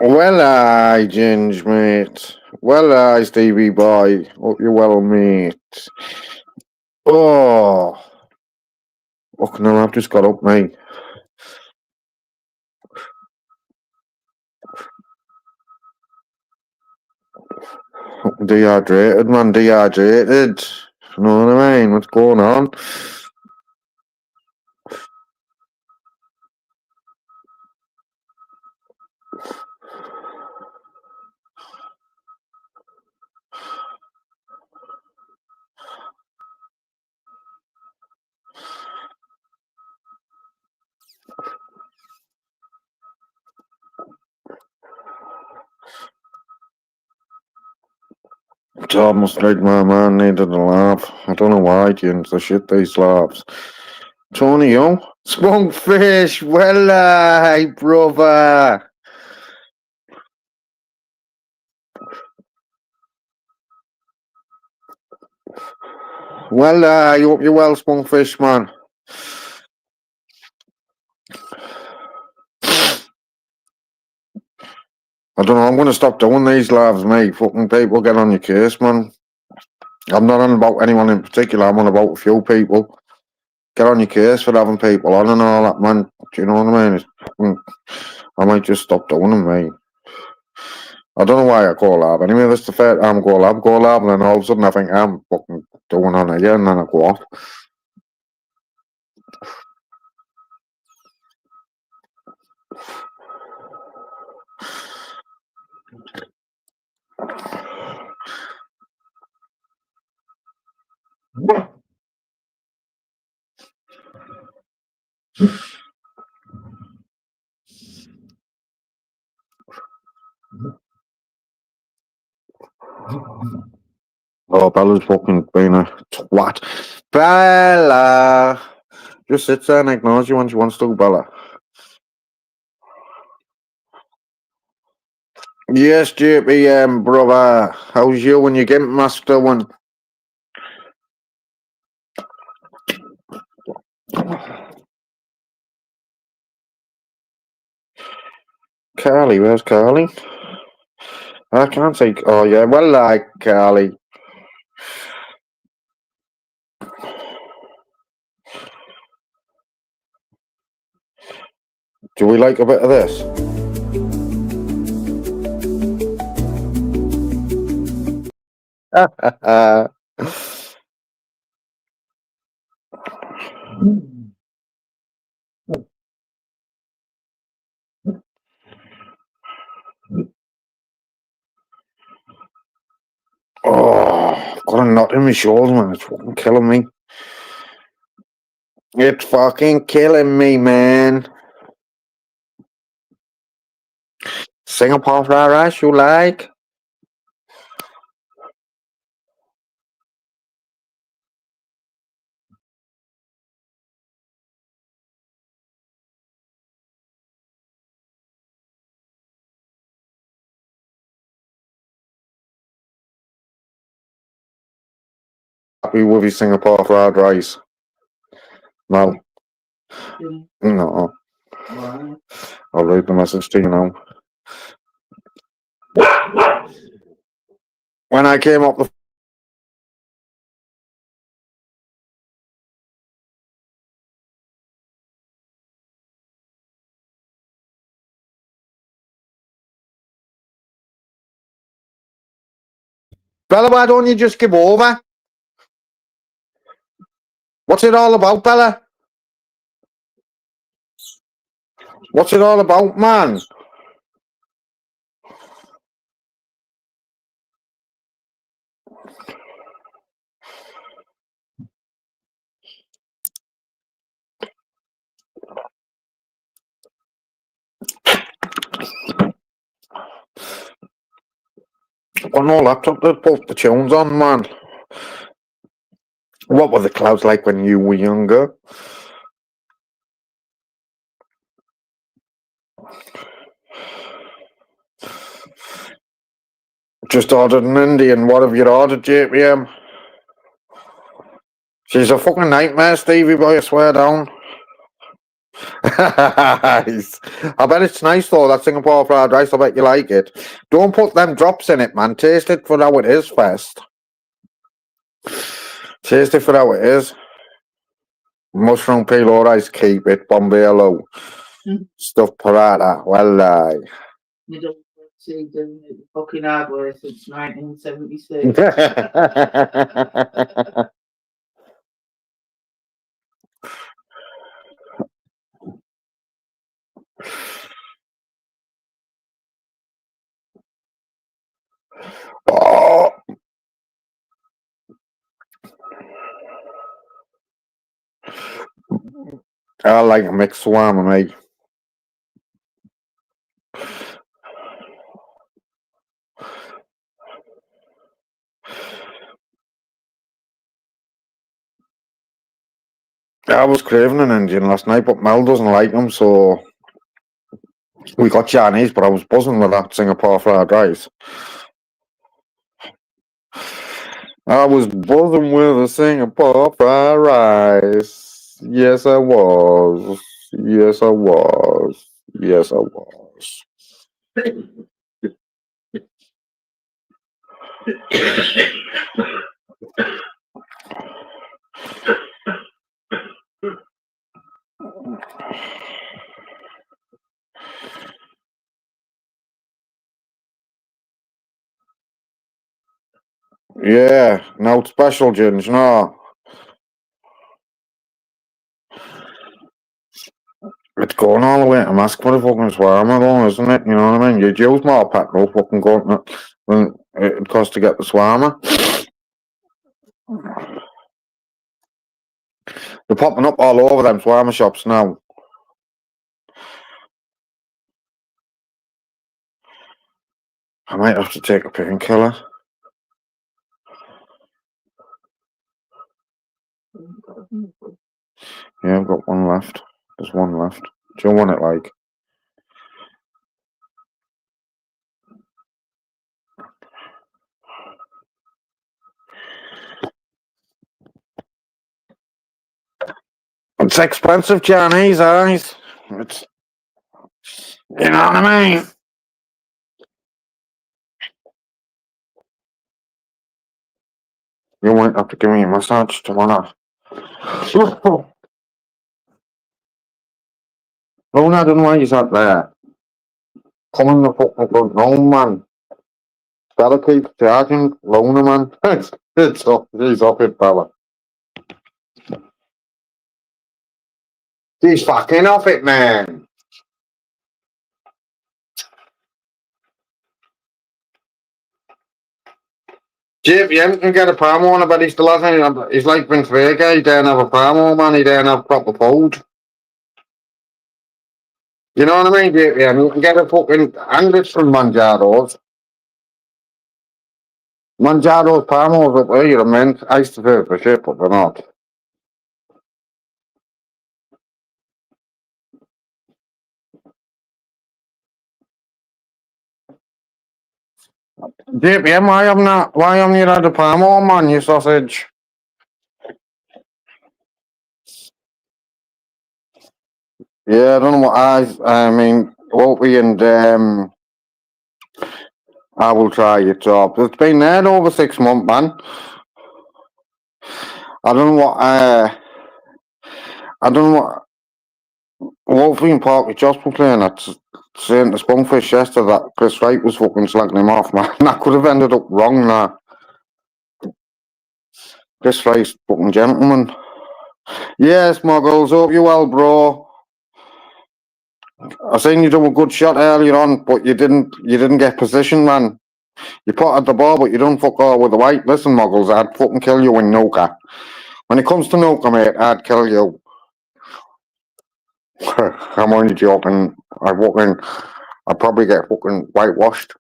Well, aye, Ginge, mate. Well, aye, Stevie boy. Hope you're well, mate. Oh, fucking hell, I've just got up, mate. Dehydrated, man, dehydrated. You know what I mean? What's going on? It's almost like my man needed a laugh. I don't know why, Ginge. The shit these laughs. Tony, yo? Spunkfish, well, aye, brother. Well, I hope you're well, Spunkfish, man. I don't know, I'm going to stop doing these lives, mate. Fucking people get on your case, man. I'm not on about anyone in particular, I'm on about a few people. Get on your case for having people on and all that, man. Do you know what I mean? I might just stop doing them, mate. I don't know why I go lab. Anyway, that's the fair time go lab, and then all of a sudden I think I'm fucking doing on again, and then I go off. Oh, Bella's fucking being a twat. Bella! Just sits there and ignores you when she wants to, Bella. Yes, JPM, brother. How's you when you get master one? Carly, where's Carly? I can't say. Oh, yeah, well, like Carly. Do we like a bit of this? Oh, got a knot in my shoulder, man. It's fucking killing me. It's fucking killing me, man. Singapore fried rice, you like? Happy with your Singapore fried rice? No. No. I'll read the message to you now. When I came up the Bella, why don't you just give over? What's it all about, Bella? What's it all about, man? I've got no laptop to put the tunes on, man. What were the clouds like when you were younger? Just ordered an Indian. What have you ordered, JPM? She's a fucking nightmare, Stevie boy, I swear down. I bet it's nice though, that Singapore fried rice. I bet you like it. Don't put them drops in it, man. Taste it for how it is first. Taste it for how it is. Mushroom pilo rice, keep it. Bombay low. Stuffed paratha, well, You don't see the fucking hardware since 1976. Oh. I like a mixed shawarma, mate. I was craving an Indian last night, but Mel doesn't like them, so we got Chinese, but I was buzzing with that Singapore fried rice. I was buzzing with a Singapore fried rice. Yes, I was. Yes, I was. Yes, I was. Yeah, no special gins, no. It's going all the way to mask for the fucking shawarma though, isn't it? You know what I mean? You'd use more petrol fucking going than it costs to get the shawarma. They're popping up all over them shawarma shops now. I might have to take a painkiller. Yeah, I've got one left. There's one left. Do you want it like? It's expensive Chinese eyes. It's, you know what I mean? You might have to give me a massage tomorrow. Luna, I don't know why he's out there. Come in the fucking front room, man. Better keep charging, Luna, man. It's up. He's off it, fella. He's fucking off it, man. JPM can get a palm on, but he still hasn't. He's like Vince Vega, he don't have a palm on, man. He don't have proper food. You know what I mean, JPM? You can get a fucking English from Manjaro's. Manjaro's palmos up there, you're immense. I used to pay for shit, but they're not. JPM, why haven't you had a palmo, man, you sausage? Yeah, I don't know what I mean, Wolfie and I will try your job. It's been there over 6 months, man. I don't know what Wolfie and Parky Joss were playing at saying the Spunfish yesterday that Chris Wright was fucking slagging him off, man. That could have ended up wrong, now. This face fucking gentleman. Yes, Muggles, hope you well, bro. I seen you do a good shot earlier on, but you didn't get position, man. You potted the ball, but you don't fuck all with the weight. Listen, Muggles, I'd fucking kill you in Nuka. When it comes to Nuka, mate, I'd kill you. I'm only joking. I'd probably get fucking whitewashed.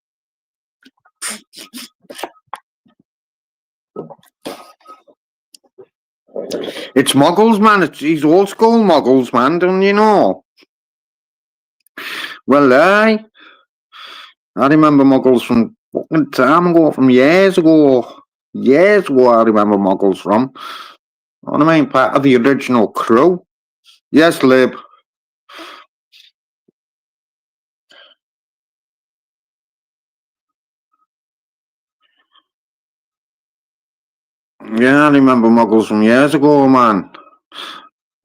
It's Muggles, man. He's old school Muggles, man, don't you know? Well, I remember Muggles from fucking time ago, from years ago. Years ago, I remember Muggles from. What I mean, part of the original crew. Yes, Lib. Yeah, I remember Muggles from years ago, man.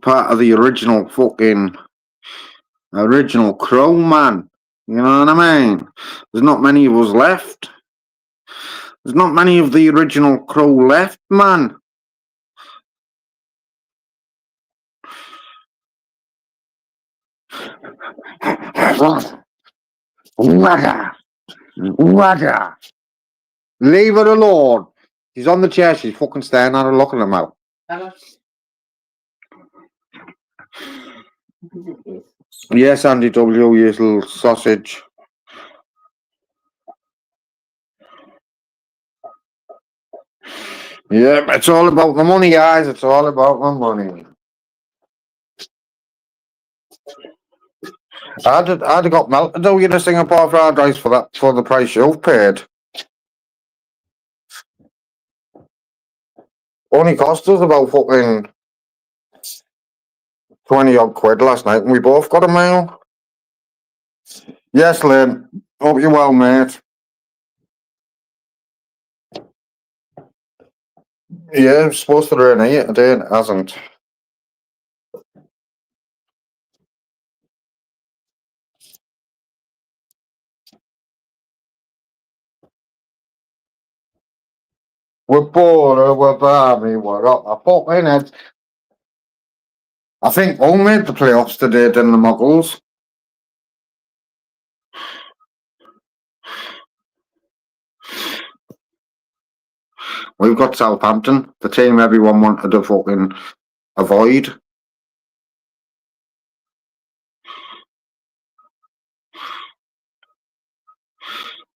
Part of the original crew, man. You know what I mean? There's not many of us left. There's not many of the original crew left, man. Wagga. Leave her alone. She's on the chair. She's fucking staring at her, looking at her mouth. Yes, Andy W, you little sausage. Yeah, it's all about the money, guys. It's all about the money. I'd have got melted though, you know, Singapore fried rice for the price you've paid. Only cost us about fucking 20 odd quid last night, and we both got a meal. Yes, Lynn. Hope you're well, mate. Yeah, it's supposed to rain here today, and it hasn't. We're bored, we're balmy, we're up. I fucking head. I think all made the playoffs today, didn't the Muggles? We've got Southampton, the team everyone wanted to fucking avoid.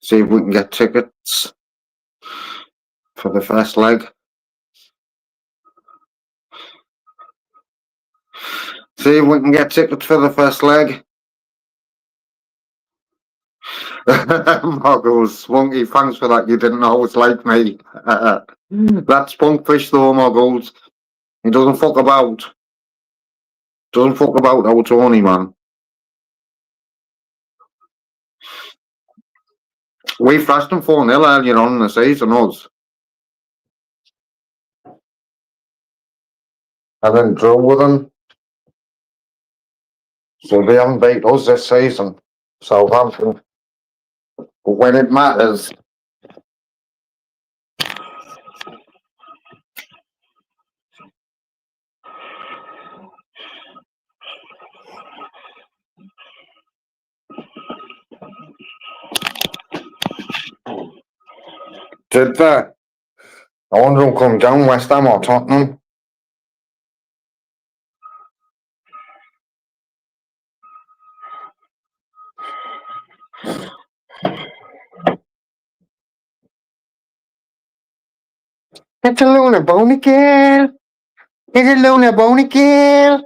See if we can get tickets for the first leg. See if we can get tickets for the first leg. Muggles, Spunky, thanks for that. You didn't always like me. That's Spunkfish though, Muggles. He doesn't fuck about. Doesn't fuck about our Tony, man. We thrashed him 4-0 earlier on in the season, us. And then drew with them. So they haven't beat us this season, Southampton. But when it matters, did they? I wonder who'll come down, West Ham or Tottenham. It's a Luna Bony girl. It's a Luna Bony girl.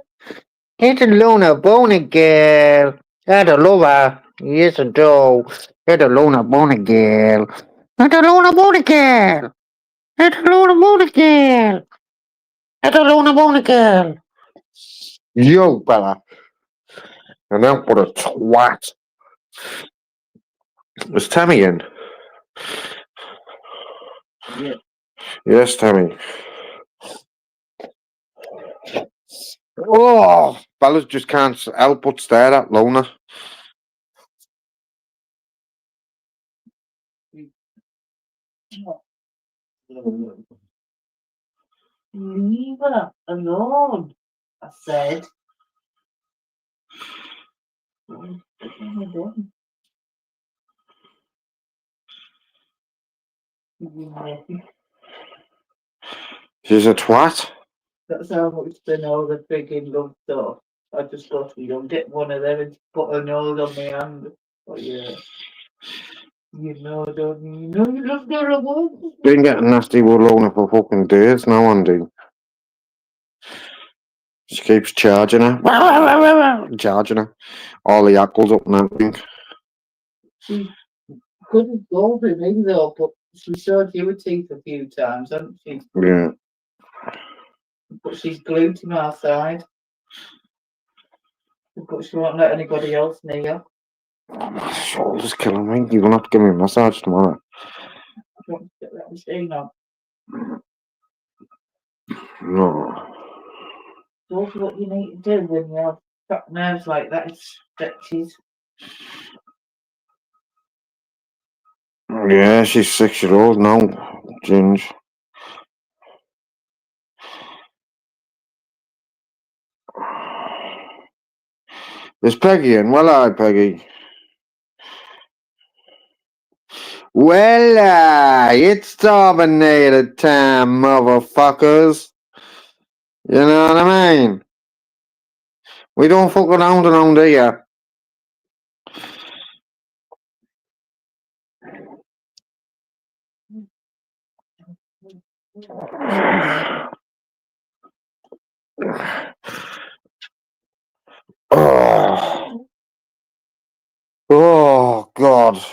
It's a Luna Bony girl. I don't love her. Yes, I do. It's a Luna Bony girl. It's a Luna Bony girl. It's a Luna Bony girl. It's a Luna Bony girl. Yo, Bella. And out for a twat. Was Tammy in? Yeah. Yes, Tammy. Oh, Bella's just can't help but stare at Lona. Leave her alone, I said. What have I done? She's a twat. That's how much they know the frigging love stuff. I just go to you, get one of them and put a nose on my hand. Oh yeah. You know, don't you? You know you love the woman. Been getting nasty with Lona for fucking days now, Andy. She keeps charging her. Charging her. All the apples up and everything. She couldn't go for me though, but she showed you her teeth a few times, hasn't she? Yeah. But she's glued to my side. But she won't let anybody else near. My shoulder's killing me. You're gonna have to give me a massage tomorrow. She wants to get that machine on. No. That's what you need to do when you have fat nerves like that. It stretches. Yeah, she's 6 years old now, Ginge. Is Peggy in? Well, hi, Peggy. Well, it's Terminator time, motherfuckers. You know what I mean? We don't fuck around here. Oh, oh God.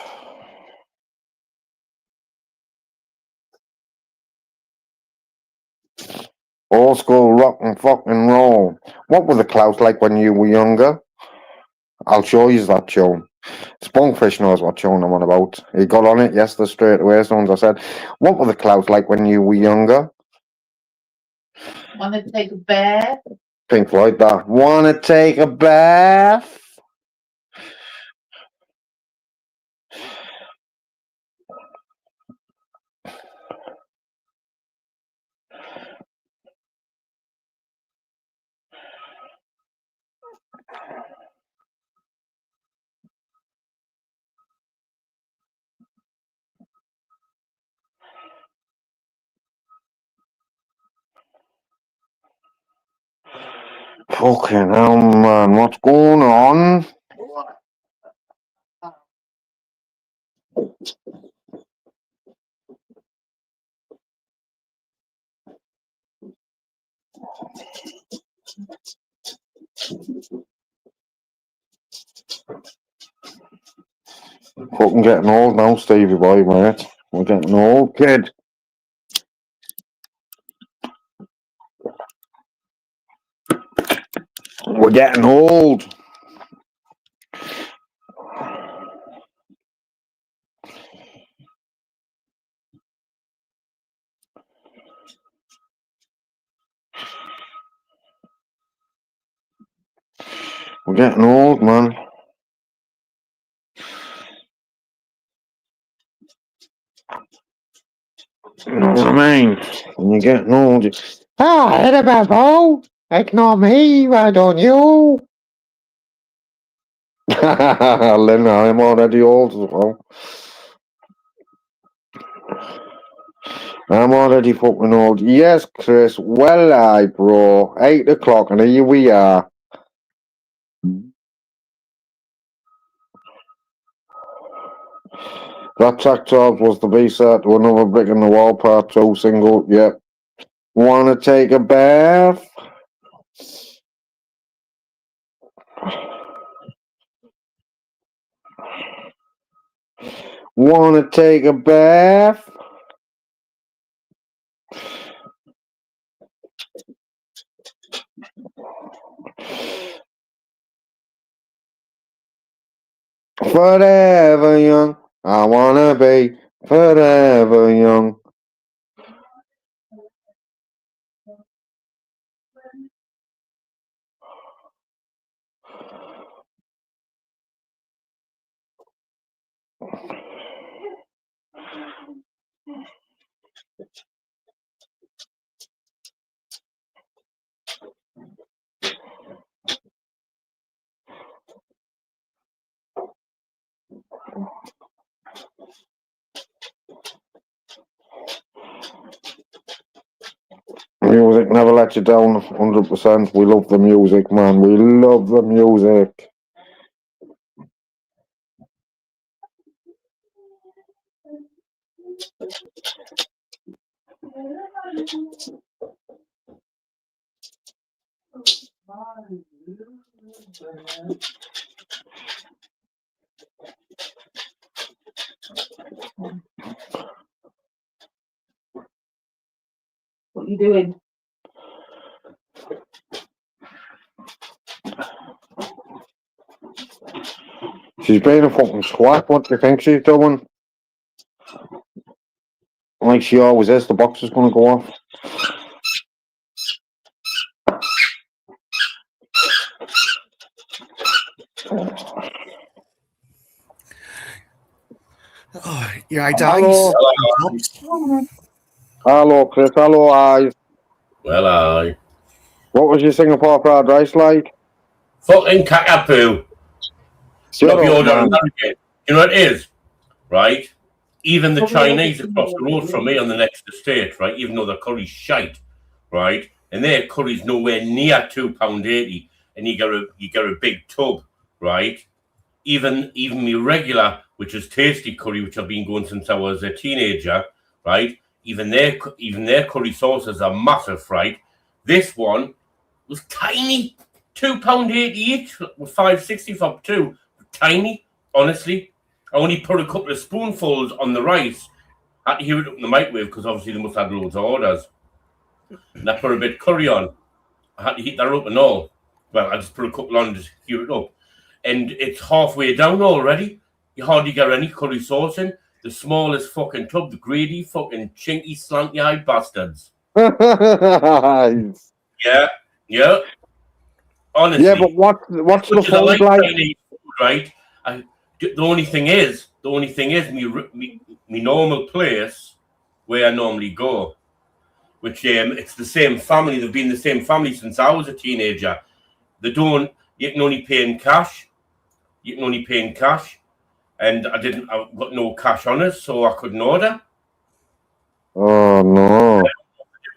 Old school rock and fucking roll. What were the clouds like when you were younger? I'll show you that tune. Spunkfish knows what tune I'm on about. He got on it yesterday straight away as soon as I said, what were the clouds like when you were younger? Want to take a bath? Pink Floyd, that. Wanna take a bath? Fucking hell, man. What's going on? Fucking getting old now, Stevie boy, mate. We're getting old, kid. We're getting old. We're getting old, man. You know what I mean? When you're getting old, you... Ah, hit about Bo. Ignore me, why don't you? Lena, I'm already old as well. I'm already fucking old. Yes, Chris. Well, I, bro. 8 o'clock, and here we are. That Takeout was the B-side to another Brick in the Wall Part 2 single. Yep. Wanna take a bath? Wanna take a bath? Forever young. I wanna be forever young. Music never lets you down, 100%. We love the music, man. We love the music. What are you doing? She's being a fucking squat. What do you think she's doing? Like she always is, the box is going to go off. Oh, you're right, Dice. Hello, Chris. Hello, eyes. Well, aye. What was your Singapore fried rice like? Fucking cockapoo. Shut Not up, your man. You know what it is, right? Even the Chinese across the road from me on the next estate, right? Even though the curry's shite, right? And their curry's nowhere near £2.80, and you get a big tub, right? Even me regular, which is tasty curry, which I've been going since I was a teenager, right? Even their curry sauces are massive, right? This one was tiny, £2.80 each, with $5.60 for two. Tiny, honestly. I only put a couple of spoonfuls on the rice. I had to heat it up in the microwave because obviously they must have loads of orders. And I put a bit of curry on. I had to heat that up and all. Well, I just put a couple on and just heat it up. And it's halfway down already. You hardly get any curry sauce in. The smallest fucking tub, the greedy fucking chinky slanty-eyed bastards. Yeah. Honestly. Yeah, but what's the food like? Chinese food, right? The only thing is, me normal place where I normally go, which it's the same family. They've been the same family since I was a teenager. You can only pay in cash. And I've got no cash on us, so I couldn't order. Oh no!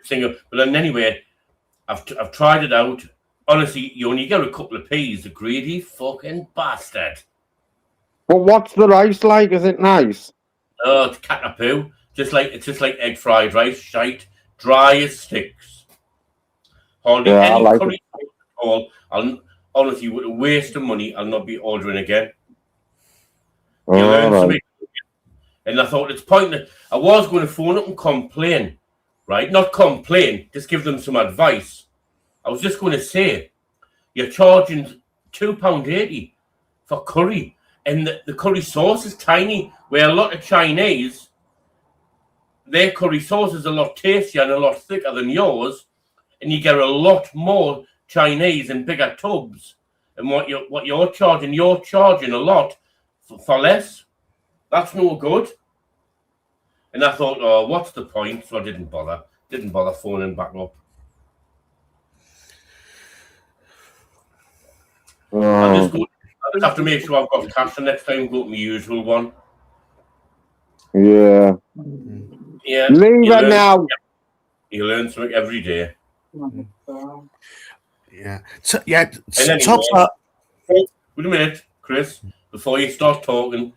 But then anyway, I've tried it out. Honestly, you only get a couple of peas. The greedy fucking bastard. But what's the rice like? Is it nice? Oh, it's cockapoo. It's just like egg fried rice, shite, dry as sticks. Hardly any curry at all. Honestly, with a waste of money, I'll not be ordering again. You learn something. And I thought it's pointless. I was going to phone up and complain, right? Not complain, just give them some advice. I was just going to say, you're charging £2.80 for curry, and the curry sauce is tiny, where a lot of Chinese, their curry sauce is a lot tastier and a lot thicker than yours, and you get a lot more Chinese in bigger tubs. And what you're charging a lot for less. That's no good. And I thought, oh, what's the point? So I didn't bother phoning back up. I just have to make sure I've got cash the next time. Go to my usual one. Yeah. Leave it now. You learn something every day. Yeah. So yeah. And anyway, wait a minute, Chris. Before you start talking,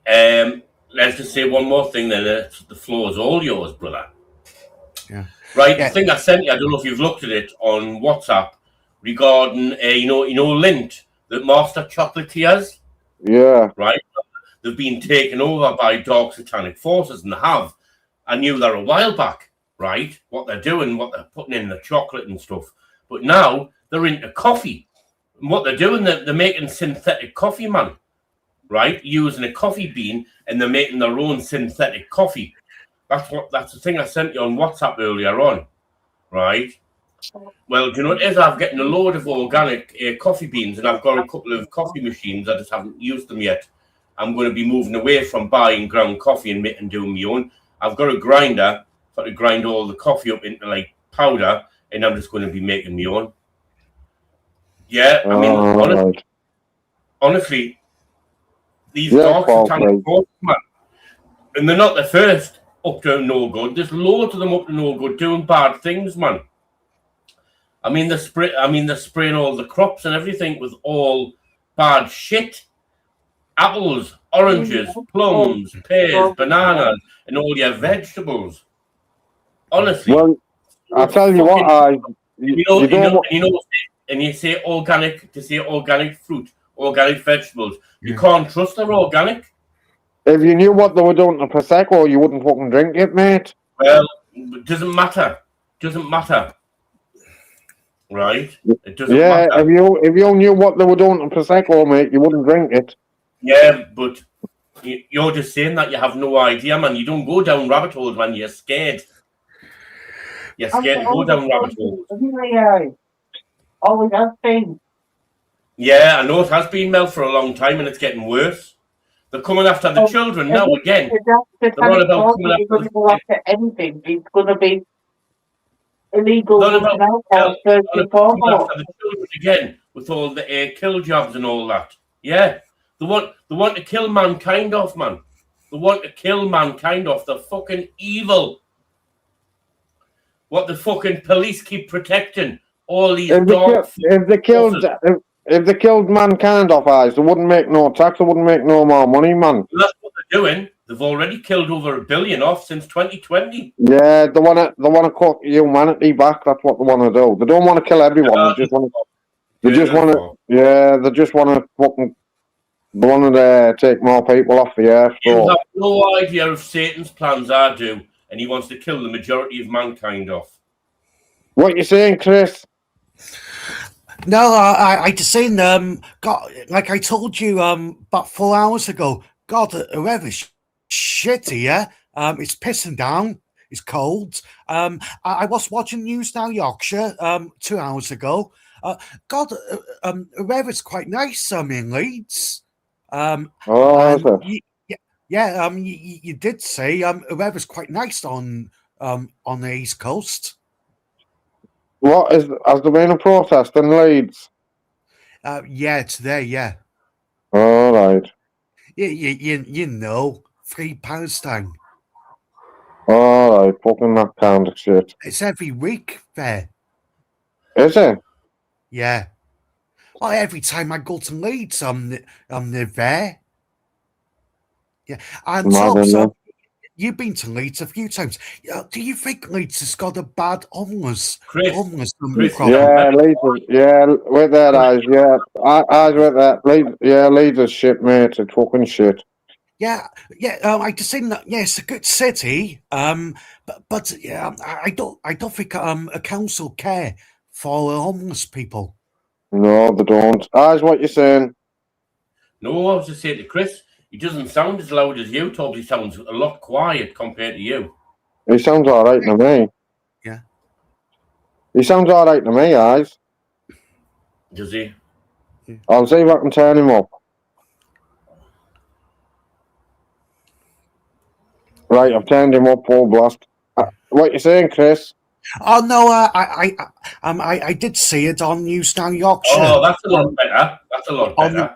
let's just say one more thing. Then the floor is all yours, brother. Yeah. Right. Yeah. The thing I sent you. I don't know if you've looked at it on WhatsApp regarding you know Lindt, the master chocolatiers. Yeah. Right. They've been taken over by dark satanic forces, and they have. I knew that a while back, right? What they're doing, what they're putting in the chocolate and stuff. But now they're into coffee. And what they're doing, they're making synthetic coffee, man. Right? Using a coffee bean, and they're making their own synthetic coffee. That's the thing I sent you on WhatsApp earlier on. Right? Well, do you know what it is? I've gotten a load of organic coffee beans, and I've got a couple of coffee machines. I just haven't used them yet. I'm going to be moving away from buying ground coffee and doing my own. I've got a grinder to grind all the coffee up into like powder, and I'm just going to be making my own. Yeah, I mean, honestly, these dark satanic forces, man, and they're not the first. up to no good. There's loads of them up to no good doing bad things, man. I mean, they're spraying all the crops and everything with all bad shit. Apples, oranges, plums, pears, bananas, and all your vegetables. Honestly. Well, I tell you what, and you say organic, to say organic fruit, organic vegetables. You can't trust they're organic. If you knew what they were doing to Prosecco, you wouldn't fucking drink it, mate. Well, it doesn't matter. Doesn't matter. Right? It doesn't matter. If you knew what they were doing to Prosecco, mate, you wouldn't drink it. Yeah, but you're just saying that you have no idea, man. You don't go down rabbit holes when you're scared. You're scared to go down rabbit holes. Always has been. Yeah, I know it has been, Mel, for a long time, and it's getting worse. They're coming after the children now again. They're all about coming after anything. It's going to be illegal. Not about after the children again with all the kill jobs and all that. Yeah, they want to kill mankind off, man. They want to kill mankind off. They're fucking evil. What the fucking police keep protecting all these dogs. If they killed mankind off eyes, they wouldn't make no tax, they wouldn't make no more money, man. Well, that's what they're doing. They've already killed over 1 billion off since 2020. Yeah, they wanna cut humanity back. That's what they want to do. They don't want to kill everyone. They just want to fucking. They want to take more people off the earth. You have no idea of Satan's plans are do, and he wants to kill the majority of mankind off. What you saying, Chris? No, I just seen God, like I told you about 4 hours ago. God, the weather's shitty, yeah. It's pissing down. It's cold. I was watching News Now Yorkshire 2 hours ago. God, the weather's quite nice. In Leeds. You did say the weather's quite nice on the East Coast. Has there been a protest in Leeds? Yeah, today, yeah. All right. You know, Free Palestine. All right, fucking that kind of shit. It's every week there. Is it? Yeah. Well, every time I go to Leeds, I'm there. Yeah, and you've been to Leeds a few times. Do you think Leeds has got a bad homeless problem? Yeah, Leeds. With that eyes. Yeah, eyes with that. Leeds. Yeah, Leeds is shit, mate. It's fucking shit. Yeah. I just think that. Yeah, it's a good city. But yeah, I don't think a council care for homeless people. No, they don't. Eyes, what you saying? No, I was just saying to Chris. He doesn't sound as loud as you, Toby. He sounds a lot quiet compared to you. He sounds all right to me. Yeah. He sounds all right to me, eyes. Does he? I'll see if I can turn him up. Right, I've turned him up full blast. What you saying, Chris? Oh no, I did see it on News Now Yorkshire. Oh, that's a lot better. That's a lot better.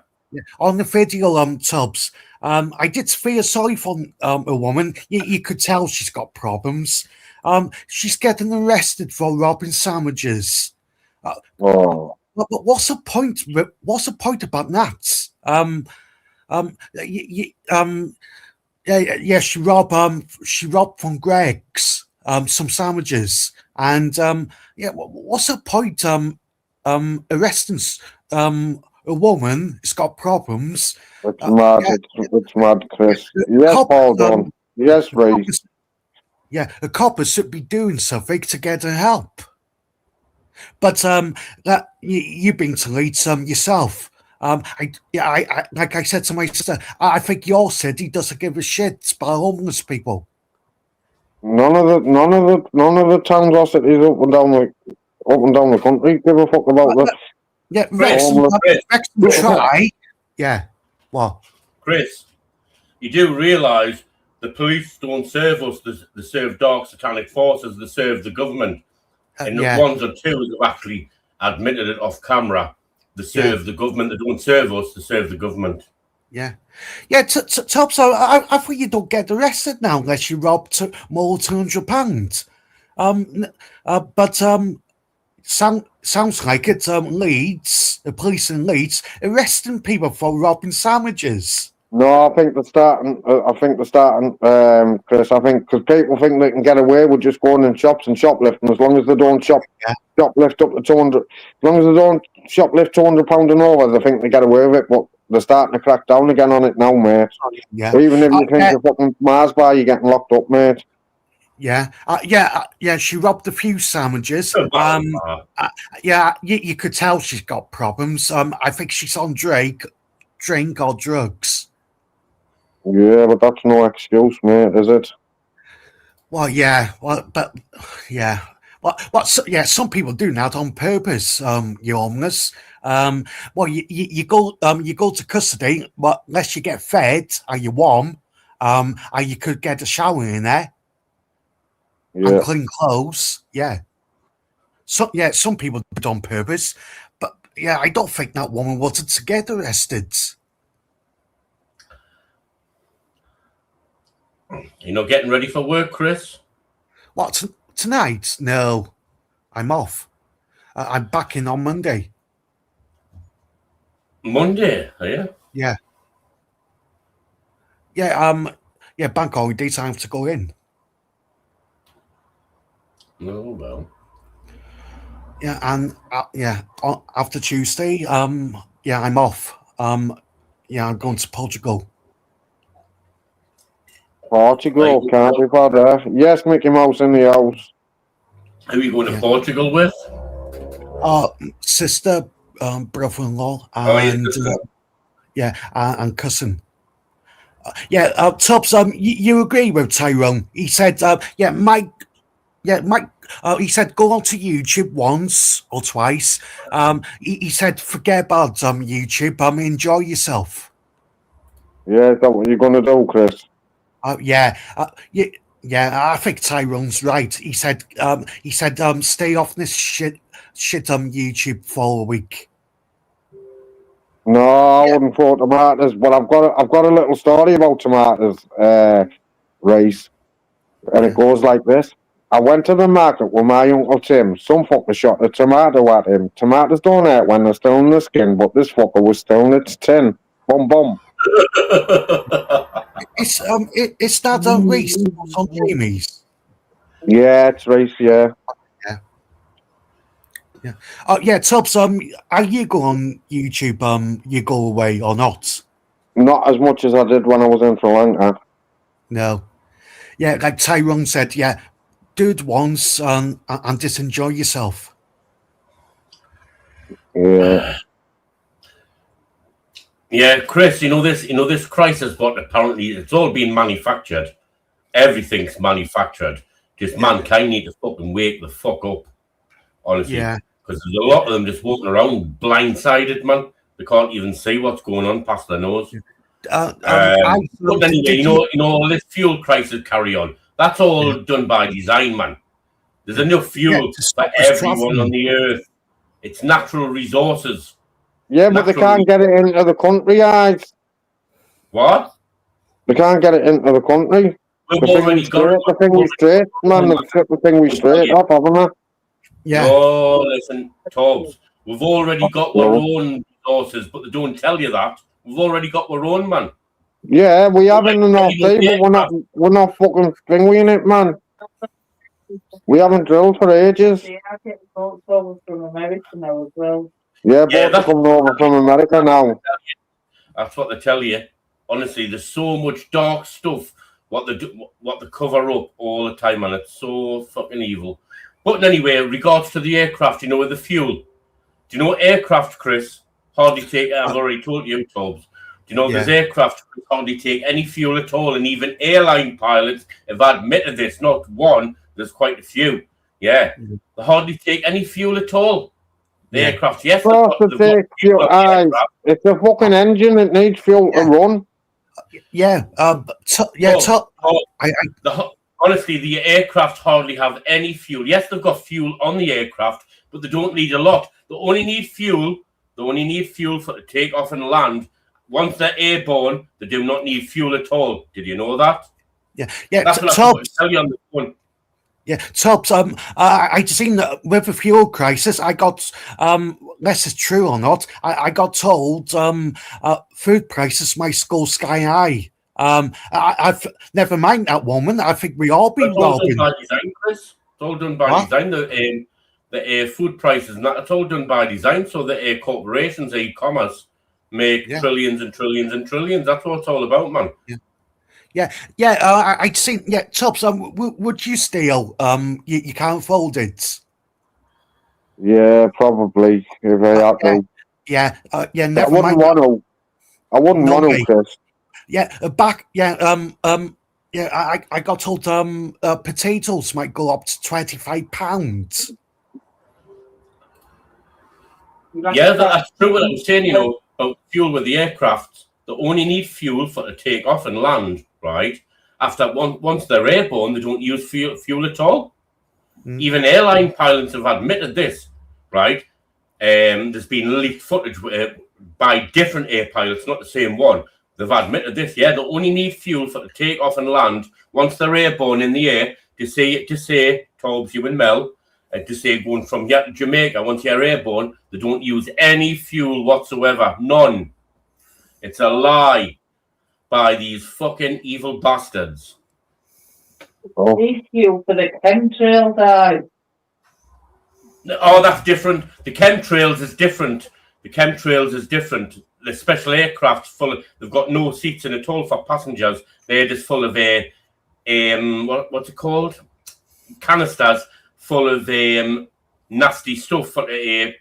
On the video, Tubbs, I did feel sorry for a woman. You could tell she's got problems. She's getting arrested for robbing sandwiches. But what's the point? What's the point about that? She robbed from Greg's some sandwiches, and what's the point? Arresting a woman has got problems. It's mad. It's mad, Chris. Yes, Paul Dunn. Yes, right. A copper should be doing something to get her help. But that you've been to Leeds yourself. I like I said to my sister, I think your city doesn't give a shit about homeless people. None of the towns or cities up and down the country give a fuck about that. Yeah, Wrexham try. Yeah. What? Chris, you do realise the police don't serve us, they serve dark satanic forces, they serve the government. And the ones or two have actually admitted it off camera. They serve the government, they don't serve us, they serve the government. Yeah. Yeah, Tubbs, I thought you don't get arrested now unless you rob more than £200. But sounds like it's Leeds, the police in Leeds, arresting people for robbing sandwiches. No, I think they're starting. Chris. I think because people think they can get away with just going in shops and shoplifting as long as they don't shoplift up to 200. As long as they don't shoplift £200 and over, they think they get away with it. But they're starting to crack down again on it now, mate. Yeah. Even if you think you're fucking Mars bar, you're getting locked up, mate. Yeah. Yeah. She robbed a few sandwiches. Yeah, you could tell she's got problems. I think she's on drink or drugs. Yeah, but that's no excuse, mate, is it? Well, yeah. Well, but yeah. Yeah. Some people do that on purpose. Your homeless. Well, you go to custody, but unless you get fed or you warm, or you could get a shower in there. Yeah. And clean clothes. Yeah. Some people do it on purpose, but yeah, I don't think that woman wanted to get arrested. You're not getting ready for work, Chris? What, tonight? No, I'm off. I'm back in on Monday. Monday, are you? Yeah. Yeah, bank holidays, I have to go in. Oh, well. Yeah, and after Tuesday, yeah, I'm off. Yeah, I'm going to Portugal. Portugal, can't be bothered. Yes, Mickey Mouse in the house. Who are you going to Portugal with? Sister, brother-in-law, and and cousin. Tubbs, you agree with Tyrone? He said, Mike. He said, go onto YouTube once or twice. He said, forget about YouTube. Enjoy yourself. Yeah, is that what you're going to do, Chris? Yeah, I think Tyrone's right. He said, stay off this shit on YouTube for a week. No, I wouldn't throw tomatoes, but I've got a little story about tomatoes, Race, and it goes like this. I went to the market with my Uncle Tim. Some fucker shot a tomato at him. Tomatoes don't hurt when they're still in the skin, but this fucker was still in its tin. Bum bum. It's that Reese on Jamie's. Yeah, it's Race, yeah. Yeah. Tubbs, are you go on YouTube, you go away or not? Not as much as I did when I was in Sri Lanka. No. Yeah, like Tyrone said, yeah, do it once and just enjoy yourself. Yeah. Yeah, Chris, you know this crisis, but apparently it's all being manufactured. Everything's manufactured. Just mankind need to fucking wake the fuck up. Honestly. Yeah. Because there's a lot of them just walking around blindsided, man. They can't even see what's going on past their nose. But anyway, you know, all this fuel crisis carry on. That's all done by design, man. There's enough fuel for everyone on the earth. It's natural resources. Yeah, but they can't get it into the country, guys. What? They can't get it into the country. We've already got it. The thing we straight, man. The thing we straight up, haven't we? Yeah. Oh, listen, Tobbs. We've already got our own resources, but they don't tell you that. We've already got our own, man. Yeah, we have in the North Sea, but we're not fucking thinking it, man. We haven't drilled for ages. Yeah, I get boats over from America now as well. Yeah, boats are coming over from America now. That's what they tell you. Honestly, there's so much dark stuff what they cover up all the time, and it's so fucking evil. But anyway, regards to the aircraft, you know, with the fuel. Do you know aircraft, Chris, hardly take, I've already told you, Tobbs. Do you know there's aircraft hardly take any fuel at all, and even airline pilots have admitted this, not one, there's quite a few. Yeah, they hardly take any fuel at all. The aircraft, yes. It's a fucking engine, it needs fuel to run. Honestly, the aircraft hardly have any fuel. Yes, they've got fuel on the aircraft, but they don't need a lot. They only need fuel. They only need fuel to take off and land once they're airborne, they do not need fuel at all. Did you know that? Yeah. That's what I want to tell you on the phone. Yeah, Tops. I just seen that with the fuel crisis, I got this is true or not. I got told food prices might go sky high. I've never mind that woman. I think we all been It's all robbing. done by design, Chris. It's all done by design. The food prices, it's all done by design. So the corporations, e-commerce, make trillions and trillions and trillions. That's what it's all about, man. Yeah. I'd seen. Yeah, Tops. Would you steal you can't fold it? Yeah, probably. If I had to. Yeah. I Never wouldn't mind. want to. I wouldn't want to, Chris. Yeah. Yeah. I got told potatoes might go up to £25. Yeah, that's true. What I'm saying, you know, about fuel with the aircraft, they only need fuel for to take off and land, right? After once they're airborne, they don't use fuel at all. Even airline pilots have admitted this, right? There's been leaked footage by different air pilots, not the same one. They've admitted this. Yeah, they only need fuel for to take off and land once they're airborne in the air. To say, Tobbs, you and Mel, to say going from here to Jamaica, once you're airborne, they don't use any fuel whatsoever. None. It's a lie by these fucking evil bastards. Oh. Need fuel for the chemtrail, guys. Oh, that's different. The chemtrails is different. The special aircraft they've got no seats in at all for passengers. They're just full of what's it called? Canisters full of nasty stuff for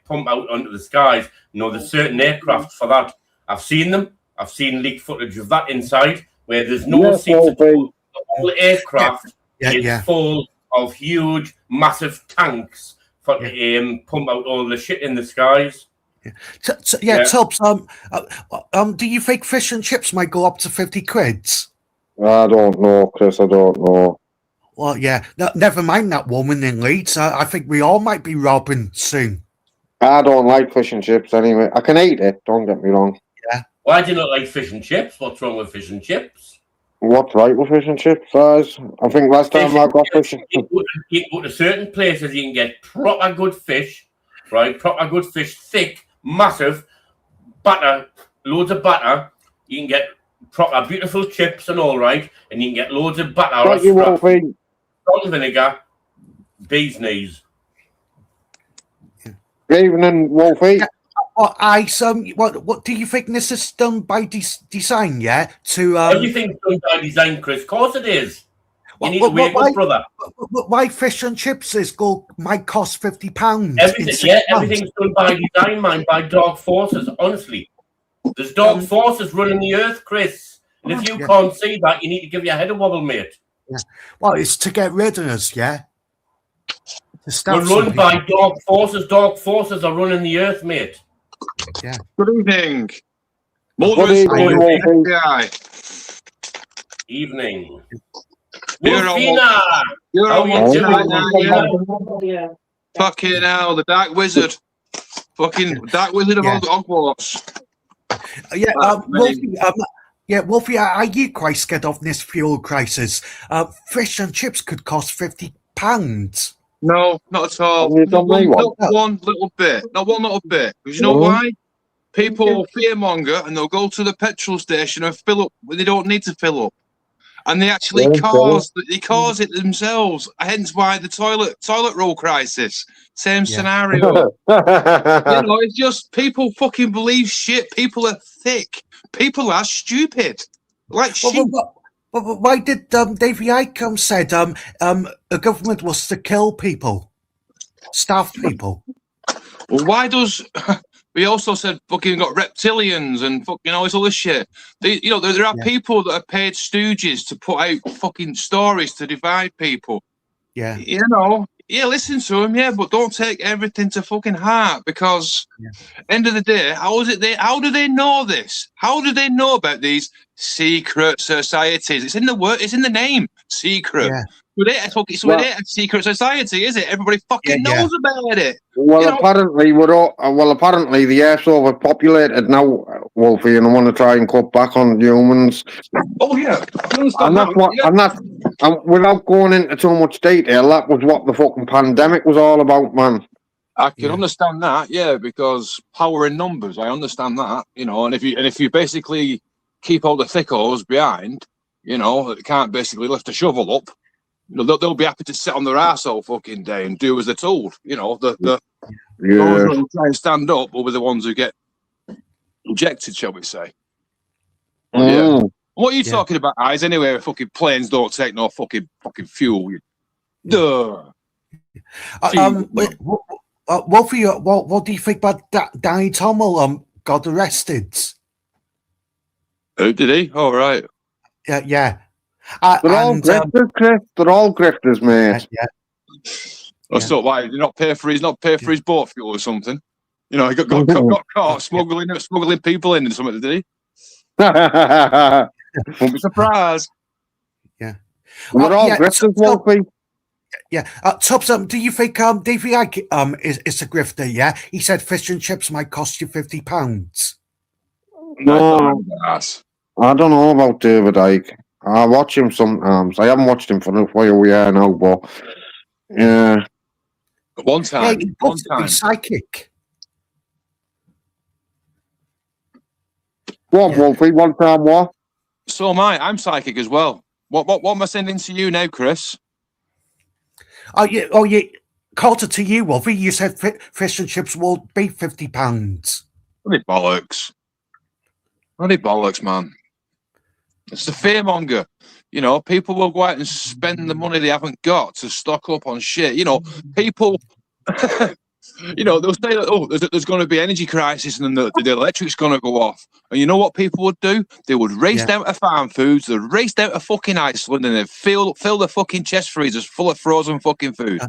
pump out onto the skies. You know, there's certain aircraft for that. I've seen them. I've seen leaked footage of that inside where there's no seats at all. The whole aircraft is full of huge, massive tanks for pump out all the shit in the skies. Tubbs, do you think fish and chips might go up to 50 quid? I don't know, Chris. I don't know. Well, yeah. Never mind that woman in Leeds. I think we all might be robbing soon. I don't like fish and chips anyway. I can eat it, don't get me wrong. Yeah. Why do you not like fish and chips? What's wrong with fish and chips? What's right with fish and chips, guys? I think last time I got fish and chips. You go to certain places, you can get proper good fish, right? Proper good fish, thick, massive, butter, loads of butter. You can get proper beautiful chips and all right, and you can get loads of butter or salt and vinegar, bee's knees. Evening, Wolfie. What do you think this is done by design? Yeah, to everything's done by design, Chris. Of course it is. You need to wake up, brother. Why fish and chips might cost £50? Everything's done by design, man, by dark forces. Honestly, there's dark forces running the earth, Chris. And if you can't see that, you need to give your head a wobble, mate. Yeah. Well, it's to get rid of us, yeah. We're run by dark forces. Dark forces are running the earth, mate. Yeah. Good evening. Evening. You're almost right now, yeah. Fucking hell, the Dark Wizard. Fucking Dark Wizard of Hogwarts. Wolfie, are you quite scared of this fuel crisis? Fish and chips could cost £50. No, not at all. Not one little bit. Not one little bit. Because you know why? People fearmonger and they'll go to the petrol station and fill up when they don't need to fill up. And they actually cause it themselves. Hence why the toilet roll crisis. Same scenario. It's just people fucking believe shit. People are thick. People are stupid. Like shit. Why did Davy Icahn said the government was to kill people, starve people? Well, why does we also said fucking got reptilians and fucking all this other shit? There are people that are paid stooges to put out fucking stories to divide people. Yeah. Listen to them, but don't take everything to fucking heart because end of the day, how do they know this? How do they know about these secret societies? It's in the word, it's in the name, secret. Yeah. It's a secret society, is it? Everybody fucking knows about it. Well, apparently the Earth's overpopulated now. Wolfie, and I want to try and cut back on humans. Oh yeah, I understand And that's what, yeah. and without going into too much detail, that was what the fucking pandemic was all about, man. I can understand that, yeah, because power in numbers. I understand that, you know, and if you basically keep all the thickos behind, you know, that can't basically lift a shovel up, you know, they'll be happy to sit on their ass all fucking day and do as they're told. You know, those who try and stand up will be the ones who get ejected, shall we say? Yeah. What are you talking about, guys? Anyway, fucking planes don't take no fucking fuel. Duh. Wolfie, what do you think about Danny Tommel? Got arrested. Who did he? All right. Yeah. They're all grifters, Chris. They're all grifters, mate. So why did he not pay for his boat fuel or something? You know, he got caught smuggling people in and something, did he? Won't be surprised. Yeah. We're all grifters, Wolfie. Yeah. Tubbs, do you think Davey Icke is a grifter? Yeah. He said fish and chips might cost you £50. No, I don't know about David Icke. I watch him sometimes. I haven't watched him for a year now, but yeah. One time. Yeah, one time. Psychic. What, Wolfie? One time what? So am I. I'm psychic as well. What am I sending to you now, Chris? Oh yeah. Carter, to you, Wolfie. You said fish and chips will be £50. Bloody bollocks. Bloody bollocks, man. It's the fearmonger. You know, people will go out and spend the money they haven't got to stock up on shit. You know, people, you know, they'll say, oh, there's going to be energy crisis and then the electric's going to go off. And you know what people would do? They would race down to farm foods, they'd race down to fucking Iceland and they'd fill the fucking chest freezers full of frozen fucking food.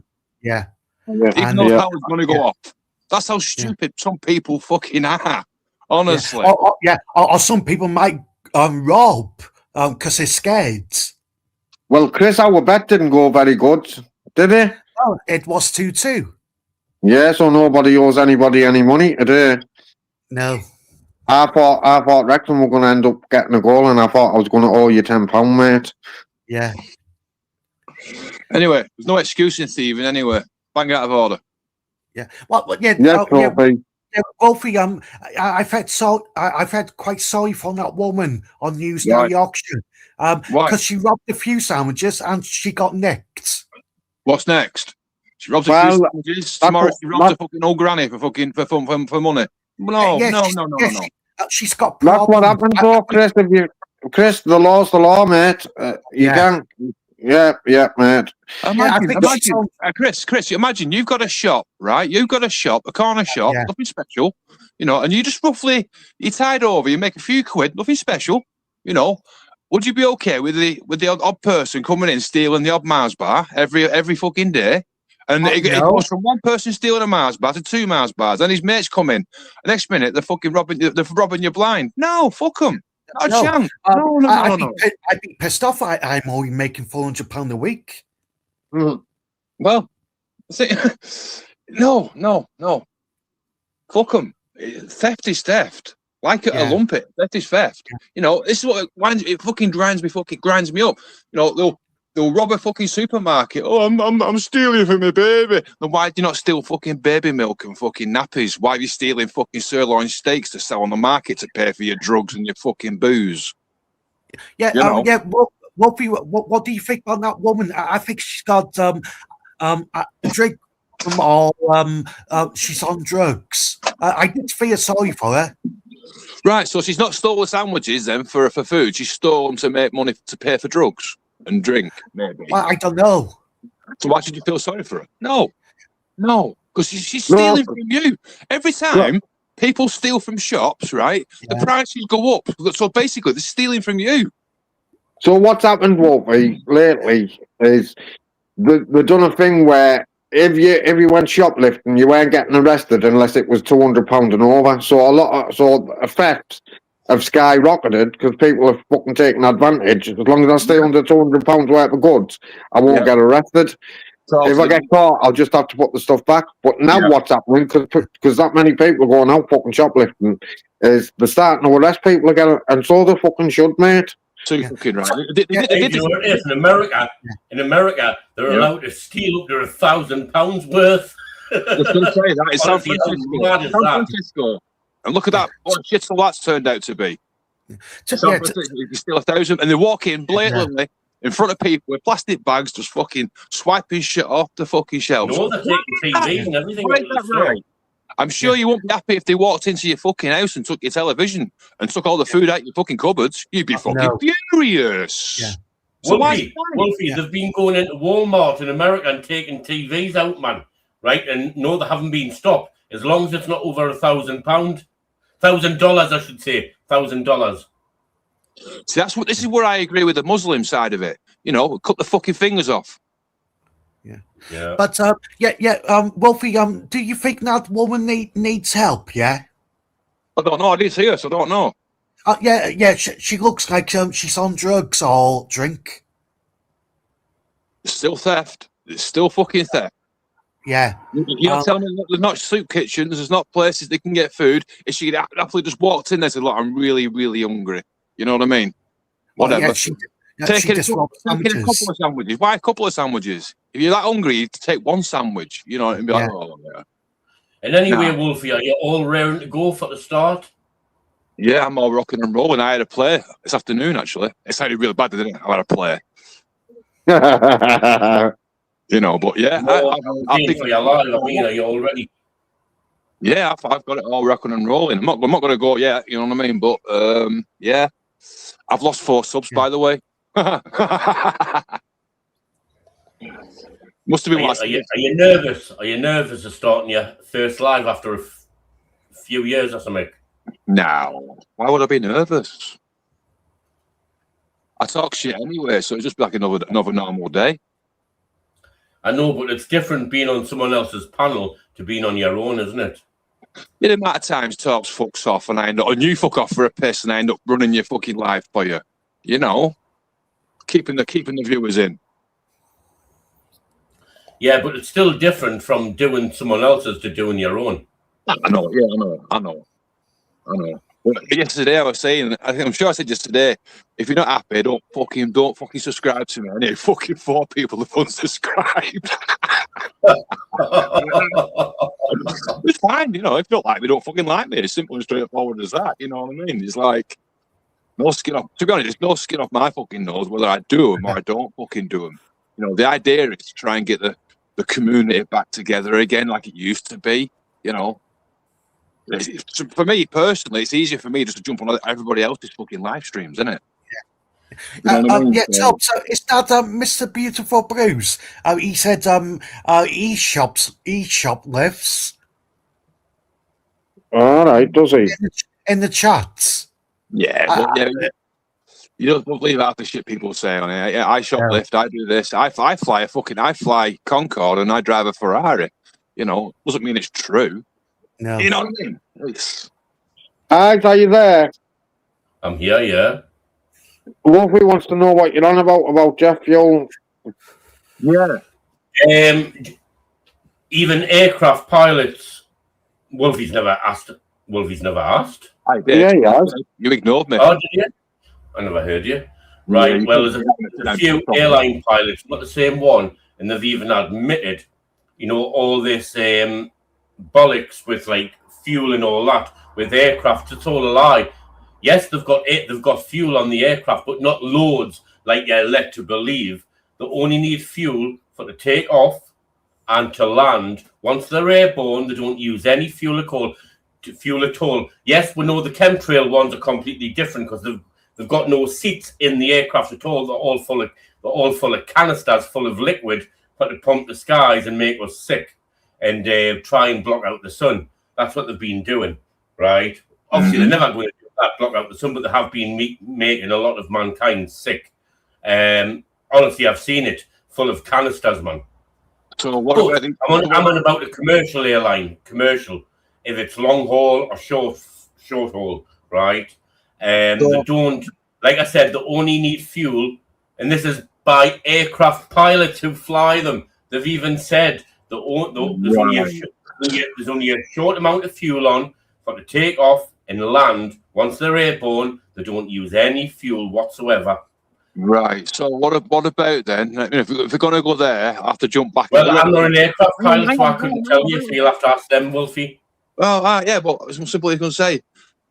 Even though power's going to go off. That's how stupid some people fucking are. Honestly. Or some people might rob because they're scared. Well, Chris, our bet didn't go very good, did it? Oh, it was 2-2. Yeah, so nobody owes anybody any money today. No. I thought Wrexham were going to end up getting a goal, and I thought I was going to owe you £10, mate. Yeah. Anyway, there's no excuse in thieving. Anyway, bang out of order. Yeah. Well, yeah. Wolfie, I felt quite sorry for that woman on Newsday auction because she robbed a few sandwiches and she got nicked. What's next? She robbed a few sandwiches. Tomorrow she robbed a fucking old granny for money. No. She's got problems. That's what happens, though, Chris. Chris, the law's the law, mate. You can't. Yeah, mate. Chris, imagine you've got a shop, right? You've got a shop, a corner shop, nothing special, you know, and you just roughly, you tide over, you make a few quid, nothing special, you know. Would you be okay with the odd person coming in stealing the odd Mars bar every fucking day? And it goes from one person stealing a Mars bar to 2 Mars bars, and his mates come in. The next minute, they're fucking robbing you blind. No, fuck them. Not a chance. No. I'd be pissed off. I'm only making £400 a week. Well, no. Fuck them. Theft is theft. Like it or lump it. Theft is theft. You know, this is what it fucking grinds me up. You know, they'll rob a fucking supermarket. Oh, I'm stealing from my baby. Then why do you not steal fucking baby milk and fucking nappies? Why are you stealing fucking sirloin steaks to sell on the market to pay for your drugs and your fucking booze? Yeah, what do you think about that woman? I think she's got a drink from all. She's on drugs. I did feel sorry for her. Right, so she's not stole the sandwiches then for food. She stole them to make money to pay for drugs and drink, maybe. Well, I don't know. So why should you feel sorry for her? No, because she's stealing from you. Every time people steal from shops, right, the prices go up. So basically, they're stealing from you. So what's happened, Wolfie, lately is they've done a thing where if you went shoplifting, you weren't getting arrested unless it was £200 and over. So thefts have skyrocketed because people are fucking taking advantage. As long as I stay under £200 worth of goods, I won't get arrested. if I get caught, I'll just have to put the stuff back. But now Yeah. what's happening, because that many people are going out fucking shoplifting, is they're starting to arrest people again, and so they fucking should, mate. So you're fucking right. Hey, you know what it is? In America, they're allowed to steal up to £1,000 worth. I was going to say that. It's San Honestly, how mad is San that? Francisco. And look at that. What a shithole that's turned out to be. San Francisco, you steal 1,000, and they walk in blatantly in front of people with plastic bags, just fucking swiping shit off the fucking shelves. No, they're taking TVs and everything. Why is that right? I'm sure you won't be happy if they walked into your fucking house and took your television and took all the food out your fucking cupboards. You'd be fucking furious. Yeah. So Wolfie, they've been going into Walmart in America and taking TVs out, man. Right? And no, they haven't been stopped. As long as it's not over £1,000. $1,000, I should say. $1,000. See, this is where I agree with the Muslim side of it. You know, cut the fucking fingers off. Yeah. But Wolfie, do you think that woman needs help? Yeah. I don't know. I didn't see her, so I don't know. Yeah. She looks like she's on drugs or drink. It's still theft. It's still fucking theft. Yeah. You're telling me there's not soup kitchens, there's not places they can get food. If she actually just walked in there and said, look, I'm really, really hungry. You know what I mean? Whatever. Take a couple of sandwiches. Why a couple of sandwiches? If you're that hungry, you take one sandwich. You know, and be like, oh, yeah. And anyway, Wolfie, are you all round to go for the start? Yeah, I'm all rocking and rolling. I had a play this afternoon, actually. It sounded really bad, didn't it? I had a play. You know, but yeah. I think for your life, I mean, are you all ready? Yeah, I've got it all rocking and rolling. I'm not going to go yet, you know what I mean? But, yeah. I've lost 4 subs, by the way. Must have been are you nervous? Are you nervous of starting your first live after a few years or something? No. Why would I be nervous? I talk shit anyway, so it'll just be like another normal day. I know, but it's different being on someone else's panel to being on your own, isn't it? The amount of times talks fucks off and you fuck off for a piss and I end up running your fucking live for you. You know? Keeping the viewers in. Yeah, but it's still different from doing someone else's to doing your own. I know. Well, yesterday I was saying, I'm sure I said yesterday, if you're not happy, don't fucking subscribe to me. I need fucking 4 people to unsubscribe. It's fine, you know. If you don't like me, don't fucking like me. It's simple and straightforward as that. You know what I mean? It's like no skin off. To be honest, there's no skin off my fucking nose whether I do them or I don't fucking do them. You know, the idea is to try and get the community back together again, like it used to be. You know. For me personally, it's easier for me just to jump on everybody else's fucking live streams, isn't it? Yeah. So is that Mr. Beautiful Bruce? He said he shoplifts. All right, does he? In the chats. Yeah, you don't believe half the shit people say on it. I shoplift, I do this. I fly Concorde and I drive a Ferrari. You know, doesn't mean it's true. No. You know what I mean? Alex, are you there? I'm here, yeah. Wolfie wants to know what you're on about Jeff Fuel. Yeah. Even aircraft pilots, Wolfie's never asked. I did. Yeah, he has. You ignored me. Oh, did you? I never heard you. Right. Yeah, well, there's a few airline pilots, not the same one, and they've even admitted, you know, all this bollocks with like fuel and all that with aircraft. It's all a lie. Yes, they've got fuel on the aircraft, but not loads like you're led to believe. They only need fuel for to take off and to land. Once they're airborne, they don't use any fuel at all. Yes, we know the chemtrail ones are completely different because they've got no seats in the aircraft at all. They're all full of canisters full of liquid for to pump the skies and make us sick and try and block out the sun. That's what they've been doing, right? Obviously, they're never going to do that, block out the sun, but they have been making a lot of mankind sick. Honestly, I've seen it full of canisters, man. So what? I'm on about a commercial airline. Commercial, if it's long haul or short haul, right? They don't, like I said, they only need fuel, and this is by aircraft pilots who fly them. They've even said that there's only a short amount of fuel on for to take off and land. Once they're airborne, they don't use any fuel whatsoever. Right. So what about then? If we're going to go there, I have to jump back. Well, I'm not an aircraft pilot, so I couldn't tell you. So you'll have to ask them, Wolfie. Oh, yeah, but I'm simply going to say,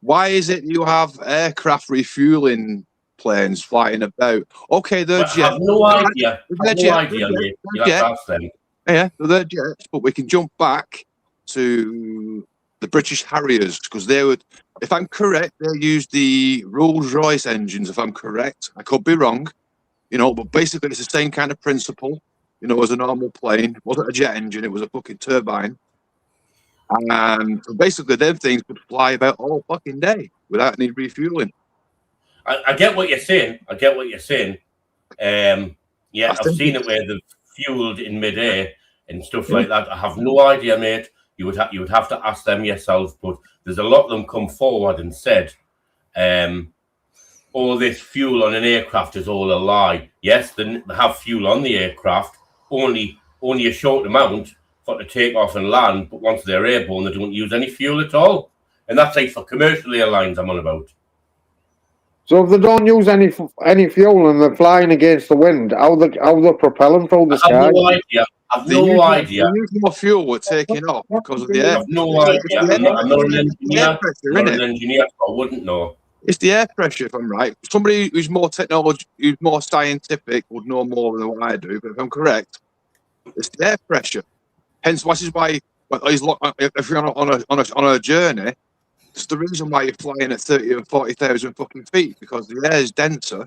why is it you have aircraft refueling planes flying about? Okay, they're jets. I have no idea. Mate. You'll have to ask them. Yeah, they're jets, but we can jump back to the British Harriers because they would, if I'm correct, they used the Rolls-Royce engines. If I'm correct, I could be wrong, but basically it's the same kind of principle, as a normal plane. It wasn't a jet engine; it was a fucking turbine. And so basically, them things could fly about all fucking day without any refueling. I get what you're saying. Yeah, I've seen it where they've fueled in midair and stuff like that. I have no idea, mate. You would have to ask them yourself. But there's a lot of them come forward and said, all this fuel on an aircraft is all a lie. Yes, they have fuel on the aircraft, only a short amount for to take off and land. But once they're airborne, they don't use any fuel at all. And that's like for commercial airlines I'm on about. So if they don't use any fuel and they're flying against the wind, how they propelling through the sky? I have no idea. They use more fuel we're taking off because of the air. I have no idea. I'm not an engineer. I'm not an engineer, so I wouldn't know. It's the air pressure, if I'm right. Somebody who's more who's more scientific would know more than what I do. But if I'm correct, it's the air pressure. Hence, this is why if you're on a journey, it's the reason why you're flying at 30 and 40,000 fucking feet because the air is denser.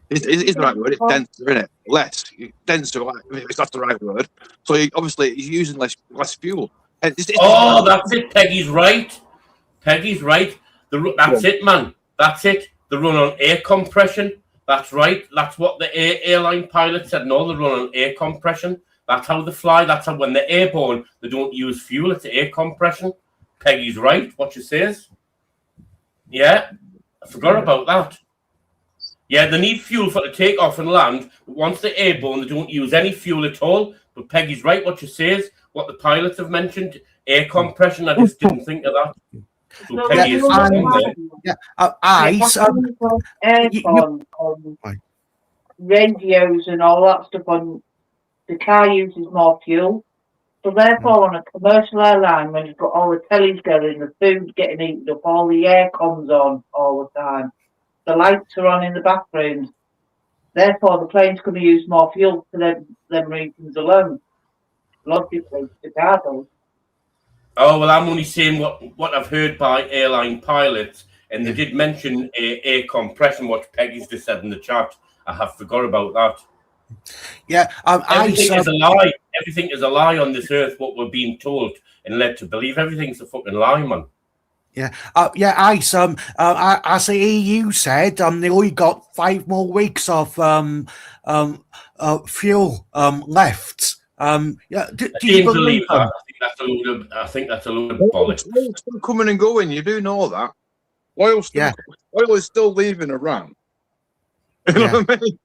It's the right word. It's denser, isn't it? Less denser. If that's the right word. So obviously, he's using less fuel. That's it. Peggy's right. That's it, man. That's it. They run on air compression. That's right. That's what the airline pilot said. No, they run on air compression. That's how they fly. That's how when they're airborne, they don't use fuel. It's air compression. Peggy's right. What she says. Yeah, I forgot about that. Yeah, they need fuel for to take off and land. But once they're airborne, they don't use any fuel at all. But Peggy's right. What she says. What the pilots have mentioned. Air compression. I just didn't think of that. So Peggy is radios and all that stuff on the car uses more fuel. So therefore on a commercial airline when you've got all the tellies going, the food getting eaten up, all the air comes on all the time. The lights are on in the bathrooms. Therefore the plane's going to use more fuel for them reasons alone. Logically, the car does. Oh, well, I'm only saying what I've heard by airline pilots, and they did mention air compression, what Peggy's just said in the chat. I have forgot about that. Yeah, everything is a lie. Everything is a lie on this earth, what we're being told and led to believe. Everything's a fucking lie, man. Yeah, Ice. As the EU said, they only got 5 more weeks of fuel left. Yeah, do you believe that? I think that's a load of bollocks. Oil's still coming and going. You do know that. Oil is still leaving Iran. You know what I mean?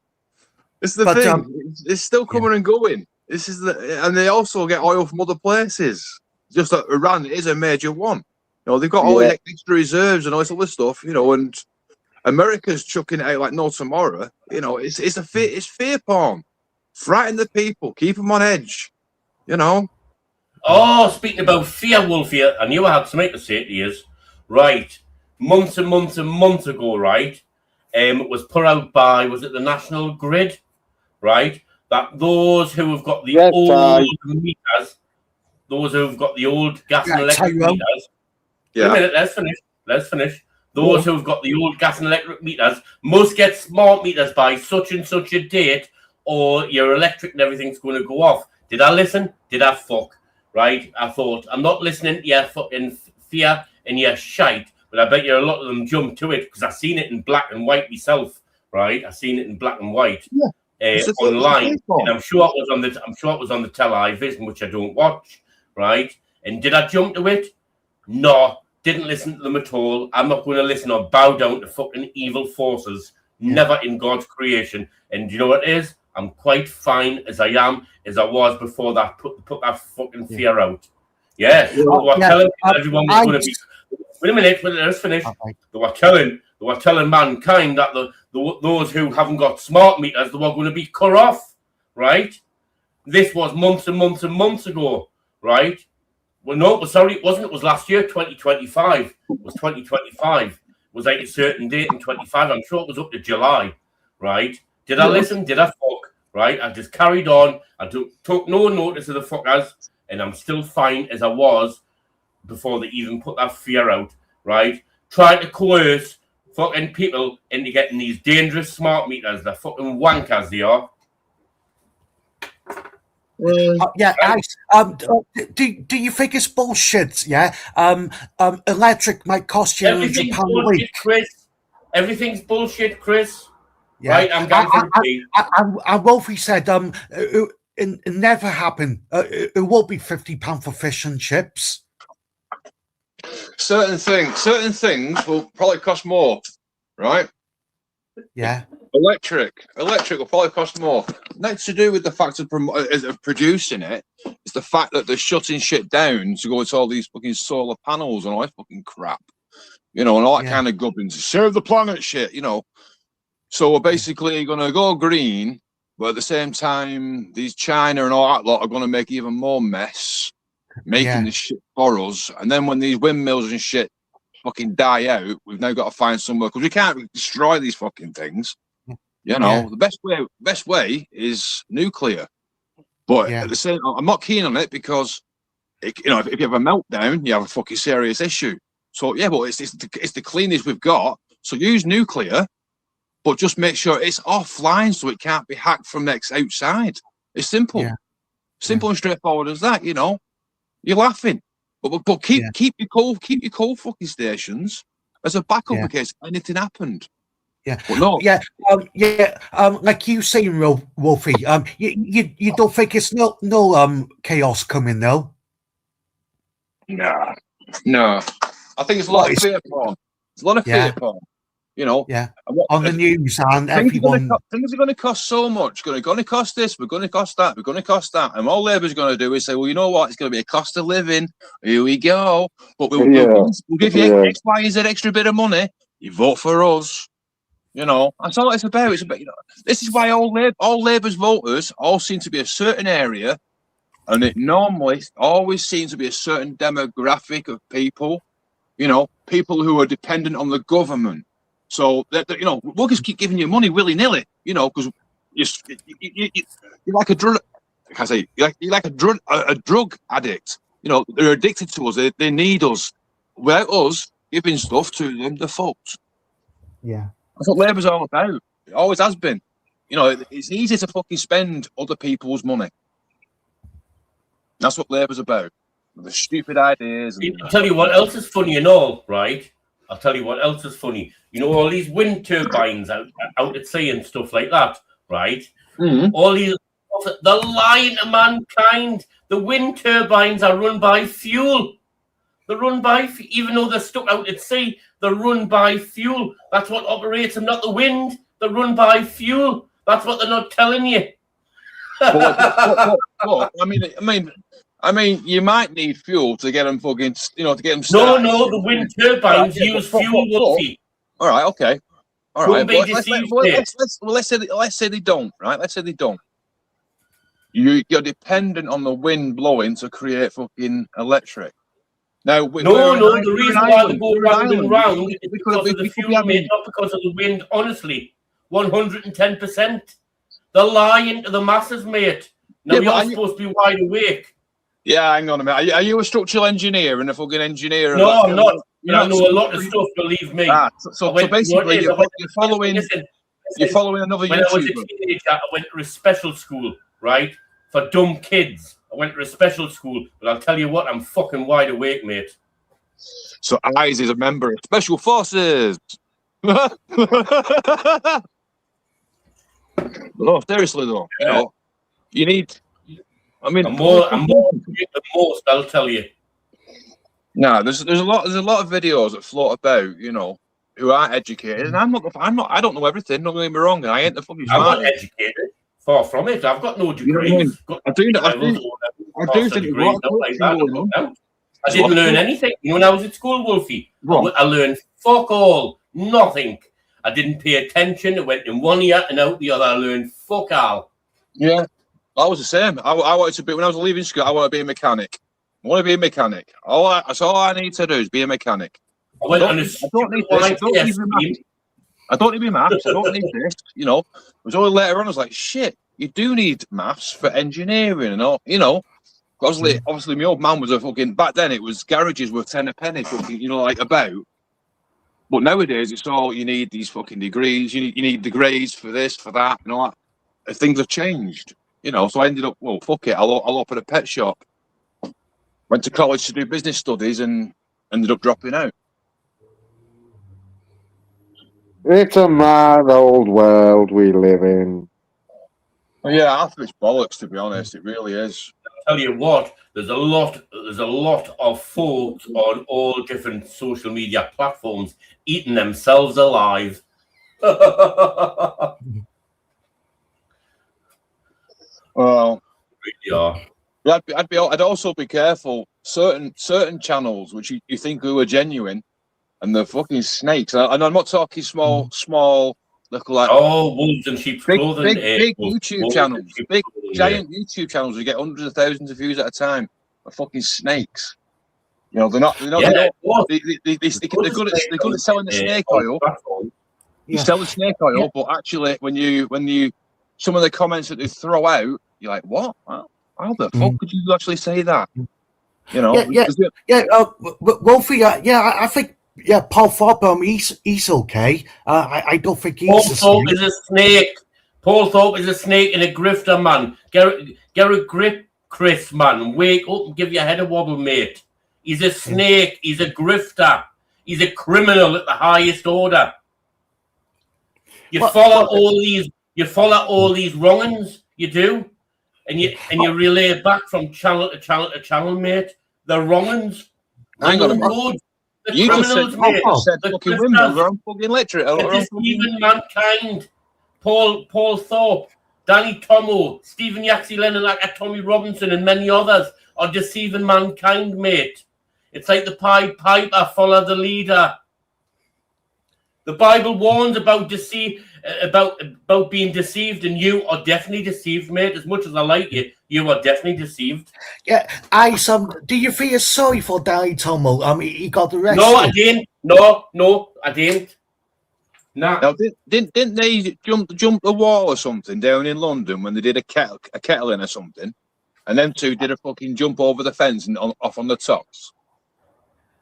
It's the thing. It's still coming and going. This is and they also get oil from other places. Just that Iran is a major one. They've got all the extra reserves and all this other stuff. And America's chucking it out like no tomorrow. It's fear porn. Frighten the people. Keep them on edge. Oh, speaking about fear, Wolfie, I knew I had something to say to you. Right. Months and months and months ago, right, it was put out by, was it the National Grid, right, that those who have got the old meters, those who have got the old gas and electric meters, wait a minute, let's finish. Those who have got the old gas and electric meters must get smart meters by such and such a date, or your electric and everything's going to go off. Did I listen? Did I fuck? Right? I thought, I'm not listening to your fucking fear and your shite, but I bet you a lot of them jumped to it because I seen it in black and white myself, right? I seen it in black and white online, and I'm sure it was on the television, which I don't watch, right? And did I jump to it? No, didn't listen to them at all. I'm not going to listen or bow down to fucking evil forces. Never in God's creation. And you know what it is? I'm quite fine as I am, as I was before that. Put that fucking fear out. Yeah. They were telling everyone was going to be. Wait a minute. Let's finish. Okay. They were telling mankind that those who haven't got smart meters, they were going to be cut off. Right. This was months and months and months ago. Right. Well, no, sorry, it wasn't. It was last year, 2025. It was 2025. It was like a certain date in 25. I'm sure it was up to July. Right. Did I listen? Did I fuck? Right. I just carried on. I took no notice of the fuckers, and I'm still fine as I was before they even put that fear out. Right. Trying to coerce fucking people into getting these dangerous smart meters. They're fucking wankers, they are. Do you think it's bullshit? Yeah. Electric might cost you £100 a week. Chris. Everything's bullshit, Chris. Yeah. Right, I'm going for a pee. And Wolfie said, it never happened. It will be £50 for fish and chips. Certain things will probably cost more, right? Yeah. Electric will probably cost more. That's to do with the fact of producing it. It's the fact that they're shutting shit down to go to all these fucking solar panels and all that fucking crap, and all that kind of gubbins to serve the planet shit, So we're basically going to go green, but at the same time, these China and all that lot are going to make even more mess, making this shit for us. And then when these windmills and shit fucking die out, we've now got to find somewhere, because we can't destroy these fucking things. The best way is nuclear. But at the same, I'm not keen on it because, if you have a meltdown, you have a fucking serious issue. So but it's the cleanest we've got. So use nuclear, but just make sure it's offline so it can't be hacked from outside. It's simple, simple and straightforward as that. You're laughing, but keep your coal fucking stations as a backup in case anything happened. Yeah, but no. Like you saying, Wolfie, you don't think it's no chaos coming though? No. I think it's a lot of fear porn. It's a lot of fear porn. On the news and everyone. Things are going to cost so much. Going to cost this. We're going to cost that. We're going to cost that. And all Labour's going to do is say, well, you know what? It's going to be a cost of living. Here we go. But we'll give you X, Y, and Z extra bit of money. You vote for us. That's all it's about. It's about, this is why all Labour's voters all seem to be a certain area, and it normally always seems to be a certain demographic of people, people who are dependent on the government. So that we'll just keep giving you money willy nilly, because you're like a drug. You're like a drug addict. They're addicted to us. They need us. Without us giving stuff to them, they're fucked. Yeah. That's what Labour's all about. It always has been. It's easy to fucking spend other people's money. That's what Labour's about. The stupid ideas. I'll tell you what else is funny and all, right? I'll tell you what else is funny. All these wind turbines out at sea and stuff like that, right? Mm-hmm. All these, they're lying to mankind. The wind turbines are run by fuel. They're run by, even though they're stuck out at sea, they're run by fuel. That's what operates them, not the wind. They're run by fuel. That's what they're not telling you. I mean, you might need fuel to get them fucking, to get them started. No, the wind turbines use fuel, Wolfie. All right, okay. All right. Let's say they don't, right? Let's say they don't. You're dependent on the wind blowing to create fucking electric. Now, the reason why they go round and round is because of the fuel, mate, not because of the wind, honestly. 110%. They're lying to the masses, mate. Now, you're supposed to be wide awake. Yeah, hang on a minute. Are you a structural engineer and a fucking engineer? No, I'm not. I know a lot of stuff, believe me. So basically, you're following another YouTuber. When I was a teenager, I went to a special school, right, for dumb kids. I went to a special school, but I'll tell you what, I'm fucking wide awake, mate. So Eyes is a member of Special Forces. No, seriously though, you need. I mean, I'm more than most, I'll tell you. No, there's a lot of videos that float about, who aren't educated, and I don't know everything. Don't get me wrong, and I ain't the fucking. I'm not educated. Far from it. I've got no You know what I mean? degrees. Got I do master's think degrees, what not like that. going on. No. I didn't learn anything. You know, when I was at school, Wolfie, Right. I learned fuck all, nothing. I didn't pay attention. It went in one ear and out the other. I learned fuck all. Yeah, I was the same. I wanted to be, when I was leaving school, I want to be a mechanic. I want to be a mechanic. That's all I need to do is be a mechanic. I went on a I don't need stupid this. I YTS don't need maths. I don't need maths. I don't need this. You know, it was only later on I was like, shit, you do need maths for engineering and all. You know, obviously, my old man was a fucking. Back then, it was garages were 10 a penny, fucking. You know, like about. But nowadays, it's all you need these fucking degrees. You need degrees for this, for that, and all that. Things have changed. You know, so I ended up, well, fuck it. I'll open a pet shop. Went to college to do business studies and ended up dropping out. It's a mad old world we live in. Well, yeah, I think it's bollocks, to be honest. It really is. Tell you what, there's a lot of folks on all different social media platforms eating themselves alive. Well, Yeah. I'd also be careful. Certain channels which you think are genuine, and they're fucking snakes. And I'm not talking small, look like wolves and sheep's clothing. Big YouTube channels, giant YouTube channels who get hundreds of thousands of views at a time are fucking snakes. You know, they're good at selling the snake oil. You sell the snake oil, but actually, when you some of the comments that they throw out, you're like, what? How the fuck could you actually say that? You know, Wolfie, I think, Paul Thorpe, he's okay. I don't think he's Paul Thorpe is a snake. Paul Thorpe is a snake and a grifter, man. Get a grip, Chris, man. Wake up and give your head a wobble, mate. He's a snake. He's a grifter. He's a criminal at the highest order. You follow all these wrong-uns, you do, and you relay back from channel to channel, mate. The wrong-uns. Hang on a minute. You just said fucking women are fucking literate. They're deceiving mankind. Paul Thorpe, Danny Tomo, Stephen Yaxley Lennon, like Tommy Robinson, and many others are deceiving mankind, mate. It's like the Pied Piper, follow the leader. The Bible warns about about being deceived, and you are definitely deceived, mate. As much as I like you, you are definitely deceived. Yeah, do you feel sorry for Danny Tomo? He got arrested. No, I didn't. No, I didn't. Nah. Now, didn't they jump the wall or something down in London when they did a kettle in or something, and them two did a fucking jump over the fence and off on the tops?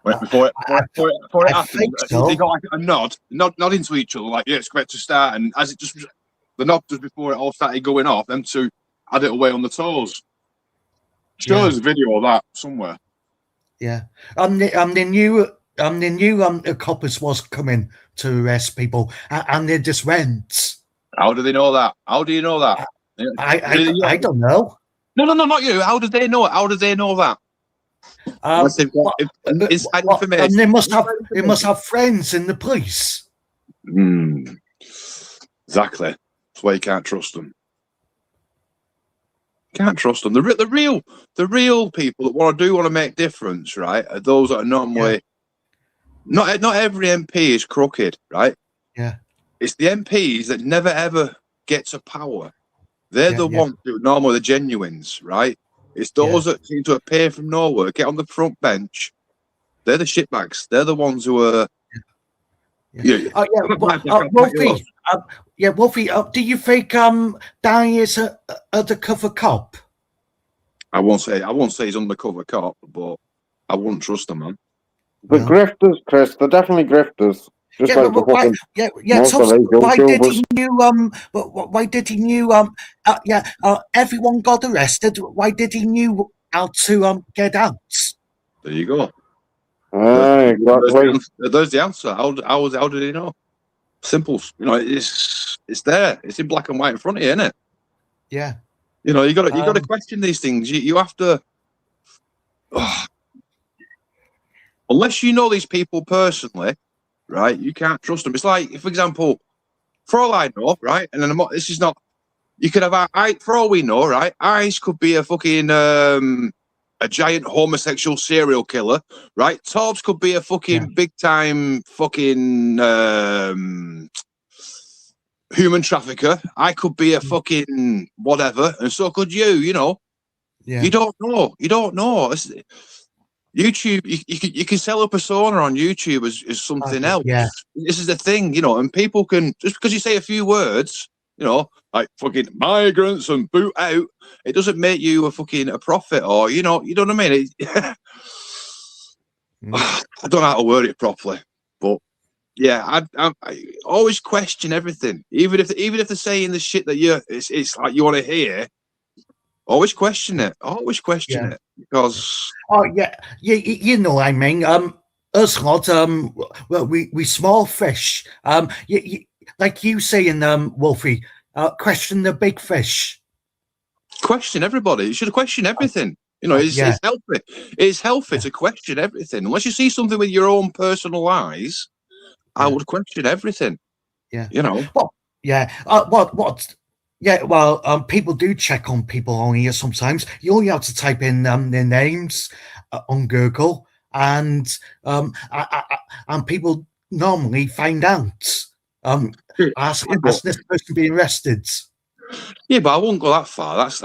Before it happened, so. They got like a nod into each other, like, yeah, it's great to start. And as the nod just before it all started going off, them two had it away on the toes. Sure, there's a video of that somewhere. Yeah, they knew coppers was coming to arrest people, and they just went. How do they know that? How do you know that? I don't know. No, not you. How did they know it? How did they know that? Inside information. And they must have friends in the police. Exactly. That's why you can't trust them. Can't trust them. The real people that want to make difference, right? Are those that are normally not every MP is crooked, right? Yeah. It's the MPs that never ever get to power. They're the ones who are normally the genuines, right? It's those that seem to appear from nowhere, get on the front bench. They're the shitbags. They're the ones who are. Wolfie, do you think Danny is an undercover cop? I won't say he's undercover cop, but I wouldn't trust him, man. The grifters, Chris, they're definitely grifters. Just like why did he knew everyone got arrested. Why did he knew how to get out? There you go. Exactly. There's the answer. How did he know? Simple. You know, it's there. It's in black and white in front of you, isn't it? Yeah. You know, you got to question these things. You have to. Unless you know these people personally, right? You can't trust them. It's like, for example, for all I know, right? And then this is not You could have, for all we know, right? Eyes could be a fucking a giant homosexual serial killer, right? Torbs could be a fucking big time fucking human trafficker. I could be a fucking whatever, and so could you. You know, you don't know. You don't know. YouTube, you can sell a persona on YouTube as something else. Yeah. This is the thing, you know, and people can, just because you say a few words, you know, like fucking migrants and boot out, it doesn't make you a prophet, or you know what I mean. I don't know how to word it properly, but yeah, I always question everything, even if they're saying the shit that it's like you want to hear. Always question it. Always question it, because you know what I mean. Us lot, well, we small fish. Like you saying, Wolfie, question the big fish. Question everybody. You should question everything. You know, it's healthy. It's healthy to question everything. Unless you see something with your own personal eyes, I would question everything. Yeah. You know. Well, what? Yeah, well, people do check on people on here sometimes. You only have to type in their names on Google, and people normally find out. As this person being arrested. Yeah, but I won't go that far. That's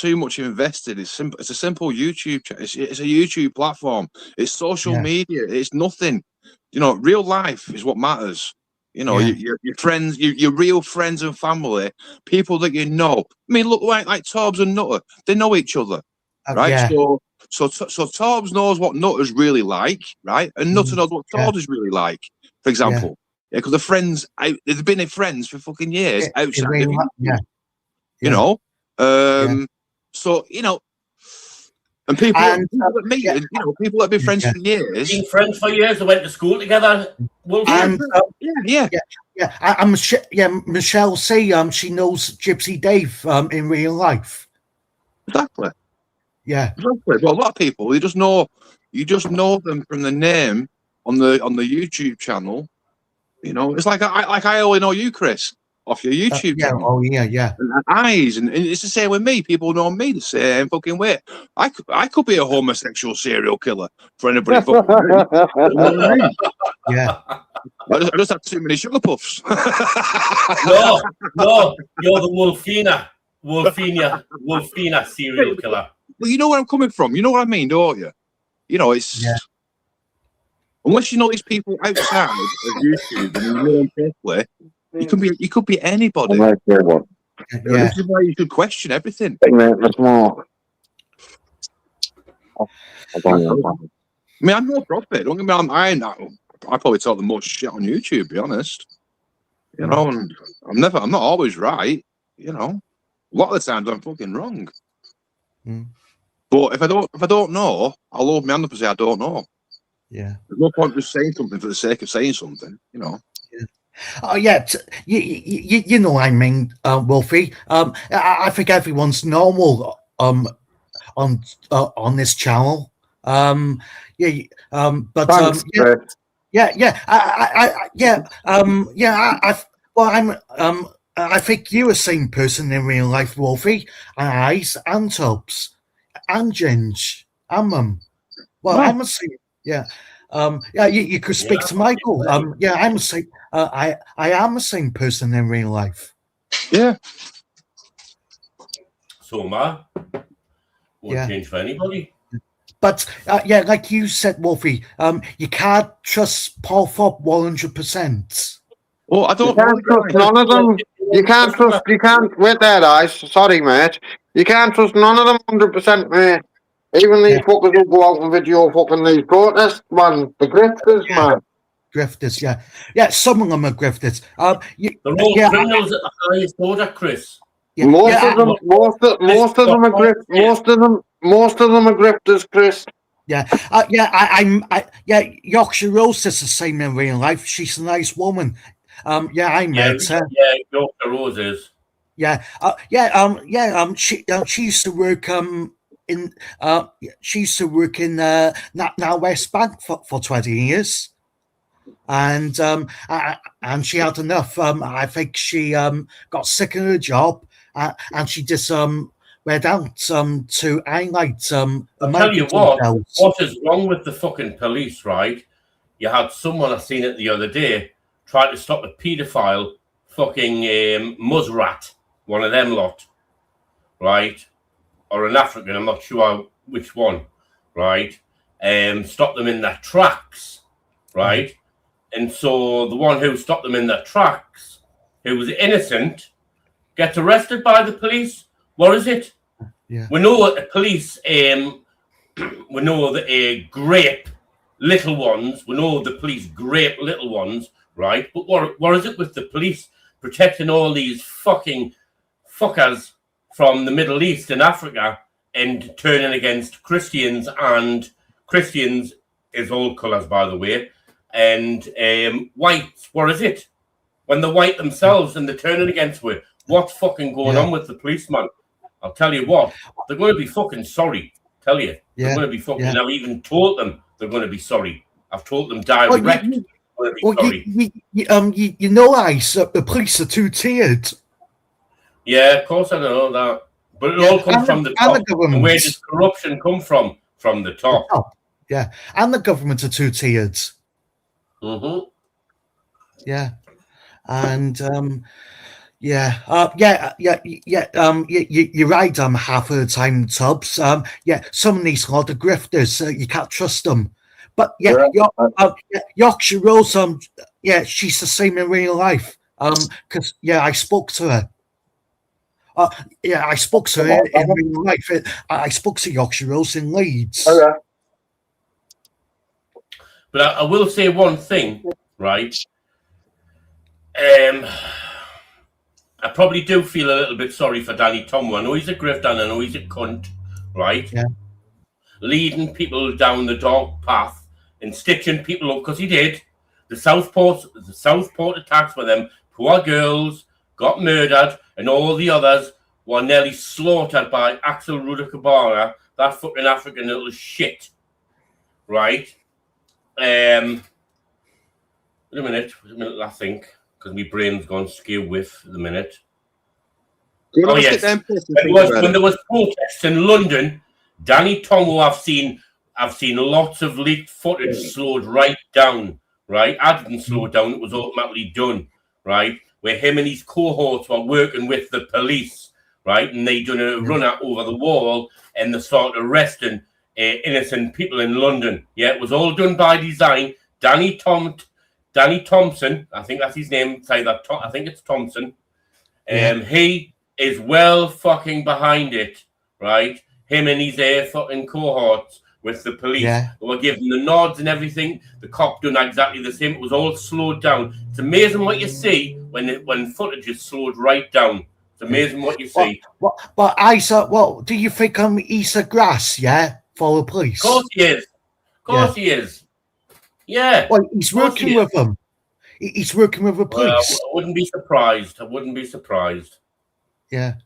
too much invested. It's simple. It's a simple YouTube. It's a YouTube platform. It's social media. It's nothing. You know, real life is what matters. You know, your friends, your real friends and family, people that you know. I mean, look, like Torbs and Nutter, they know each other, right? Yeah. So Torbs knows what Nutter's really like, right? And Nutter knows what Torbs is really like, for example. Yeah, because the friends, they've been friends for fucking years outside of YouTube. You know? So, you know, and people that meet, you know, people that have been friends for years. Been friends for years, they went to school together. And Michelle say she knows Gypsy Dave in real life. Exactly. Yeah. Exactly. Well, a lot of people you just know them from the name on the YouTube channel. You know, it's like I only know you, Chris, off your YouTube channel. Oh yeah. And eyes, and it's the same with me. People know me the same fucking way. I could be a homosexual serial killer for anybody fucking me. Yeah. I just have too many sugar puffs. No, you're the Wolfina serial killer. Well, you know where I'm coming from. You know what I mean, don't you? You know, it's unless you know these people outside of YouTube and you know them properly, you could be anybody. This is why you should question everything. I mean, I'm no prophet. Don't get me wrong. I probably talk the most shit on YouTube, to be honest. You know, and I'm not always right. You know, a lot of the times I'm fucking wrong. But if I don't know, I'll hold my hand up and say I don't know. Yeah. There's no point just saying something for the sake of saying something. You know. Oh yeah, you know what I mean, Wolfie. I think everyone's normal on this channel. I think you're the same person in real life, Wolfie, and Eyes and Torbs and Ginge and Mum. Well, I'm the same. Yeah. You could speak to Michael. I'm the same. I am the same person in real life. Yeah. So am I. Won't change for anybody. But like you said, Wolfie, you can't trust Paul Fopp 100%. Well, I don't. You can't trust none of them. You can't. Wait there, Eyes. Sorry, mate. You can't trust none of them 100%, mate. Even these fuckers who go out and video fucking these protests, man. The grifters, man. Grifters, yeah. Some of them are grifters. They're all criminals at the highest order, Chris. Most of them are grifters, Chris. Yorkshire Rose is the same in real life. She's a nice woman. I met her. Yeah, Yorkshire Rose is. She used to work she used to work in now West Bank for 20 years. and she had enough. I think she got sick of her job, and she just went out to highlight I'll tell American you what details. is wrong with the fucking police, right? You had someone, I seen it the other day, try to stop a paedophile fucking muzzrat, one of them lot, right? Or an African, I'm not sure which one, right? Stop them in their tracks, right? And so the one who stopped them in their tracks, who was innocent, gets arrested by the police. What is it? Yeah. We know that the police, we know that grape little ones. We know the police grape little ones, right? But what is it with the police protecting all these fucking fuckers from the Middle East and Africa and turning against Christians? And Christians is all colours, by the way, and whites. What is it? When they're white themselves and they're turning against it, what's fucking going on with the policeman? I'll tell you what, they're going to be fucking sorry. Tell you, they're going to be fucking. I've even told them they're going to be sorry. I've told them direct. You know, Ice, the police are two-tiered. Yeah, of course I know that, but it all comes from the top. And where does corruption come from? From the top. Yeah, and the government are two-tiered. Yeah, and you're right. Half of the time, Tubbs. Some of these lot of grifters. You can't trust them. But Yorkshire Rose. She's the same in real life. Because I spoke to her. I spoke to her in real life. I spoke to Yorkshire Rose in Leeds. But I will say one thing, right? I probably do feel a little bit sorry for Danny Tomo. I know he's a grifter and I know he's a cunt, right? Yeah. Leading people down the dark path and stitching people up, because he did. The Southport attacks with them, poor girls got murdered, and all the others were nearly slaughtered by Axel Rudakabara, that fucking African little shit, right? Wait a minute, I think, because my brain's gone skew with the minute. Oh yes, when there was protests in London, Danny Tomo, I've seen lots of leaked footage slowed right down, right? I didn't slow down, it was automatically done, right? Where him and his cohorts were working with the police, right? And they done a runner over the wall and they started arresting innocent people in London. Yeah, it was all done by design. Danny Thompson, I think that's his name. I think it's Thompson. He is well fucking behind it, right? Him and his fucking cohorts with the police. They were giving the nods and everything. The cop done exactly the same. It was all slowed down. It's amazing what you see when footage is slowed right down. It's amazing what you see. But Isa, do you think he's a grass? For the police. Of course he is. Of course he is. Yeah. Well, he's working with them. He's working with the police. I wouldn't be surprised. Yeah.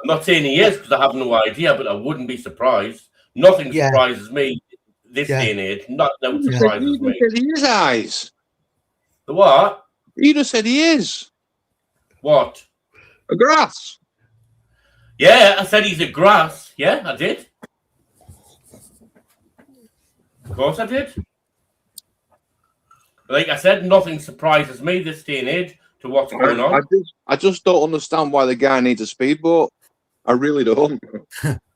I'm not saying he is because I have no idea, but I wouldn't be surprised. Nothing surprises me this day and age. Nothing surprises me. He said he is, Eyes. The what? You just said he is. What? A grass. Yeah, I said he's a grass. Yeah, I did. Of course I did. Like I said, nothing surprises me this day and age to what's going on. I just don't understand why the guy needs a speedboat. I really don't.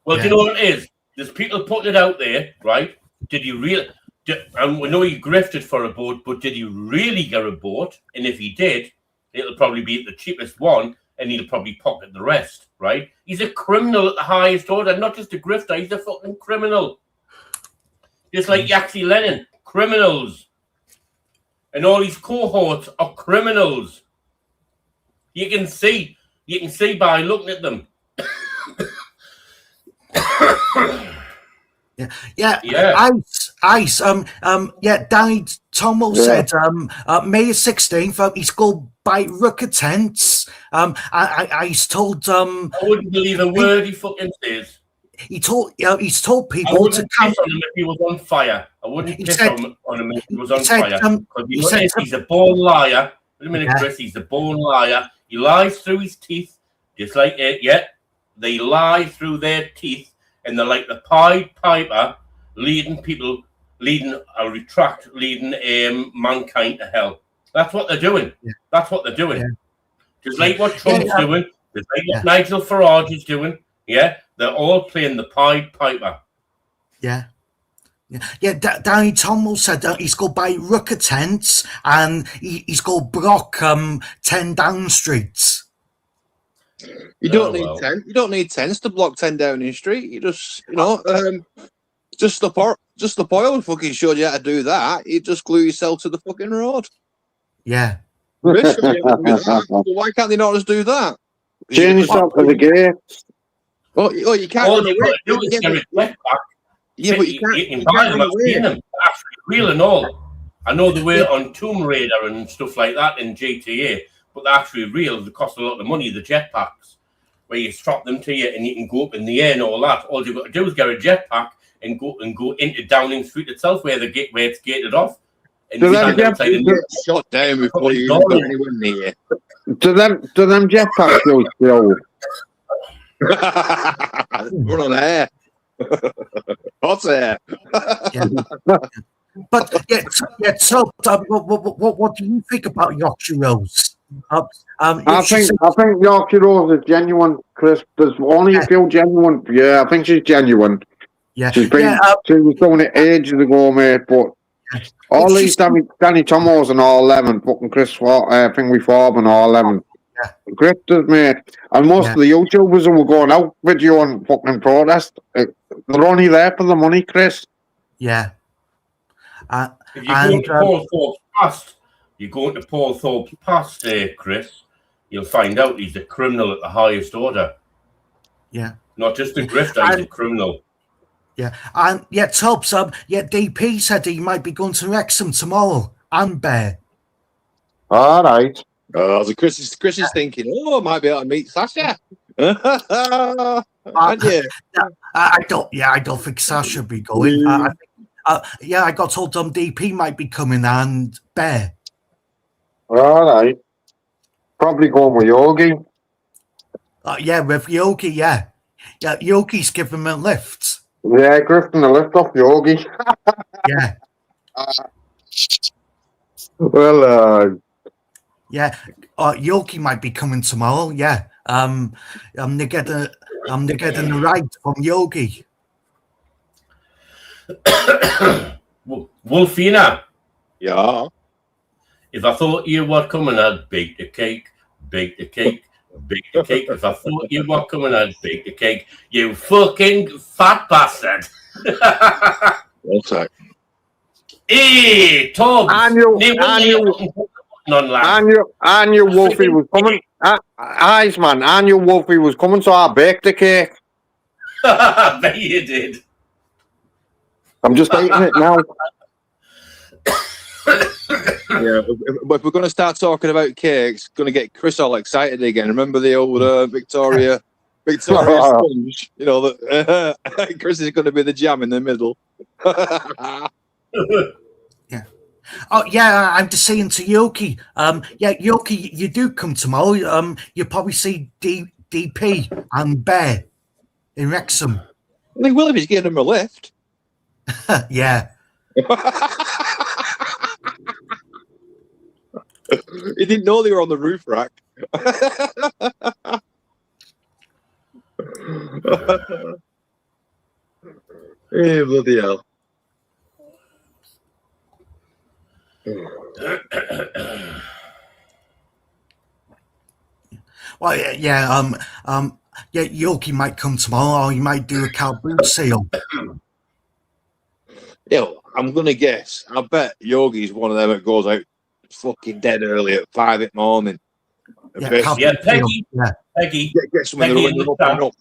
Well, do you know what it is? There's people putting it out there, right? Did you really? And we know you grifted for a boat, but did you really get a boat? And if he did, it'll probably be the cheapest one, and he'll probably pocket the rest, right? He's a criminal at the highest order, not just a grifter. He's a fucking criminal. Just like Yaxi Lennon, criminals. And all his cohorts are criminals. You can see by looking at them. Ice. Danny Tomo said May 16th. He's going by Rooker Tents. Ice told I wouldn't believe a word he fucking says. he told he's told I people to wouldn't count. piss on him if he was on fire. I wouldn't He piss said- on him if he was he on said, fire. Because he said he's a born liar. Wait a minute, Yeah. Chris. He's a born liar. He lies through his teeth, just like it. Yeah, they lie through their teeth, and they're like the Pied Piper, leading mankind to hell. That's what they're doing. Yeah. That's what they're doing. Yeah. Just like what Trump's Yeah. doing. Just like what Yeah. Nigel Farage is doing. Yeah, they're all playing the Pied Piper. Yeah. Danny Tommel said that he's go buy Rucker tents and he's go block 10 Down Streets. You don't Oh, need well. 10. You don't need 10s to block 10 Downing Street. You just, just the oil fucking showed you how to do that. You just glue yourself to the fucking road. Yeah. They showed you how to do that. Well, why can't they not just do that? Chain yourself to the gate. Oh, you can't All run you've away. got to do is Yeah, get a jetpack. yeah, but you can't. You can You buy can't them. run I've seen away. them. They're actually real and all. I know they were on Tomb Raider and stuff like that in GTA, but they're actually real. They cost a lot of money, the jetpacks, where you strap them to you and you can go up in the air and all that. All you've got to do is get a jetpack and go into Downing Street itself where it's gated off. And Do you them stand outside and Get shot down before you even go anywhere near. Do them jetpacks go slow? Run on air. Hot air. But so what do you think about Yorkshire Rose? I think Yorkshire Rose is genuine, Chris. There's only a few genuine. Yeah, I think she's genuine. Yeah, She's been. She was doing it ages ago, mate. But all It's these just- Danny Tommos and all them, and fucking Chris Thingy Farb and all them. Yeah. Grifters, mate. And most of the YouTubers who were going out video and fucking protest, they're only there for the money, Chris. Yeah. if you go into Paul Thorpe's past, you go into Paul Thorpe's past, Chris, you'll find out he's a criminal at the highest order. Yeah. Not just a grifter, he's a criminal. Yeah, and Tubbs, DP said he might be going to Wrexham tomorrow and Bear. All right. So Chris is thinking, I might be able to meet Sasha. Aren't you? I don't think Sasha will be going. I got told DP might be coming and Bear. All right. Probably going with Yogi. With Yogi, yeah. Yogi's giving him a lift. Yeah, grifting the lift off Yogi. Yeah. Well, Yogi might be coming tomorrow. Yeah. They're getting a ride from Yogi. Wolfina. Yeah. If I thought you were coming, I'd bake the cake, bake the cake, bake the cake. If I thought you were coming, I'd bake the cake. You fucking fat bastard. What's that? Hey, Tom. I knew Wolfie was coming. Eyes, man. I knew Wolfie was coming, so I baked the cake. I bet you did. I'm just eating it now. Yeah, but if we're going to start talking about cakes, going to get Chris all excited again. Remember the old Victoria sponge? You know that Chris is going to be the jam in the middle. Yeah. Oh yeah, I'm just saying to Yoki. Yoki, you do come tomorrow. You'll probably see DP and Bear in Wrexham. He will if he's getting him a lift. Yeah. He didn't know they were on the roof rack. Hey, bloody hell. Well, Yoki might come tomorrow, or he might do a cow boot sale. I'm gonna guess. I bet Yogi's one of them that goes out fucking dead early at 5 in the morning. Peggy. Get someone to run up.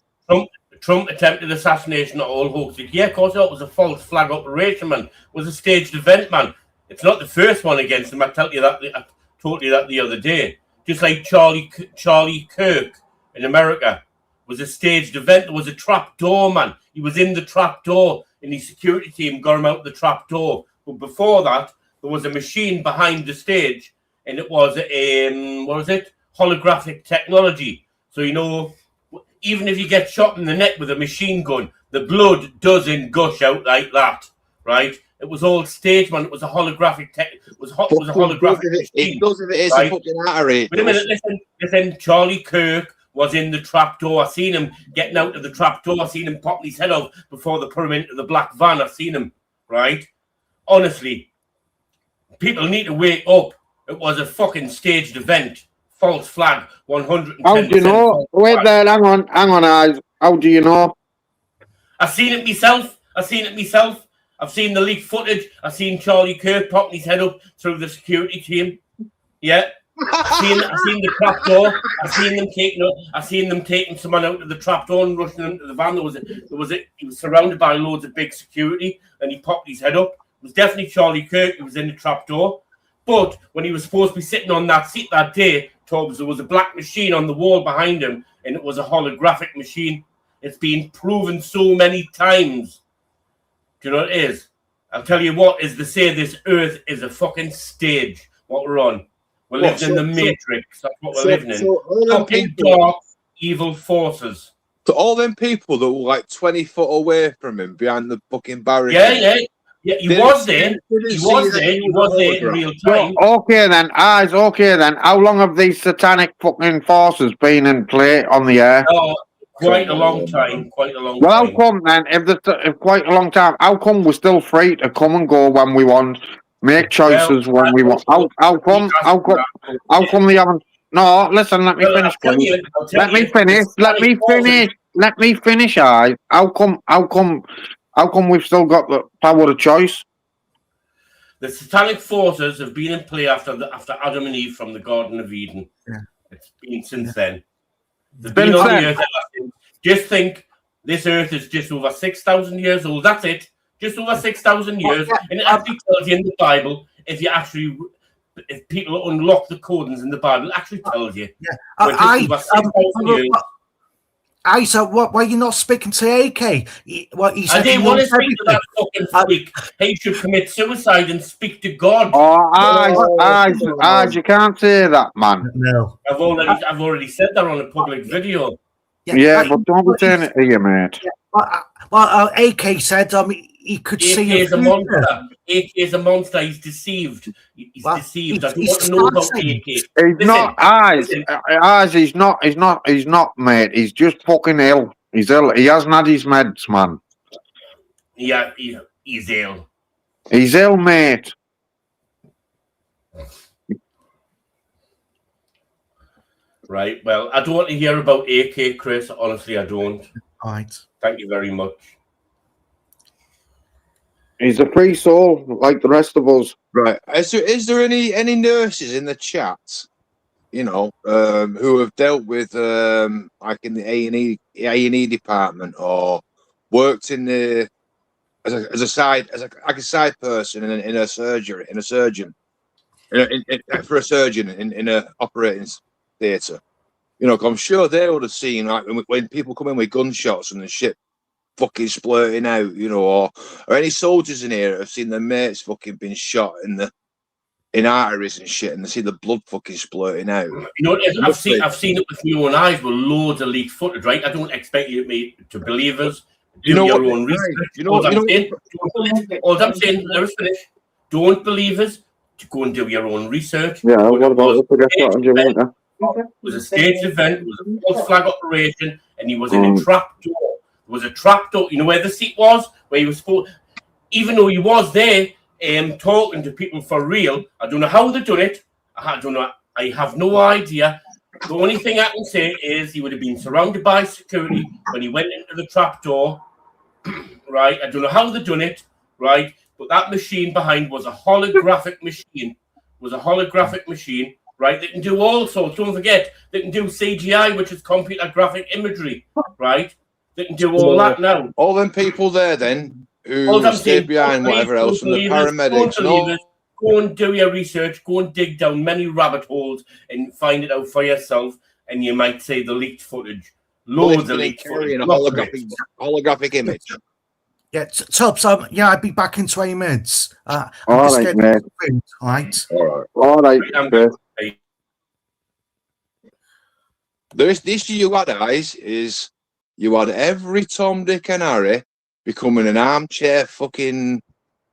Trump attempted assassination at all hoaxes. Yeah, of course, it was a false flag operation, man. It was a staged event, man. It's not the first one against him. I told you that the other day. Just like Charlie Kirk in America. was a staged event. There was a trap door, man. He was in the trap door, and his security team got him out the trap door. But before that, there was a machine behind the stage, and it was what was it? Holographic technology. So you know, even if you get shot in the neck with a machine gun, the blood doesn't gush out like that, right? It was all staged, man. It was a holographic tech. It was a holographic machine. It does if it is right? a fucking artery. Wait a minute, listen. Charlie Kirk was in the trapdoor. I seen him getting out of the trapdoor. I seen him popping his head out before they put him into the black van. I've seen him, right? Honestly, people need to wake up. It was a fucking staged event. False flag, 110%. How do you know? Wait there, hang on, eyes. How do you know? I've seen it myself. I've seen the leaked footage. I've seen Charlie Kirk popping his head up through the security team. Yeah. I've seen the trapdoor. I've seen them taking someone out of the trapdoor and rushing into the van. He was surrounded by loads of big security, and he popped his head up. It was definitely Charlie Kirk who was in the trapdoor. But when he was supposed to be sitting on that seat that day, Tubbs, there was a black machine on the wall behind him, and it was a holographic machine. It's been proven so many times. Do you know what it is? I'll tell you what is to say this earth is a fucking stage. What we're on. We're living in the Matrix. That's what we're living in. Fucking dark, evil forces. To all them people that were like 20 foot away from him behind the fucking barricade. Yeah, he was there. He was there in real time. Well, okay then, eyes. Okay then. How long have these satanic fucking forces been in play on the air? Oh, quite a long time. Well, how come then? If quite a long time, how come we're still free to come and go when we want, make choices when we want? How come they haven't? No, listen. Let me finish, please. Let me finish. Eyes. How come we've still got the power of choice? The satanic forces have been in play after Adam and Eve from the Garden of Eden. Yeah. It's been since then. They've been on the earth. Just think, this earth is just over 6,000 years old. That's it. Just over 6,000 years. And it actually tells you in the Bible, if people unlock the codings in the Bible, it actually tells you. So why are you not speaking to AK? I didn't want to speak to that fucking freak. He should commit suicide and speak to God. Eyes, you can't say that, man. No. I've already said that on a public video. Yeah, but don't be saying it here, mate. Well, AK said he could see AK is a monster. AK is a monster. He's deceived. He's deceived. I don't want to know about AK. He's not, eyes. He's not, mate. He's just fucking ill. He's ill. He hasn't had his meds, man. Yeah, he's ill. He's ill, mate. Right. Well, I don't want to hear about AK, Chris. Honestly, I don't. All right. Thank you very much. He's a free soul, like the rest of us. Right. Is there any nurses in the chat, who have dealt with like in the A&E department or worked in the as a side person in a surgeon for a surgeon in a operating theatre? I'm sure they would have seen like when people come in with gunshots and the shit fucking splurting out, or any soldiers in here that have seen their mates fucking been shot in arteries and shit, and they see the blood fucking splurting out. I've seen it with my own eyes with loads of leaked footage, right? I don't expect you to believe us. Do your own research. All I'm saying, let us finish. Don't believe us. To go and do your own research. Yeah, what about it was a staged event. It was a false flag operation, and he was in a trap door. There was a trap door. You know where the seat was? Where he was supposed. Even though he was there, talking to people for real. I don't know how they done it. I don't know. I have no idea. The only thing I can say is he would have been surrounded by security when he went into the trap door. Right? I don't know how they done it. Right? But that machine behind was a holographic machine. Right? They can do all sorts. Don't forget, they can do CGI, which is computer graphic imagery. Right? They can do all that now. All them people there then who stayed behind whatever else and the paramedics. Go and do your research. Go and dig down many rabbit holes and find it out for yourself. And you might say the leaked footage. Loads of lifting and leaks. carrying a Lots of it. holographic image. Yeah, Tubbs, yeah, I'd be back in 20 minutes. I'm All just right, getting mate. food, all right? All right, I'm Chris. The issue you had, guys, is you had every Tom, Dick, and Harry becoming an armchair fucking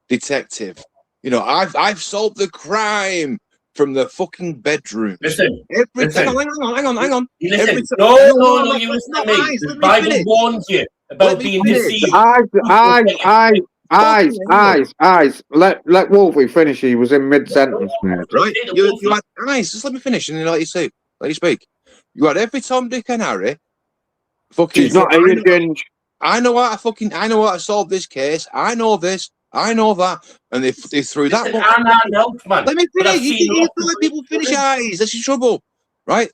detective. You know, I've solved the crime from the fucking bedroom. Listen. Hang on. You listen. Every time- No, you listen to me. The Bible warns you about being deceived. Eyes. Let Wolfie finish. He was in mid-sentence, mate. Right? You had guys. Just let me finish, and then let you speak. You had every Tom, Dick, and Harry. Fucking. She's not here, Ginge. I know how to solve this case. I know this. I know that. And they threw that. Man. Let me finish. You let people finish, eyes. This is trouble, right?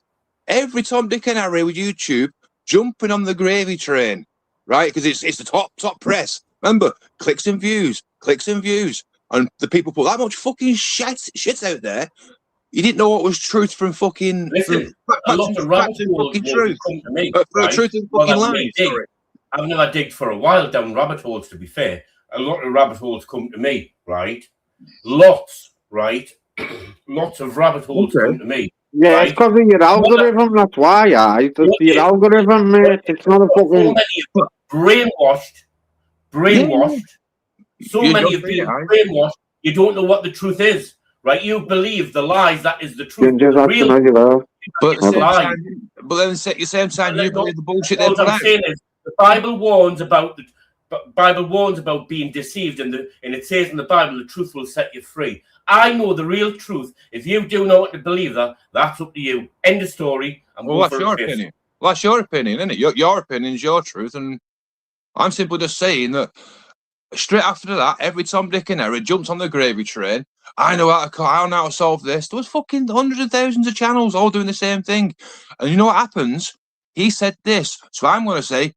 Every Tom, Dick, and Harry with YouTube jumping on the gravy train, right? Because it's the top press. Remember, clicks and views, and the people put that much fucking shit out there. You didn't know what was truth from fucking. Listen, a lot of rabbit holes truth. Come to me. Right? Truth and fucking lies. Sorry. I've never digged for a while down rabbit holes, to be fair. A lot of rabbit holes come to me, right? Lots, right? Lots of rabbit holes come to me. Yeah, right? it's because of your algorithm, that's why, it's your algorithm, mate. It's not a fucking... Brainwashed. So many of you brainwashed, you don't know what the truth is, right? You believe the lies, that is the truth. But at the same time, you believe the bullshit they're All I'm saying is, the Bible warns about being deceived, and it says in the Bible, the truth will set you free. I know the real truth. If you do know what to believe, that's up to you. End of story. Well, that's your opinion. Well, that's your opinion, isn't it? Your opinion is your truth, and I'm simply just saying that straight after that, every Tom, Dick, and Harry jumps on the gravy train. I know how to solve this. There was fucking hundreds of thousands of channels all doing the same thing. And you know what happens? He said this, so I'm going to say,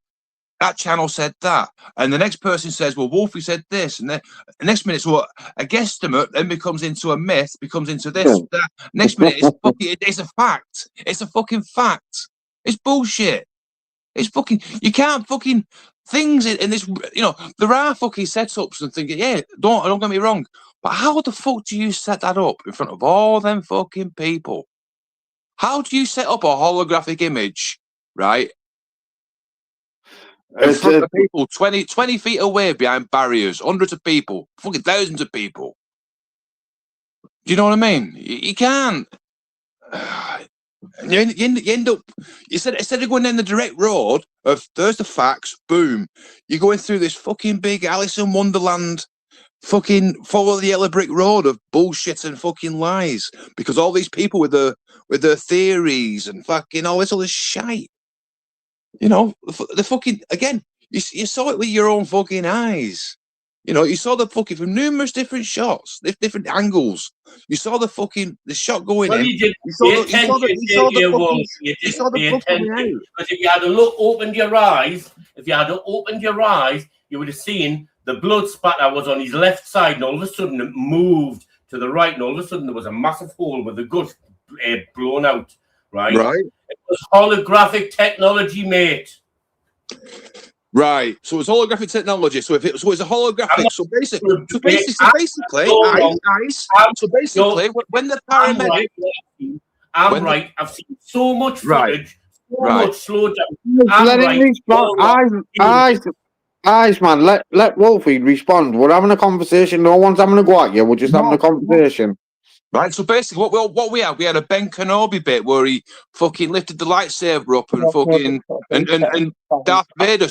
that channel said that, and the next person says, "Well, Wolfie said this," and then the next minute, so a guesstimate then becomes into a myth, becomes into this. That. Next minute, it's a fact. It's a fucking fact. It's bullshit. It's fucking. You can't fucking things in this. You know, there are fucking setups and thinking, yeah, don't get me wrong, but how the fuck do you set that up in front of all them fucking people? How do you set up a holographic image, right? In front of people 20 feet away behind barriers, hundreds of people, fucking thousands of people. Do you know what I mean? You can't. You end up. Instead of going down the direct road of there's the facts, boom, you're going through this fucking big Alice in Wonderland, fucking follow the yellow brick road of bullshit and fucking lies, because all these people with their theories and fucking all this other shite. You know, the fucking, again, you saw it with your own fucking eyes. You know, you saw the fucking, from numerous different shots, different angles. You saw the shot going in. You did. Because if you had opened your eyes, you would have seen the blood spatter was on his left side, and all of a sudden it moved to the right, and all of a sudden there was a massive hole with the gut blown out. Right. It was holographic technology, mate. Right. So it's holographic technology. So it's a holographic. So basically, when the paramedic, I'm right. I've seen so much footage, much slowed down. Eyes, man. Let Wolfie respond. We're having a conversation. No one's having a go at you. We're just having a conversation. Right, so basically, what we had a Ben Kenobi bit where he fucking lifted the lightsaber up and fucking and Darth Vader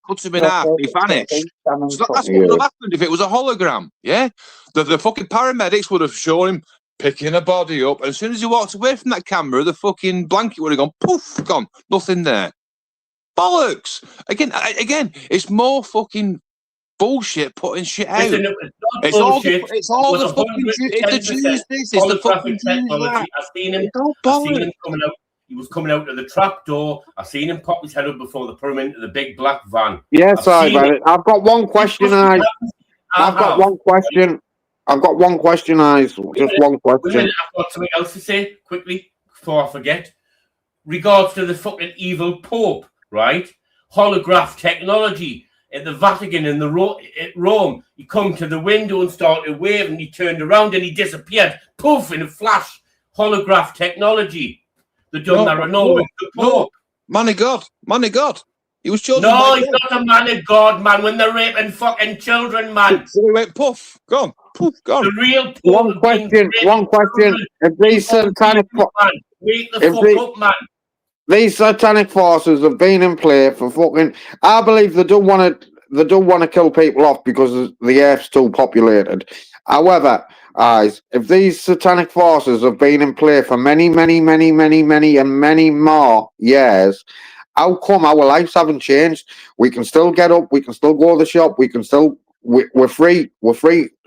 cuts him in half. He vanished. So that's what would have happened if it was a hologram. Yeah, the fucking paramedics would have shown him picking a body up, and as soon as he walked away from that camera, the fucking blanket would have gone poof, gone, nothing there. Bollocks. Again, it's more fucking bullshit putting shit out. Listen, it's all the fucking it's the Jews. This is the fucking technology. I've seen him coming out. He was coming out of the trap door. I've seen him pop his head up before they put him into the big black van. Yes, I've got one question, Eyes. I've got one question, Eyes. Just one question. I've got something else to say quickly before I forget. Regards to the fucking evil Pope, right? Holograph technology at the Vatican in at Rome. He come to the window and started waving. He turned around and he disappeared. Poof, in a flash. Holograph technology. They done that and all with the Pope. Man of God. He was chosen. No, he's not a man of God, man. When they're raping fucking children, man. So he went poof, gone. The real Pope. One question. If these satanic these satanic forces have been in play for fucking, I believe they don't want to kill people off because the earth's too populated. However, guys, if these satanic forces have been in play for many more years, how come our lives haven't changed? We can still get up, we can still go to the shop, we're free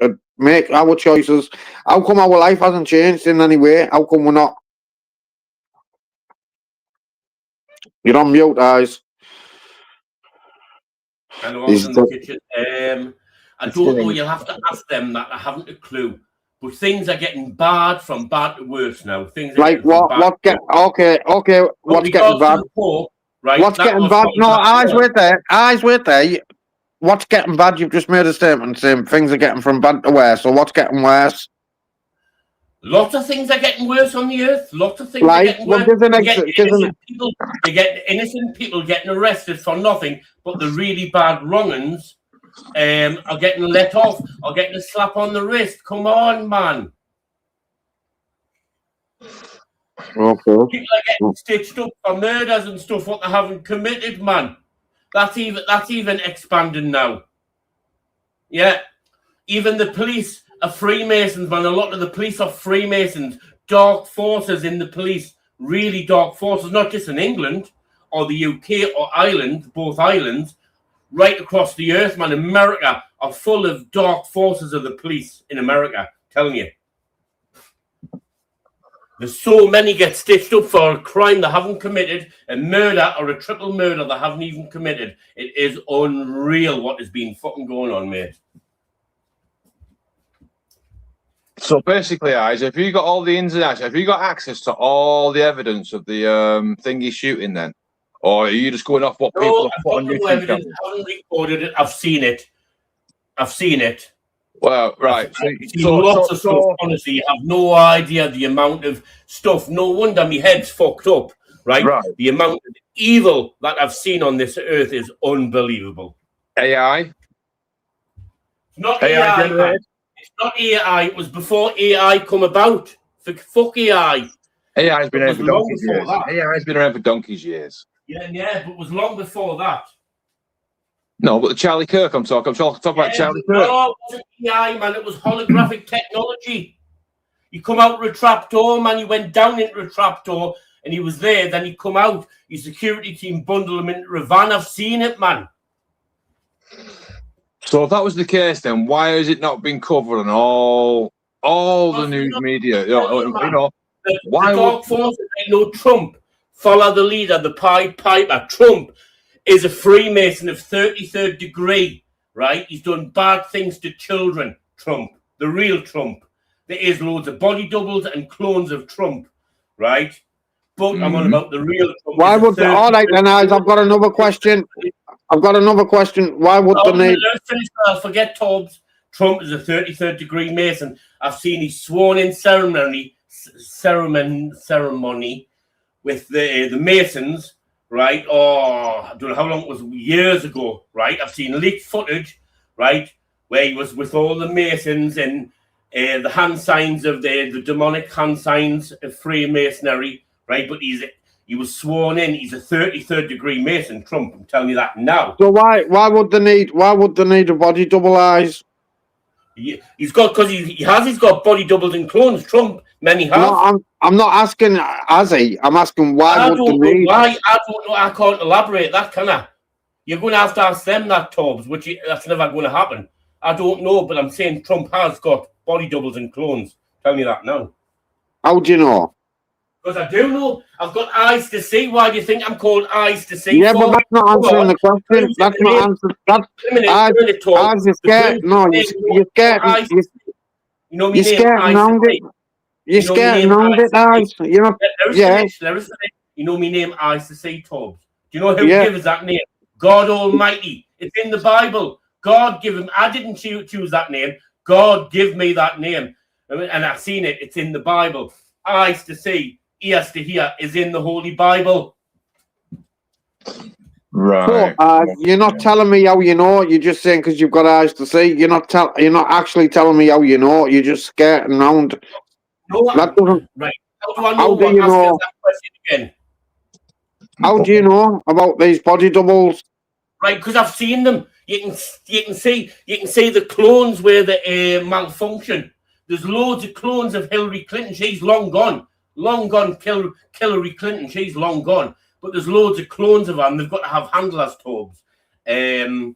to make our choices. How come our life hasn't changed in any way? How come we're not? You're on mute, guys. And I was in the kitchen. I don't know, you'll have to ask them that. I haven't a clue. But things are getting bad from bad to worse now. Things are like what's getting bad? Right, what's getting bad? No, eyes with there. What's getting bad? You've just made a statement saying things are getting from bad to worse. So what's getting worse? Lots of things are getting worse on the earth. Lots of things are getting worse. You get innocent people getting arrested for nothing, but the really bad wrong-uns are getting let off or getting a slap on the wrist. Come on, man. Okay. People are getting stitched up for murders and stuff what they haven't committed, man. That's even expanding now. Yeah. Even the police are Freemasons, man. A lot of the police are Freemasons. Dark forces in the police. Really dark forces, not just in England or the UK or Ireland, both islands, right across the earth, man. America are full of dark forces of the police in America, telling you. There's so many get stitched up for a crime they haven't committed, a murder or a triple murder they haven't even committed. It is unreal what has been fucking going on, mate. So basically, guys, if you got all the ins and outs, have you got access to all the evidence of the thing he's shooting then? Or are you just going off what people have put on YouTube evidence. I haven't recorded it. I've seen it. Well, right. Lots of stuff. Honestly, you have no idea the amount of stuff. No wonder my head's fucked up, right? The amount of evil that I've seen on this earth is unbelievable. AI? It's not AI, man. It's not AI. It was before AI come about. Fuck AI. AI's been around for donkey's years. AI's been around for donkey's years. Yeah, but it was long before that. No, but the Charlie Kirk I'm talking about Charlie Kirk. No, it wasn't AI, man. It was holographic technology. You come out with a trapdoor, man. You went down into a trapdoor and he was there. Then he come out. Your security team bundled him into a van. I've seen it, man. So if that was the case, then why has it not been covered on all the news media? Why the dark forces, Trump, follow the leader, the Pied Piper. Trump is a Freemason of 33rd degree, right? He's done bad things to children, Trump, the real Trump. There is loads of body doubles and clones of Trump, right? But I'm on about the real Trump. Why would all right then, I've got another question. Why would the need... I'll forget Tobbs. Trump is a 33rd degree Mason. I've seen his sworn-in ceremony with the Masons, right? Oh, I don't know how long it was, years ago, right? I've seen leaked footage, right, where he was with all the Masons and the hand signs of the demonic hand signs of Freemasonry, right? But he was sworn in. He's a 33rd degree Mason, Trump. I'm telling you that now. So why would they need a body double eyes? He's got body doubles and clones. Trump, many have. No, I'm not asking has he. I'm asking why would they need. Why? I don't know. I can't elaborate that, can I? You're going to have to ask them that, Tobbs. That's never going to happen. I don't know, but I'm saying Trump has got body doubles and clones. Tell me that now. How do you know? Because I do know. I've got eyes to see. Why do you think I'm called eyes to see? Yeah, but that's not answering the question. That's not answering. That's eyes. You're scared. No, you're scared. You're scared around it. You're scared around it, eyes. You know. You know me name eyes to see, Tobbs. Do you know who gave us that name? God Almighty. It's in the Bible. God give him. I didn't choose that name. God give me that name. And I've seen it. It's in the Bible. Eyes to see, ears to hear is in the Holy Bible. Right. So, you're not telling me how you know. You're just saying because you've got eyes to see. You're not actually telling me how you know. You're just skirting around. No, that doesn't. Right. How do I know? How do you know? That question again. How do you know about these body doubles? Right, because I've seen them. You can see the clones where they malfunction. There's loads of clones of Hillary Clinton. She's long gone. Hillary Clinton. She's long gone. But there's loads of clones of her, and they've got to have handlers tubes. How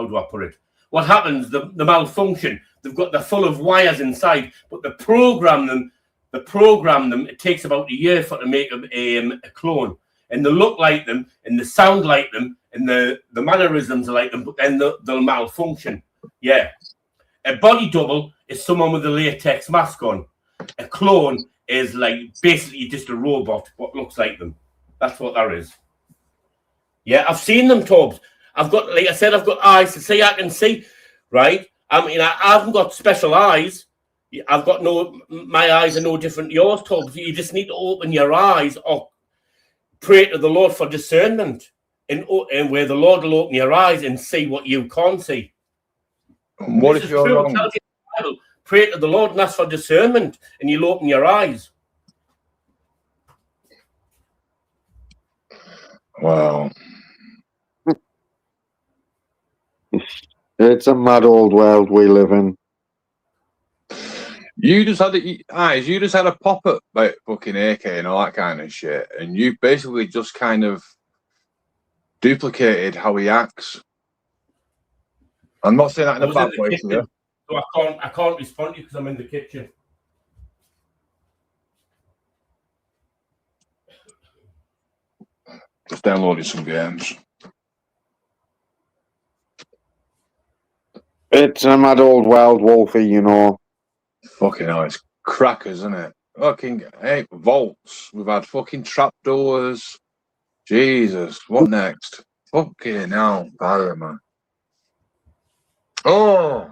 do I put it? What happens? The malfunction. They're full of wires inside, but they program them. It takes about a year for to make a clone, and they look like them, and they sound like them, and the mannerisms are like them, but then they'll malfunction. Yeah, a body double is someone with a latex mask on. A clone is like basically just a robot, what looks like them. That's what that is. Yeah, I've seen them, Tobbs. I've got, like I said, I've got eyes to see. I can see, right? I mean, I haven't got special eyes. My eyes are no different to yours, Tobbs. You just need to open your eyes or pray to the Lord for discernment. And where the Lord will open your eyes and see what you can't see. What if you're wrong? Pray to the Lord and ask for discernment, and you'll open your eyes. Wow. It's a mad old world we live in. You just had a pop up about fucking AK and all that kind of shit, and you basically just kind of duplicated how he acts. I'm not saying that in a bad way, so I can't respond to you because I'm in the kitchen. Just downloading some games. It's a mad old world, Wolfie, you know. Fucking hell, it's crackers, isn't it? Fucking vaults. We've had fucking trapdoors. Jesus, what next? Fucking hell, barrier, man. Oh,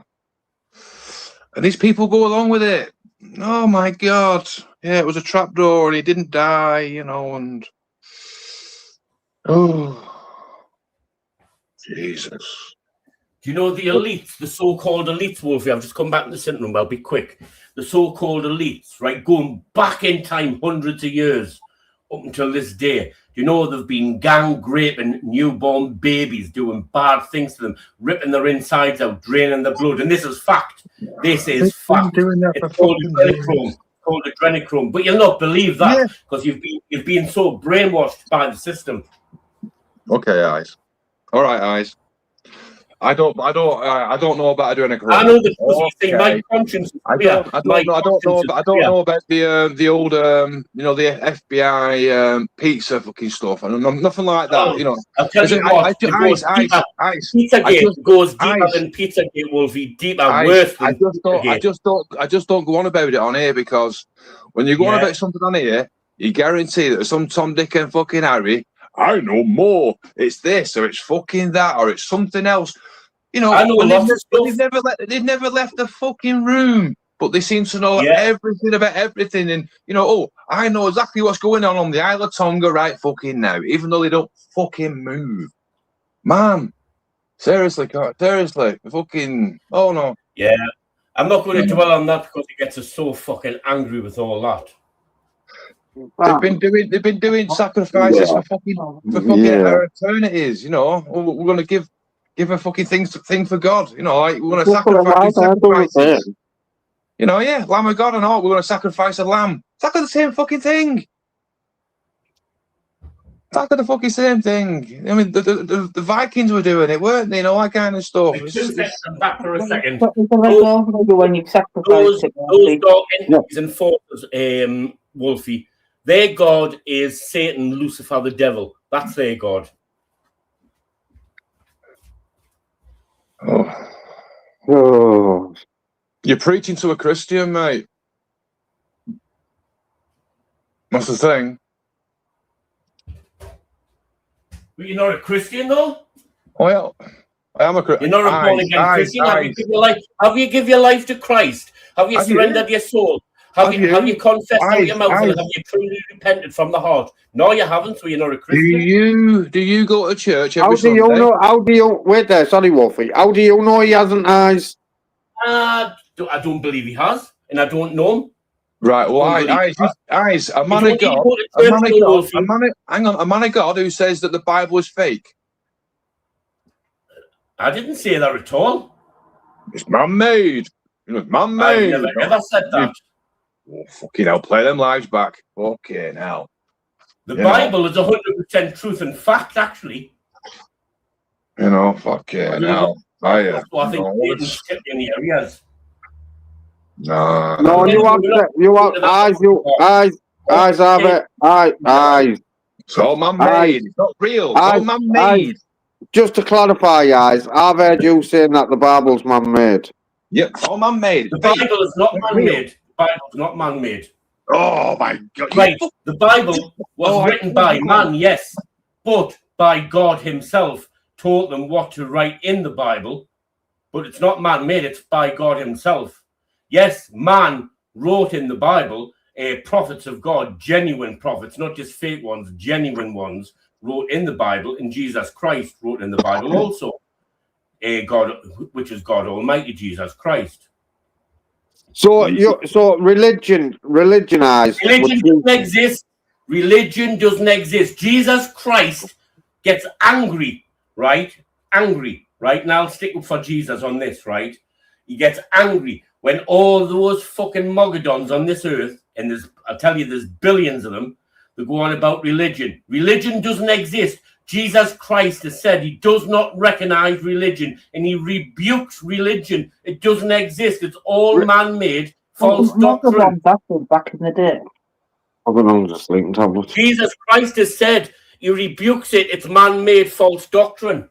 and these people go along with it. Oh my God. Yeah, it was a trapdoor and he didn't die, you know, and oh, Jesus. Do you know the elites, the so-called elites, Wolfie? I've just come back in the sitting room. I'll be quick. The so-called elites, right, going back in time hundreds of years up until this day. Do you know they've been gang raping newborn babies, doing bad things to them, ripping their insides out, draining their blood? And this is fact. This is fact. It's called adrenochrome. Called adrenochrome. But you'll not believe that because you've been so brainwashed by the system. Okay, eyes. All right, eyes. I don't know about adrenochrome. I know that because you see my conscience. I don't know about the old the FBI pizza fucking stuff and nothing like that. You know, I'll tell you what. Pizzagate goes deeper than Pizzagate, Wolfie. Deeper, worse than I just don't go on about it on here because when you go on about something on here, you guarantee that there's some Tom, Dick, and fucking Harry. I know more. It's this or it's fucking that or it's something else. You know, they've never left the fucking room, but they seem to know everything about everything. And you know, I know exactly what's going on the Isle of Tonga right fucking now, even though they don't fucking move. Man, seriously, fucking, oh no. Yeah, I'm not going to dwell on that because it gets us so fucking angry with all that. They've been doing sacrifices for fucking our eternities. You know, we're going to give a fucking thing for God. You know, like we're going to sacrifice. You know, Lamb of God and all. We're going to sacrifice a lamb. It's like the same fucking thing. It's like the fucking same thing. I mean, the Vikings were doing it, weren't they? You know, that kind of stuff. Back for a second. When you sacrifice those dark entities and forces, Wolfie, their God is Satan, Lucifer, the devil. That's their God. Oh. You're preaching to a Christian, mate. That's the thing. But you're not a Christian, though. Well, I am a Christian. You're not a born again Christian. Have you given your life to Christ? Have you surrendered your soul? Have you confessed out your mouth and have you truly repented from the heart? No, you haven't, so you're not a Christian. Do you go to church every Sunday? How do you wait there, sorry Wolfie. How do you know he hasn't eyes? I don't believe he has, and I don't know him. Right, well, eyes, a man of God, a man of God who says that the Bible is fake. I didn't say that at all. It's man-made. It's man-made. I never ever said that. Oh, fucking hell, play them lives back. Fucking hell. The Bible is 100% truth and fact, actually. Fucking hell. I think Satan's tipped in the areas. No, you have eyes, eyes. It's all man-made. It's not real. It's all man-made. Just to clarify, guys, I've heard you saying that the Bible's man-made. Yep, all man-made. The Bible is not man-made. The Bible's not man-made. Oh, my God. Right, the Bible was written by man, yes, but by God himself taught them what to write in the Bible, but it's not man-made, it's by God himself. Yes, man wrote in the Bible, prophets of God, genuine prophets, not just fake ones, genuine ones, wrote in the Bible, and Jesus Christ wrote in the Bible also. God, which is God Almighty, Jesus Christ. So religion doesn't exist. Religion doesn't exist. Jesus Christ gets angry, right? Angry, right? Now I'll stick up for Jesus on this, right? He gets angry when all those fucking mogadons on this earth, and I'll tell you, there's billions of them, that go on about religion. Religion doesn't exist. Jesus Christ has said he does not recognize religion, and he rebukes religion. It doesn't exist. It's all man-made, false doctrine. Back in the day. I'm going to sleep and tablet. Jesus Christ has said he rebukes it. It's man-made, false doctrine.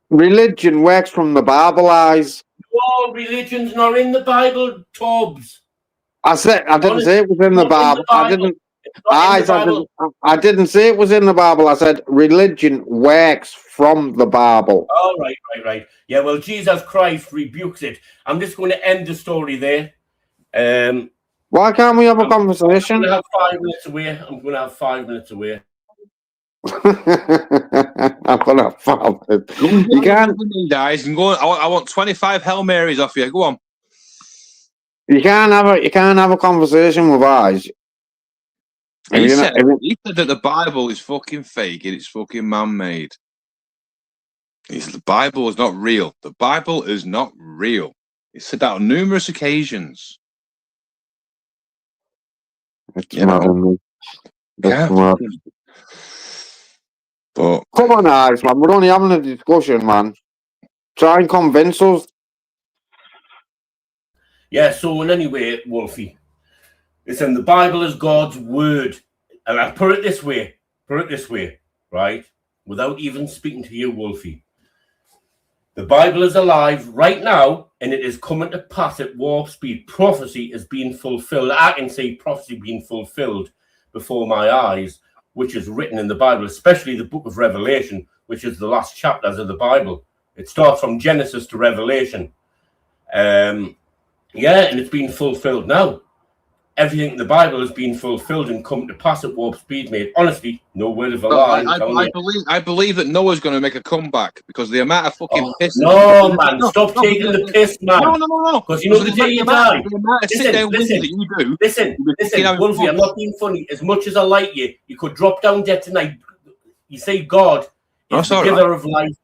Religion works from the Bible, eyes. No, religion's not in the Bible, Tobbs. I didn't say it was in the Bible. I didn't say it was in the Bible. I said religion works from the Bible. Oh, right. Yeah, well, Jesus Christ rebukes it. I'm just going to end the story there. Why can't we have a conversation? I'm going to have 5 minutes away. I'm going to have 5 minutes away. I'm going to have 5 minutes. You can't. Guys, and go on. I want 25 Hail Marys off you. Go on. You can't have a conversation with eyes. He said that the Bible is fucking fake and it's fucking man-made. The Bible is not real. The Bible is not real. He said that on numerous occasions. It's mad. But come on, eyes, man. We're only having a discussion, man. Try and convince us. Yeah, so in any way, Wolfie, listen, the Bible is God's word. And I put it this way, right? Without even speaking to you, Wolfie. The Bible is alive right now, and it is coming to pass at warp speed. Prophecy is being fulfilled. I can see prophecy being fulfilled before my eyes, which is written in the Bible, especially the book of Revelation, which is the last chapters of the Bible. It starts from Genesis to Revelation. Yeah, and it's being fulfilled now. Everything in the Bible has been fulfilled and come to pass at warp speed, mate. Honestly, no word of a lie. I believe that Noah's going to make a comeback because the amount of fucking piss. No, man, stop taking the piss, man. No. Because you know the day you die. Listen, Wolfie, I'm not being funny. As much as I like you, you could drop down dead tonight. You say God is the giver of life.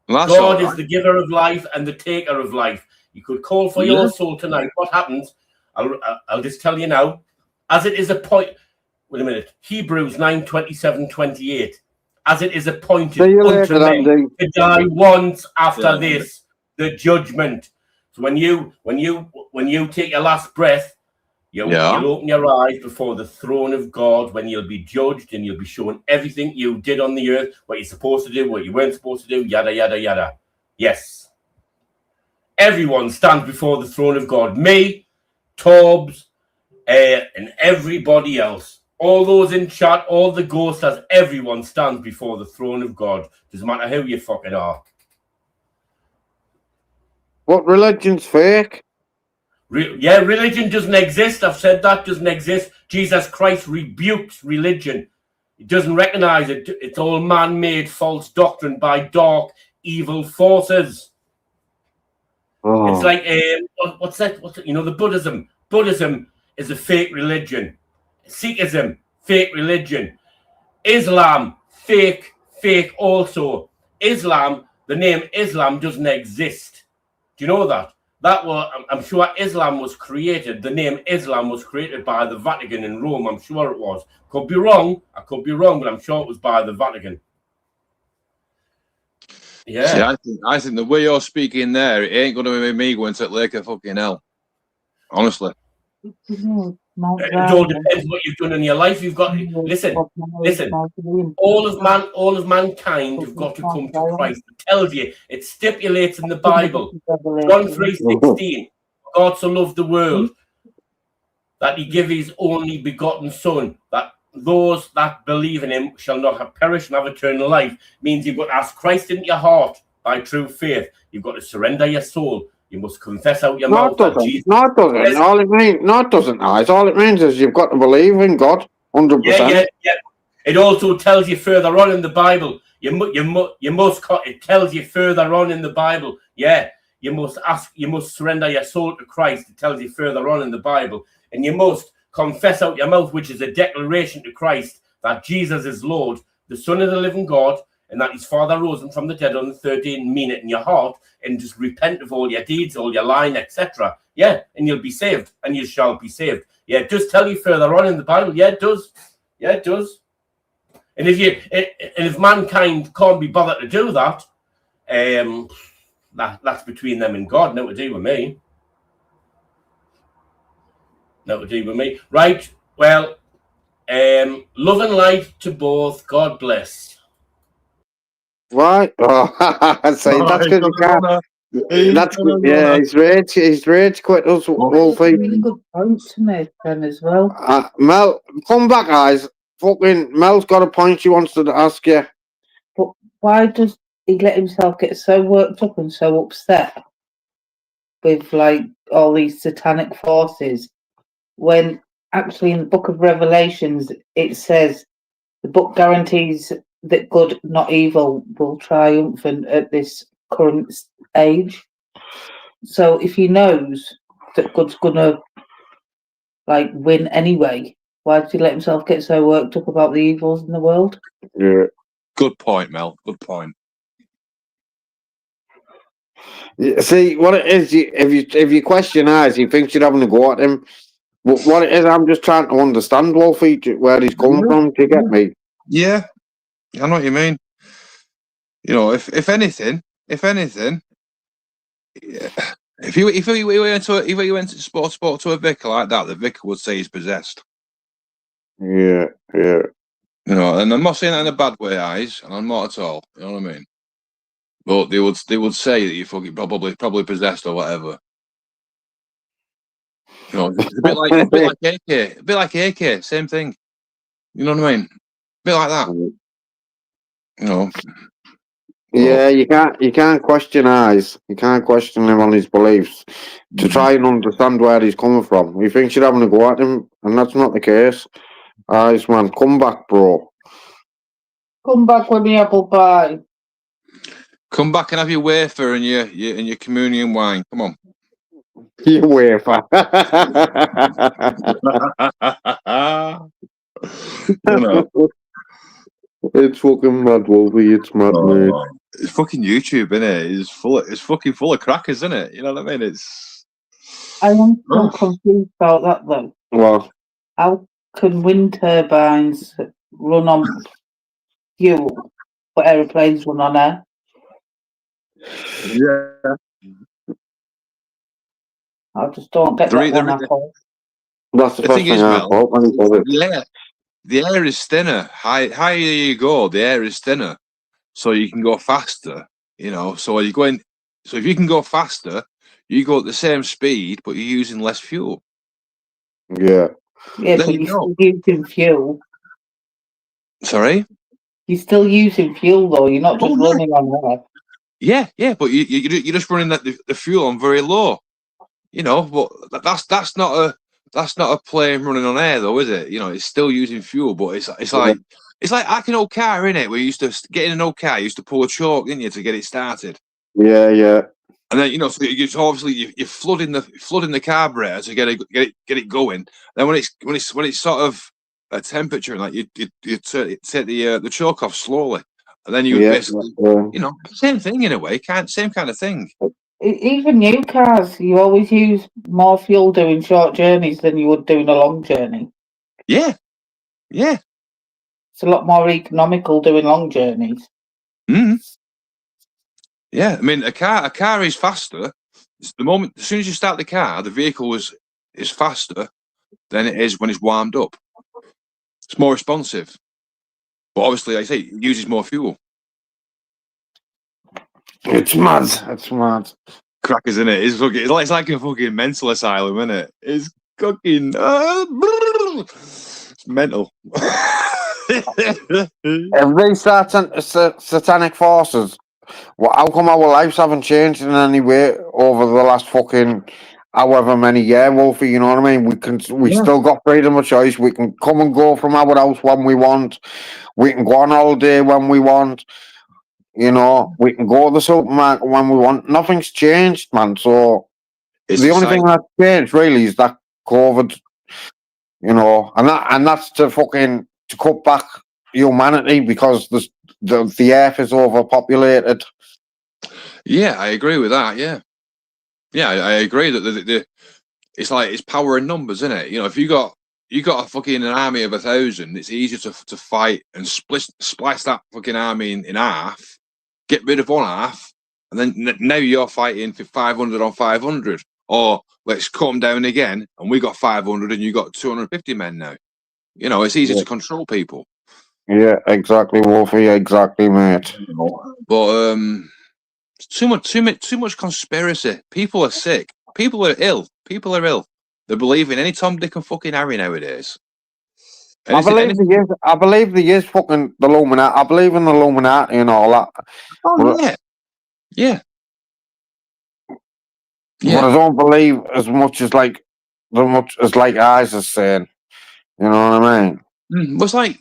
God is the giver of life and the taker of life. You could call for your soul tonight. What happens? I'll just tell you now. As it is a point. Wait a minute. Hebrews 9:27-28. As it is appointed unto men to die once after this, the judgment. So when you take your last breath, you'll open your eyes before the throne of God when you'll be judged and you'll be shown everything you did on the earth, what you're supposed to do, what you weren't supposed to do, yada, yada, yada. Yes. Everyone stands before the throne of God. Me, Tobbs, and everybody else. all those in chat, all the ghosters, everyone stands before the throne of God. Doesn't matter who you fucking are. What religion's fake? Religion doesn't exist. I've said that doesn't exist. Jesus Christ rebukes religion. He doesn't recognize it. It's all man-made false doctrine by dark, evil forces. Oh. It's like, what's that? You know, the Buddhism. Buddhism is a fake religion. Sikhism, fake religion. Islam, fake also. Islam, the name Islam doesn't exist. Do you know that? I'm sure Islam was created. The name Islam was created by the Vatican in Rome. I'm sure it was. Could be wrong. I could be wrong, but I'm sure it was by the Vatican. Yeah. See, I think the way you're speaking there, it ain't going to be me going to the lake of fucking hell. Honestly. It all depends what you've done in your life. You've got listen. All of mankind have got to come to Christ. It tells you, it stipulates in the Bible. John 3:16. God so loved the world that he gave his only begotten Son, that those that believe in him shall not have perished and have eternal life. Means you've got to ask Christ into your heart by true faith. You've got to surrender your soul. You must confess out your mouth that Jesus. No, it doesn't. All it means, no, it doesn't. All it means is you've got to believe in God, 100%. Yeah. It also tells you further on in the Bible. It tells you further on in the Bible. Yeah, you must surrender your soul to Christ. It tells you further on in the Bible, and you must confess out your mouth, which is a declaration to Christ that Jesus is Lord, the Son of the living God, and that his Father rose him from the dead on the third day, and mean it in your heart, and just repent of all your deeds, all your lying, etc. Yeah, and you'll be saved, and you shall be saved. Yeah, it does tell you further on in the Bible. Yeah, it does. Yeah, it does. And if mankind can't be bothered to do that, that's between them and God. Nothing to do with me. Nothing to do with me. Right. Well, love and light to both. God bless. Right? Oh, so that's because you can't. That's good. Yeah, he's rage quit us, Wolfie. Really good points to make then as well. Mel, come back, guys. Fucking Mel's got a point she wants to ask you. But why does he let himself get so worked up and so upset with like all these satanic forces when actually in the book of Revelations it says the book guarantees that good, not evil, will triumph at this current age. So if he knows that good's gonna like win anyway, why did he let himself get so worked up about the evils in the world? Yeah. Good point, Mel. Good point. See, what it is, if you question eyes, he thinks you're having a go at him. But what it is, I'm just trying to understand, Wolfie, where he's coming from. Do you get me? Yeah, I know what you mean. You know, if anything, yeah, if you went to spoke to a vicar like that, the vicar would say he's possessed. Yeah. You know, and I'm not saying that in a bad way, eyes, and I'm not at all. You know what I mean? But they would say that you're fucking probably possessed or whatever. You know, it's a bit like AK, same thing. You know what I mean? A bit like that. You know. Yeah, you can't question eyes. You can't question him on his beliefs to try and understand where he's coming from. He thinks you're having a go at him, and that's not the case. Eyes, man, come back, bro. Come back with me apple pie. Come back and have your wafer and your communion wine. Come on. You wafer. It's fucking mad, Wolfie. It's mad, mate. It's fucking YouTube, isn't it? It's fucking full of crackers, isn't it? You know what I mean? I am so confused about that though. What? How can wind turbines run on fuel, but aeroplanes run on air? Yeah. I just don't get that one at all. That's the first thing I thought. Yeah. The air is thinner. Higher you go, the air is thinner. So you can go faster, you know. So if you can go faster, you go at the same speed, but you're using less fuel. Yeah. Yeah, There but you you're go. still using fuel. Sorry. You're still using fuel, though. You're not just running on air. Yeah, but you're just running the fuel on very low. You know, but that's not a plane running on air, though, is it? You know, it's still using fuel, but it's like an old car, innit? Where you used to get in an old car, you used to pull a choke, didn't you, to get it started? Yeah. And then so obviously you're flooding the carburetor to get it going. Then when it's sort of a temperature, like you take the choke off slowly, and then you basically same thing in a way, same kind of thing. Even new cars, you always use more fuel doing short journeys than you would doing a long journey. Yeah. It's a lot more economical doing long journeys. Yeah, I mean, a car is faster. As soon as you start the car, the vehicle is faster than it is when it's warmed up. It's more responsive, but obviously, like I say, it uses more fuel. It's mad. Crackers, isn't it? It's like a fucking mental asylum, isn't it? It's fucking it's mental. If they start satanic forces, well, how come our lives haven't changed in any way over the last fucking however many years, Wolfie? You know what I mean? We still got freedom of choice. We can come and go from our house when we want. We can go on holiday when we want. You know, we can go to the supermarket when we want. Nothing's changed, man. So the only thing that's changed really is that COVID. You know, and that's to cut back humanity because the earth is overpopulated. Yeah, I agree with that. Yeah, I agree that it's like it's power in numbers, isn't it? You know, if you got a fucking army of 1,000, it's easier to fight and splice that fucking army in half, get rid of one half, and then now you're fighting for 500 on 500, or let's cut them down again, and we got 500 and you got 250 men now. You know, it's easy to control people. Yeah, exactly, Wolfie. Exactly, mate. But too much conspiracy. People are sick. People are ill. They're believing any Tom, Dick, and fucking Harry nowadays. I believe the is fucking the Illuminati. I believe in the Illuminati and all that. Oh yeah. But I don't believe as much as like Eyes is saying. You know what I mean? Well, it's like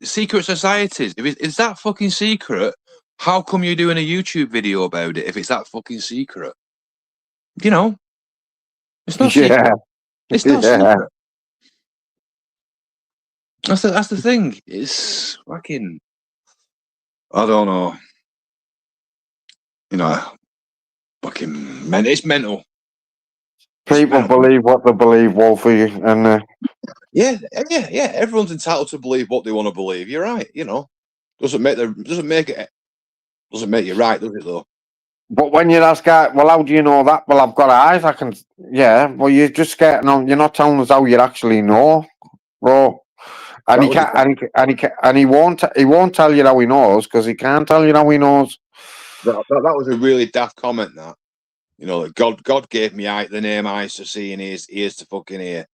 secret societies. If it's that fucking secret, how come you're doing a YouTube video about it? If it's that fucking secret, you know, it's not secret. It's not secret. That's the thing. It's fucking. I don't know. You know, fucking it's mental. People believe what they believe, Wolfie, and yeah. Everyone's entitled to believe what they want to believe. You're right. You know, doesn't make you right, does it? Though. But when you ask, well, how do you know that? Well, I've got eyes. I can. Yeah. Well, you're just getting on. You're not telling us how you actually know, bro. And he can't. And he won't. He won't tell you how he knows because he can't tell you how he knows. That was a really daft comment. That. You know, God gave me the name eyes to see and ears to fucking hear.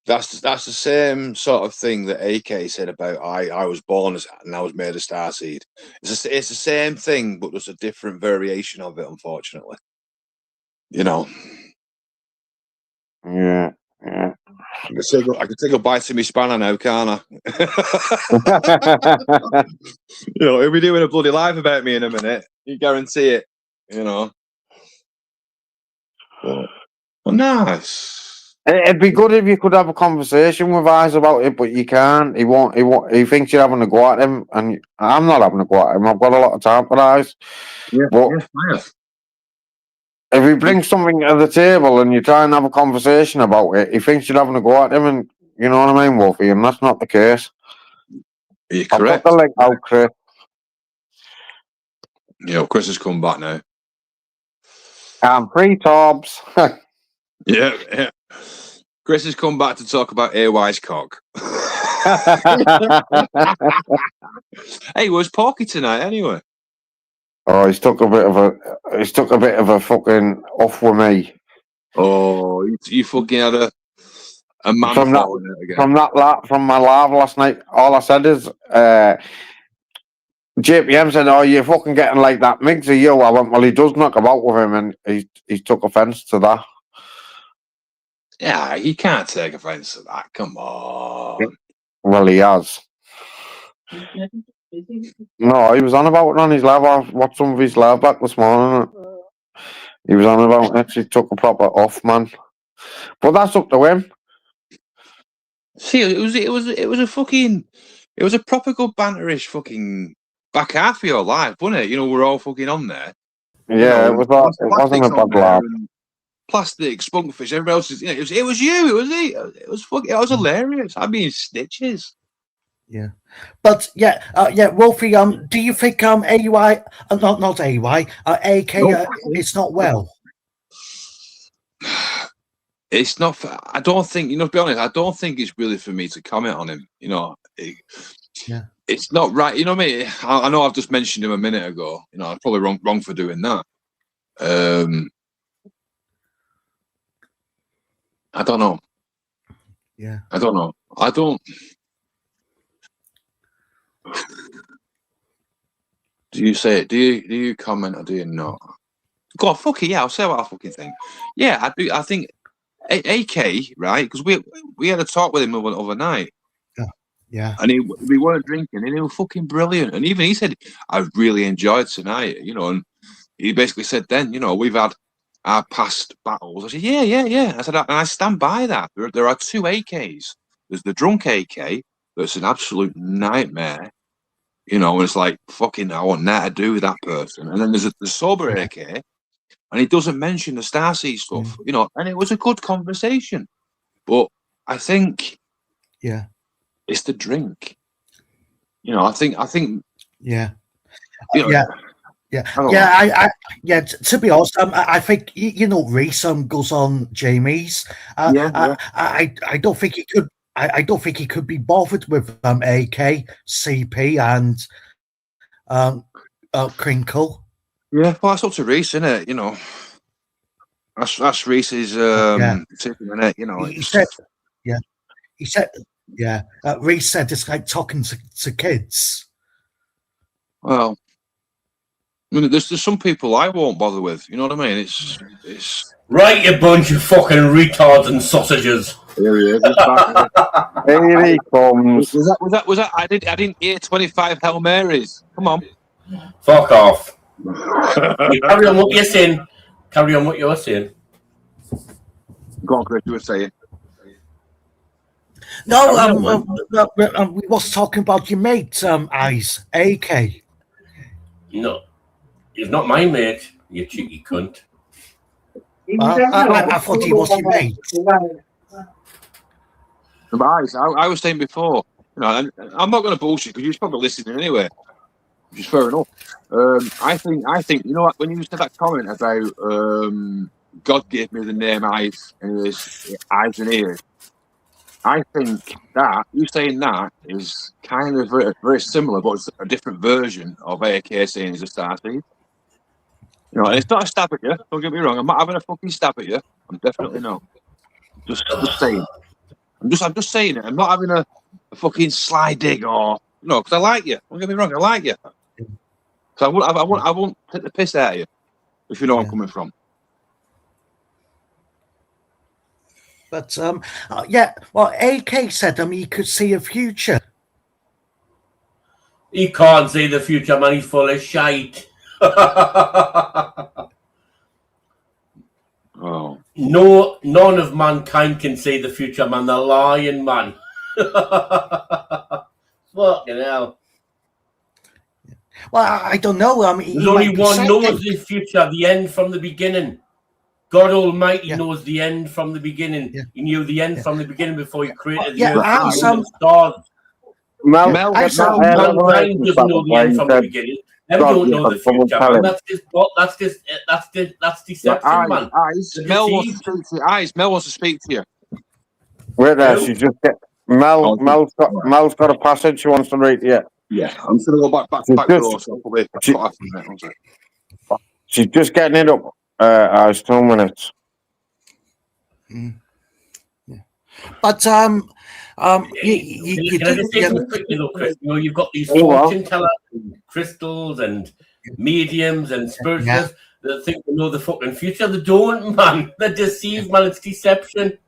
That's the same sort of thing that AK said about I was born and I was made a starseed. It's the same thing, but there's a different variation of it, unfortunately. You know. Yeah. I can take a bite to my spanner now, can't I? You know, he'll be doing a bloody live about me in a minute. You guarantee it. You know. Well, nice. It'd be good if you could have a conversation with Eyes about it, but you can't. He won't. He thinks you're having a go at him, and I'm not having a go at him. I've got a lot of time for Eyes. But if he brings something to the table and you try and have a conversation about it, he thinks you're having a go at him, and you know what I mean, Wolfie, and that's not the case. You're correct. I've got the link out, Chris. Yeah, Chris has come back now. I'm free, Tobbs. Yeah. Chris has come back to talk about AY's cock. Hey, where's Porky tonight anyway? Oh, he's took a bit of a fucking off with me. Oh, you fucking had A man From that- falling out again. From my live last night, all I said is, JPM said, "Oh, you're fucking getting like that Migs of you." I went, "Well, he does knock about with him," and he took offence to that. Yeah, you can't take offence to that. Come on. Well, he has. No, he was on about it on his live. I watched some of his live back this morning. He was on about it. He took a proper off, man. But that's up to him. See, it was a proper good banterish fucking back half of your life, wasn't it? You know, we're all fucking on there. Yeah, You know, it wasn't a bad laugh. Plastic, spunkfish, everybody else is, you know, it was you, it was he. It was hilarious. I'd be in stitches. Yeah, but Wolfie. Do you think AY, not AY, AK, it's not well? It's not. I don't think. You know, to be honest, I don't think it's really for me to comment on him. You know, it's not right. You know what I mean? I know I've just mentioned him a minute ago. You know, I'm probably wrong for doing that. I don't know. Yeah, I don't know. I don't. Do you say it? Do you comment or do you not? God, fuck it, yeah, I'll say what I fucking think. Yeah, I do. I think AK, right? Because we had a talk with him overnight. Yeah. And we weren't drinking, and he was fucking brilliant. And even he said, "I really enjoyed tonight," you know. And he basically said, "Then, you know, we've had our past battles." I said, "Yeah." I said, and I stand by that. There are two AKs. There's the drunk AK that's an absolute nightmare. You know, and it's like, fucking, I want nothing to do with that person. And then there's the sober AK, and he doesn't mention the Starseed stuff, you know, and it was a good conversation. But I think, it's the drink. You know, I think, yeah. You know, To be honest, I think you know Reese goes on Jamie's. I don't think he could. I don't think he could be bothered with AK, CP, and Crinkle. Yeah, well, that's up to Reese, isn't it? You know, that's Reese's tip in it. You know, he said, Reese said it's like talking to kids. Well, I mean, there's some people I won't bother with. You know what I mean? It's right, you bunch of fucking retards and sausages. Here he is. Here he comes. Was that? I didn't hear 25 Hail Marys. Come on. Fuck off. You carry on what you're saying. Carry on what you're saying. Go on, Chris, you were saying. No, we was talking about your mate, Eyes, AK. No, he's not my mate, you cheeky cunt. I thought he was your mate. I was saying before, you know, and I'm not going to bullshit because you're probably listening anyway, which is fair enough. I think, you know what, when you said that comment about God gave me the name Eyes and his eyes and ears, I think that you saying that is kind of very, very similar, but it's a different version of AK saying he's a Starseed. You know, and it's not a stab at you. Don't get me wrong. I'm not having a fucking stab at you. I'm definitely not. Just saying. I'm just saying it. I'm not having a fucking sly dig or no, because I like you. Don't get me wrong. I like you. So I won't take the piss out of you if you know where I'm coming from. But well, AK said he could see a future. He can't see the future, man. He's full of shite. Oh. No, none of mankind can see the future, man. The lying man. Fucking hell. Well, I don't know. There's only one knows the future, the end from the beginning. God Almighty knows the end from the beginning. Yeah. He knew the end from the beginning before he created the earth and the stars. Mankind doesn't know the end from the beginning. They don't know the future, man. That's deception, man. Mel wants to speak to you. Mel wants to speak to you. Wait there, she just get Mel's got a passage she wants to read. Yeah, I'm just gonna go back door. She's just getting it up. It's 2 minutes. But you Can I just say do. something quickly though, Chris? You know, you've got these Oh, well. fortune tellers, and crystals, and mediums, and spiritualists that think they know the fucking future. They don't, man. They're deceived, man. It's deception.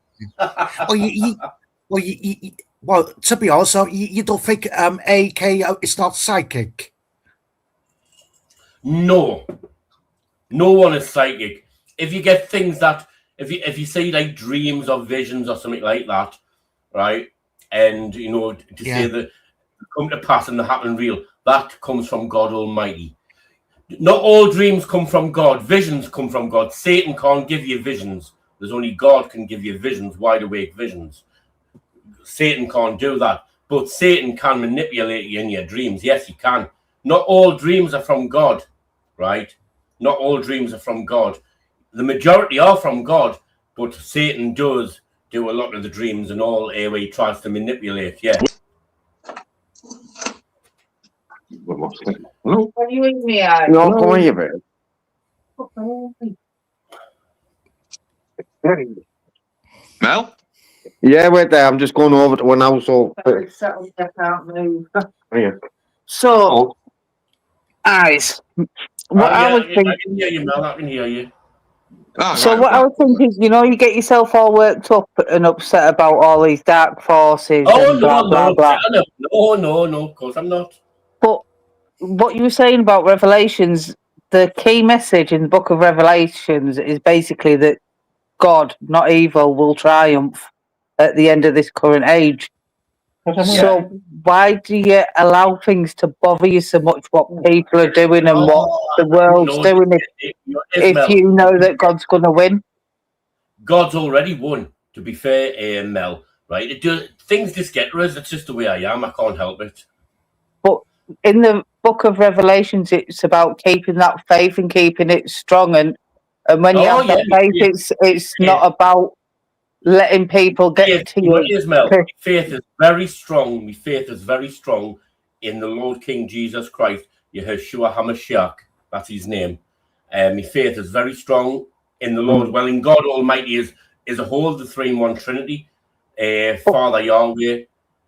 Well, to be honest, you don't think AK is not psychic? No, no one is psychic. If you get things that, if you see like dreams or visions or something like that, right, and you know to say that come to pass and they happen real, that comes from God Almighty. Not all dreams come from God. Visions come from God. Satan can't give you visions. There's only God can give you visions, wide awake visions. Satan can't do that. But Satan can manipulate you in your dreams. Yes, he can. Not all dreams are from God, right? Not all dreams are from God. The majority are from God, but Satan does do a lot of the dreams and all where he tries to manipulate, yeah. Hello? Are you in me, eye? No, come on, you bit. Mel? Yeah, wait there. I'm just going over to one house. So, Settled, I can't move. yeah. So, eyes. What I was I thinking. can hear you, Mel. I can hear you. Oh, So right, what I okay. was thinking is, you know, you get yourself all worked up and upset about all these dark forces Oh, and blah blah blah. no, of course I'm not. But what you were saying about Revelations, the key message in the book of Revelations is basically that God, not evil, will triumph at the end of this current age. So why do you allow things to bother you so much? What people are doing and what the world's doing? If you know that God's going to win. God's already won. To be fair, Mel, right? Things just get to us. It's just the way I am. I can't help it. But in the book of Revelations, it's about keeping that faith and keeping it strong. And when you have that faith, it's not about letting people get to you. Mel, my faith is very strong. My faith is very strong in the Lord King Jesus Christ, Yeshua HaMashiach. That's his name. My faith is very strong in the Lord. Well, in God Almighty is a whole, the 3-in-1 Trinity. Father Yahweh.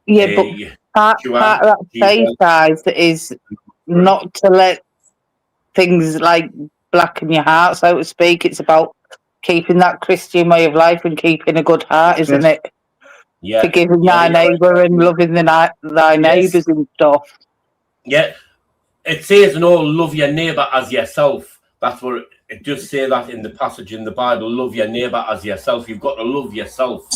Yeah, but part of that faith, guys, is not to let things like blacken your heart, so to speak. It's about keeping that Christian way of life and keeping a good heart, isn't it? Yeah. Forgiving thy neighbour and loving thy neighbours and stuff. Yeah. It says, love your neighbour as yourself. That's what it does say that in the passage in the Bible. Love your neighbour as yourself. You've got to love yourself.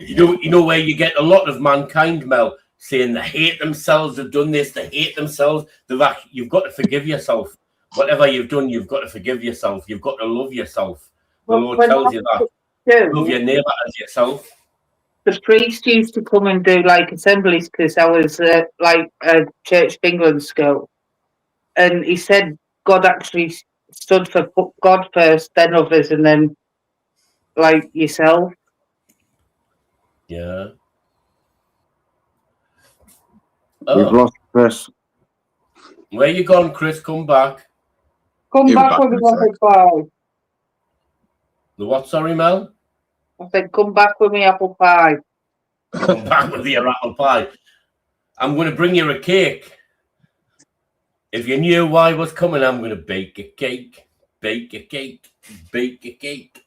You know where you get a lot of mankind, Mel, saying they hate themselves, they've done this, they hate themselves. You've got to forgive yourself. Whatever you've done, you've got to forgive yourself. You've got to love yourself. The Lord tells you that. Love your neighbour as yourself. The priest used to come and do like assemblies because I was like a Church of England school. And he said God actually stood for God first, then others, and then like yourself. Yeah. You've lost Chris. Where you gone, Chris? Come back. Come back with the apple pie. The what, sorry, Mel? I said, come back with me apple pie. Come back with your apple pie. I'm going to bring you a cake. If you knew why was coming, I'm going to bake a cake. Bake a cake. Bake a cake.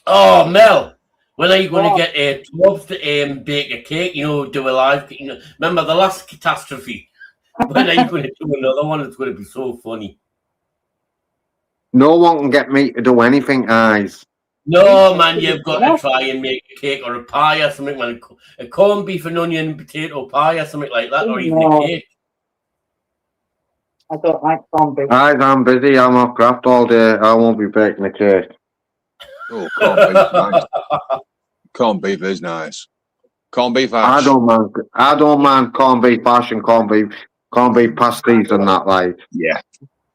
Oh, Mel. When are you going to get Tobbs to bake a cake? Do a live. Remember the last catastrophe? When are you going to do another one? It's going to be so funny. No one can get me to do anything, eyes. No, man, you've got to try and make a cake or a pie or something, man. A corned beef and onion and potato pie or something like that, or even a cake. I don't like corned beef. Eyes, I'm busy. I'm off craft all day. I won't be baking a cake. Oh, corned beef, nice. Corned beef is nice. Corned beef hash. I don't mind corned beef hash and corned beef pasties and that, like. Yeah.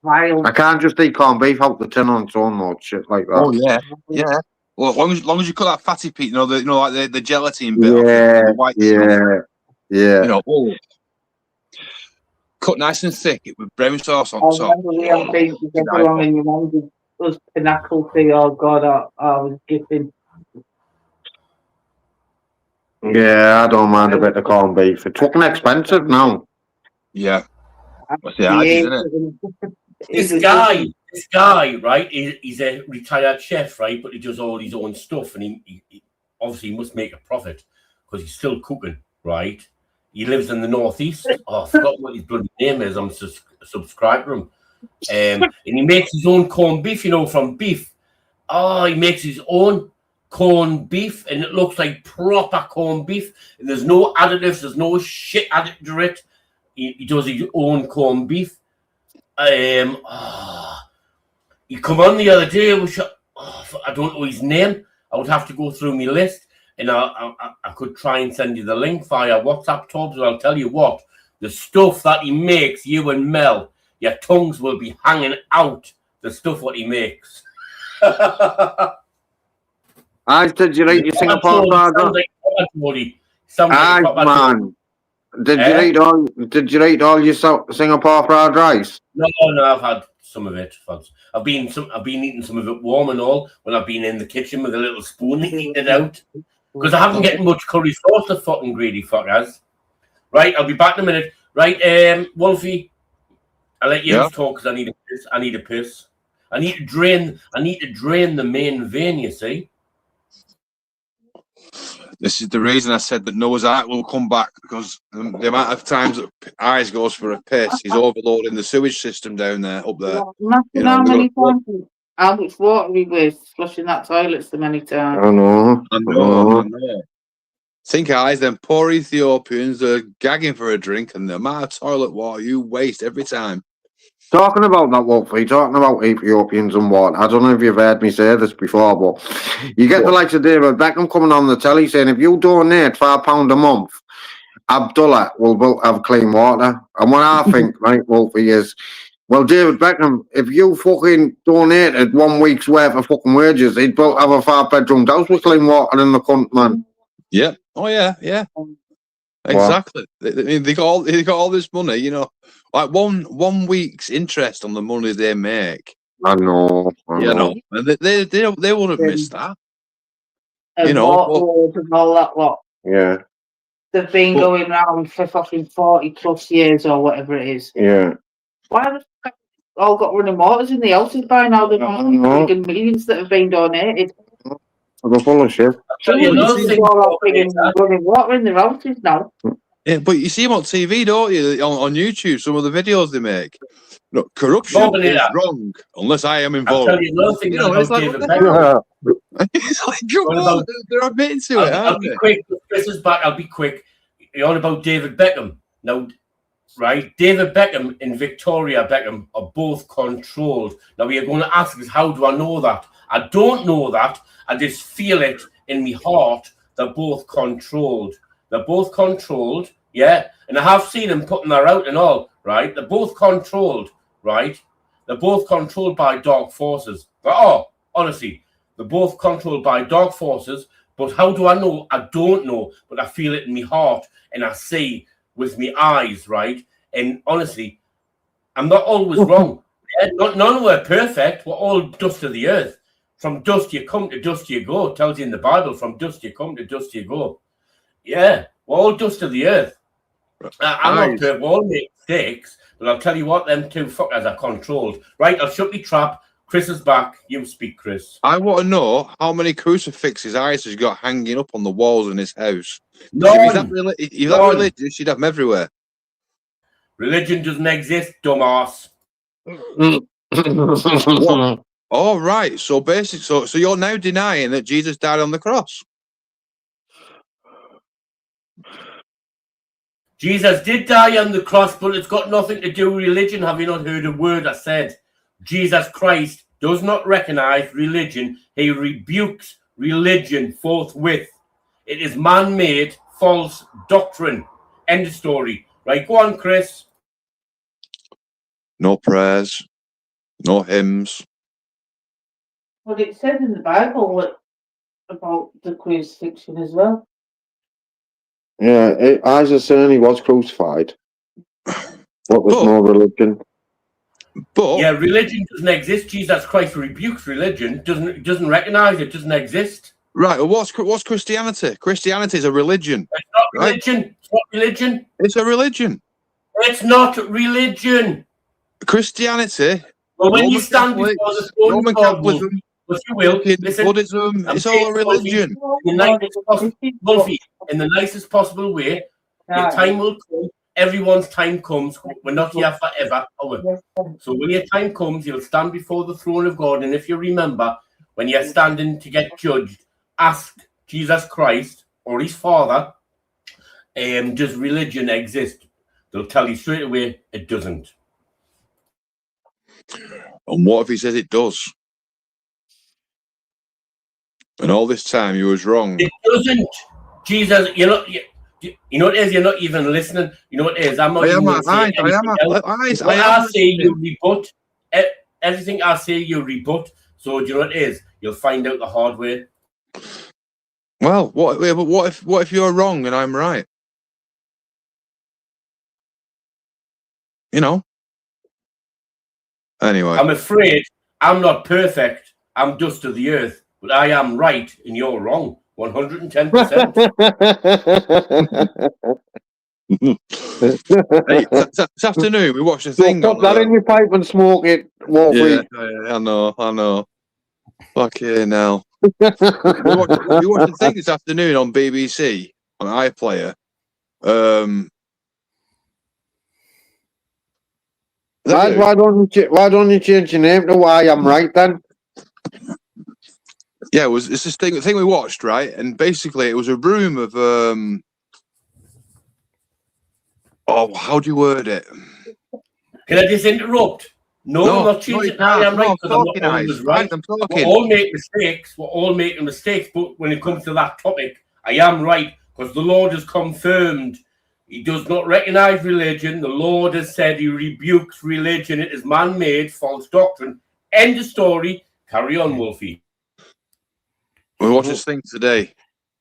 I can't just eat corned beef out the tin on its own or shit like that. Oh yeah, yeah. Well, as long as you cut that fatty piece, like the gelatin bit. Yeah, off the white yeah. Cut nice and thick with brown sauce on top. Those pinnacle tea, oh God, I was gifting. Yeah, I don't mind a bit of corned beef. It's fucking expensive now. Yeah. What's the odds, isn't it? This guy, right? He's a retired chef, right? But he does all his own stuff, and he obviously must make a profit because he's still cooking, right? He lives in the northeast. Oh, I forgot what his bloody name is. I'm subscribed to him. And he makes his own corned beef, from beef. Oh, he makes his own corned beef, and it looks like proper corned beef. And there's no additives. There's no shit added to it. He does his own corned beef. He come on the other day. I don't know his name. I would have to go through my list, and I could try and send you the link via WhatsApp, Tobbs. But I'll tell you what, the stuff that he makes, you and Mel, your tongues will be hanging out. The stuff what he makes. Did you eat your Singapore fried rice? Man. Did you eat all your Singapore fried rice? No, I've had some of it. I've been eating some of it warm and all when I've been in the kitchen with a little spoon eating it out. Because I haven't getting much curry sauce, the fucking greedy fuckers. Right, I'll be back in a minute. Right, Wolfie, I'll let you talk because I need a piss. I need a piss. I need to drain the main vein, you see. This is the reason I said that Noah's Ark will come back, because the amount of times that Eyes goes for a piss, he's overloading the sewage system down there, up there. How much water we waste flushing that toilet so many times. I know. Think, Eyes, them poor Ethiopians are gagging for a drink, and the amount of toilet water you waste every time. Talking about that, Wolfie, talking about Ethiopians and what, I don't know if you've heard me say this before, but you get the likes of David Beckham coming on the telly saying, if you donate £5 a month, Abdullah will have clean water. And what I think, right, Wolfie, is, well, David Beckham, if you fucking donated 1 week's worth of fucking wages, he'd have a 5-bedroom house with clean water in the cunt, man. Yeah. Oh, yeah. Exactly. They got all this money, like one week's interest on the money they make. I know. And they wouldn't miss that. And water and all that lot. Yeah. They've been going around for fucking 40 plus years or whatever it is. Yeah. Why have they all got running waters in the houses by now? They've got millions that have been donated. They're full of shit. Running water in their houses now. Yeah, but you see them on TV, don't you? On YouTube, some of the videos they make. Look, corruption is wrong unless I am involved. I'll tell you another thing it's like, David Beckham. It's like, come on, they're admitting to it. I'll be quick. Chris is back. I'll be quick. You're on about David Beckham now, right? David Beckham and Victoria Beckham are both controlled. Now, you're going to ask us, how do I know that? I don't know that. I just feel it in my heart. They're both controlled. They're both controlled, yeah. And I have seen them putting that out and all, right? They're both controlled, right? They're both controlled by dark forces. Honestly, they're both controlled by dark forces. But how do I know? I don't know, but I feel it in my heart and I see with my eyes, right? And honestly, I'm not always wrong. Yeah? None were perfect. We're all dust of the earth. From dust you come, to dust you go. It tells you in the Bible, from dust you come, to dust you go. Yeah, we're all dust of the earth. I'm not perfect. We all make mistakes, but I'll tell you what, them two fuckers are controlled. Right, I'll shut me trap. Chris is back. You speak, Chris. I want to know how many crucifixes Iris has got hanging up on the walls in his house. None. If that religious, you'd have them everywhere. Religion doesn't exist, dumbass. Oh, right. So basically, so you're now denying that Jesus died on the cross. Jesus did die on the cross, but it's got nothing to do with religion. Have you not heard a word I said? Jesus Christ does not recognize religion. He rebukes religion forthwith. It is man-made, false doctrine. End of story. Right, go on, Chris. No prayers, no hymns. Well, it says in the Bible about the crucifixion as well. Yeah, Isaac saying he was crucified. What was no religion? But yeah, religion doesn't exist. Jesus Christ rebukes religion. Doesn't recognize it. Doesn't exist. Right. Well, what's Christianity? Christianity is a religion. It's not right? religion. It's not religion. It's a religion. It's not religion. Christianity. Well, when you Roman stand before Catholics, the throne Roman of God, Catholicism, if you will, listen, Buddhism, I'm it's all a saying, Wolfie, religion. in the nicest possible, Wolfie, in the nicest possible way, your time will come. Everyone's time comes. We're not here forever, are we? So when your time comes, you'll stand before the throne of God. And if you remember, when you're standing to get judged, ask Jesus Christ or his Father, does religion exist? They'll tell you straight away it doesn't. And what if he says it does? And all this time he was wrong. It doesn't. Jesus, you know what it is? You're not even listening. You know what it is? I'm not even saying anything else. What I say, you rebut. Everything I say, you rebut. So do you know what it is? You'll find out the hard way. Well, what if you're wrong and I'm right? You know. Anyway, I'm afraid I'm not perfect. I'm dust of the earth, but I am right and you're wrong. 110%. Hey, this afternoon we watched a thing. Pop that in your pipe and smoke it, Wolfie. Yeah, I know. Fucking hell. we watched a thing this afternoon on BBC on iPlayer. Why don't you change your name to Why I'm Right then? Yeah, it's this thing we watched, right? And basically it was a room of how do you word it? Can I just interrupt? No, I'm not changing. I am right because I'm not always right. I'm talking. We all make mistakes. We're all making mistakes. But when it comes to that topic, I am right because the Lord has confirmed he does not recognize religion. The Lord has said he rebukes religion. It is man-made, false doctrine. End of story. Carry on, Wolfie. We watched this thing today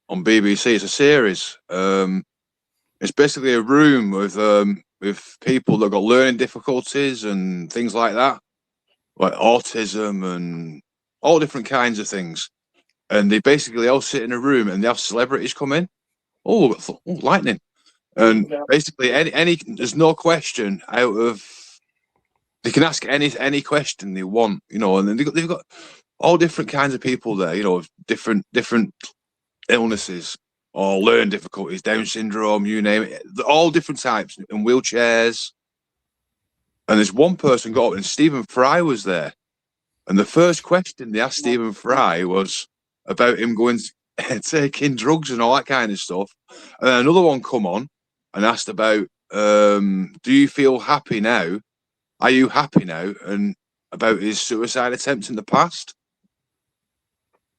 on BBC. It's a series. It's basically a room with people that got learning difficulties and things like that, like autism and all different kinds of things. And they basically all sit in a room and they have celebrities come in. Oh, lightning. And basically any there's no question out of, they can ask any question they want, you know, and then they've got all different kinds of people there, you know, with different illnesses or learning difficulties, Down syndrome, you name it, all different types, in wheelchairs. And there's one person got up, and Stephen Fry was there. And the first question they asked Stephen Fry was about him going taking drugs and all that kind of stuff. And then another one come on and asked about, do you feel happy now? Are you happy now? And about his suicide attempts in the past.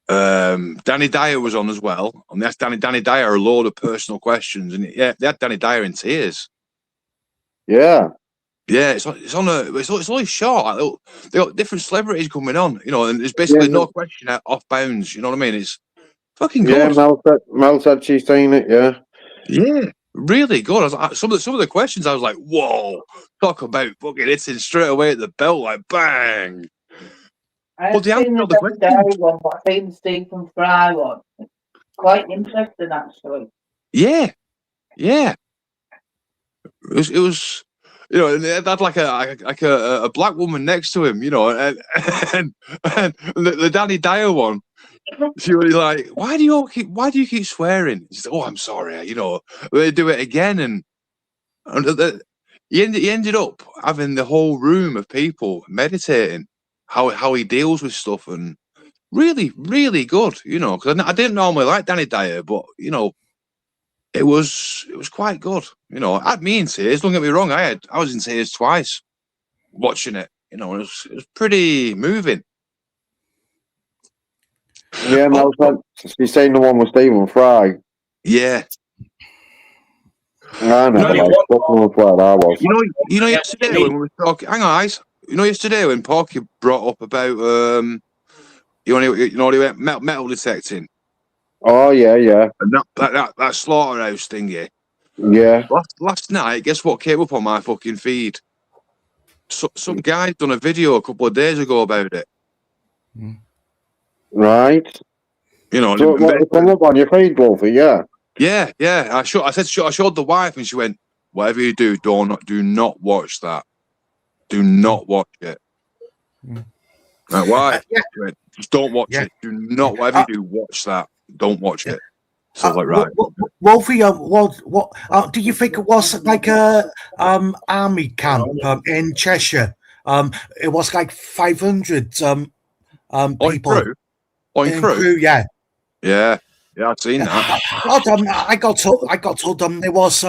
Danny Dyer was on as well, and they asked Danny Dyer a load of personal questions, and yeah, they had Danny Dyer in tears. Yeah, it's only short. Like, they got different celebrities coming on, you know, and there's basically no question off bounds. You know what I mean? It's fucking good. Yeah, Mel said she's seen it. Yeah, really good. I was like, some of the questions I was like, whoa, talk about fucking hitting straight away at the belt, like bang. I've seen the Danny Dyer one, but I've seen the Stephen Fry one. Quite interesting, actually. Yeah. It was, you know, and they had like a black woman next to him, you know, and the Danny Dyer one, she was like, why do you keep swearing? She said, oh, I'm sorry, you know. They do it again, and he ended up having the whole room of people meditating how he deals with stuff, and really, really good, you know, because I didn't normally like Danny Dyer, but you know, it was quite good, you know. I had me in tears. Don't get me wrong, I was in tears twice watching it, you know. It was pretty moving. Yeah, Mel said she's seen the one with Stephen Fry. Yeah. I know. You know, yesterday when we were talking, hang on, guys. You know, yesterday when Porky brought up about he went metal detecting. Oh yeah. And that slaughterhouse thing, yeah. Yeah. Last night, guess what came up on my fucking feed? Some guy done a video a couple of days ago about it. Right. You know, So what come up on your feed, Wolfie? Yeah. yeah. I showed the wife, and she went, "Whatever you do, do not watch that. Do not watch it." Like, why? She went, just don't watch it. Do not. Whatever you do, watch that. Don't watch it. So I was like, right. Wolfie, what do you think it was like a army camp in Cheshire? It was like 500 people. In crew? Yeah. Yeah, I've seen that. I got told there was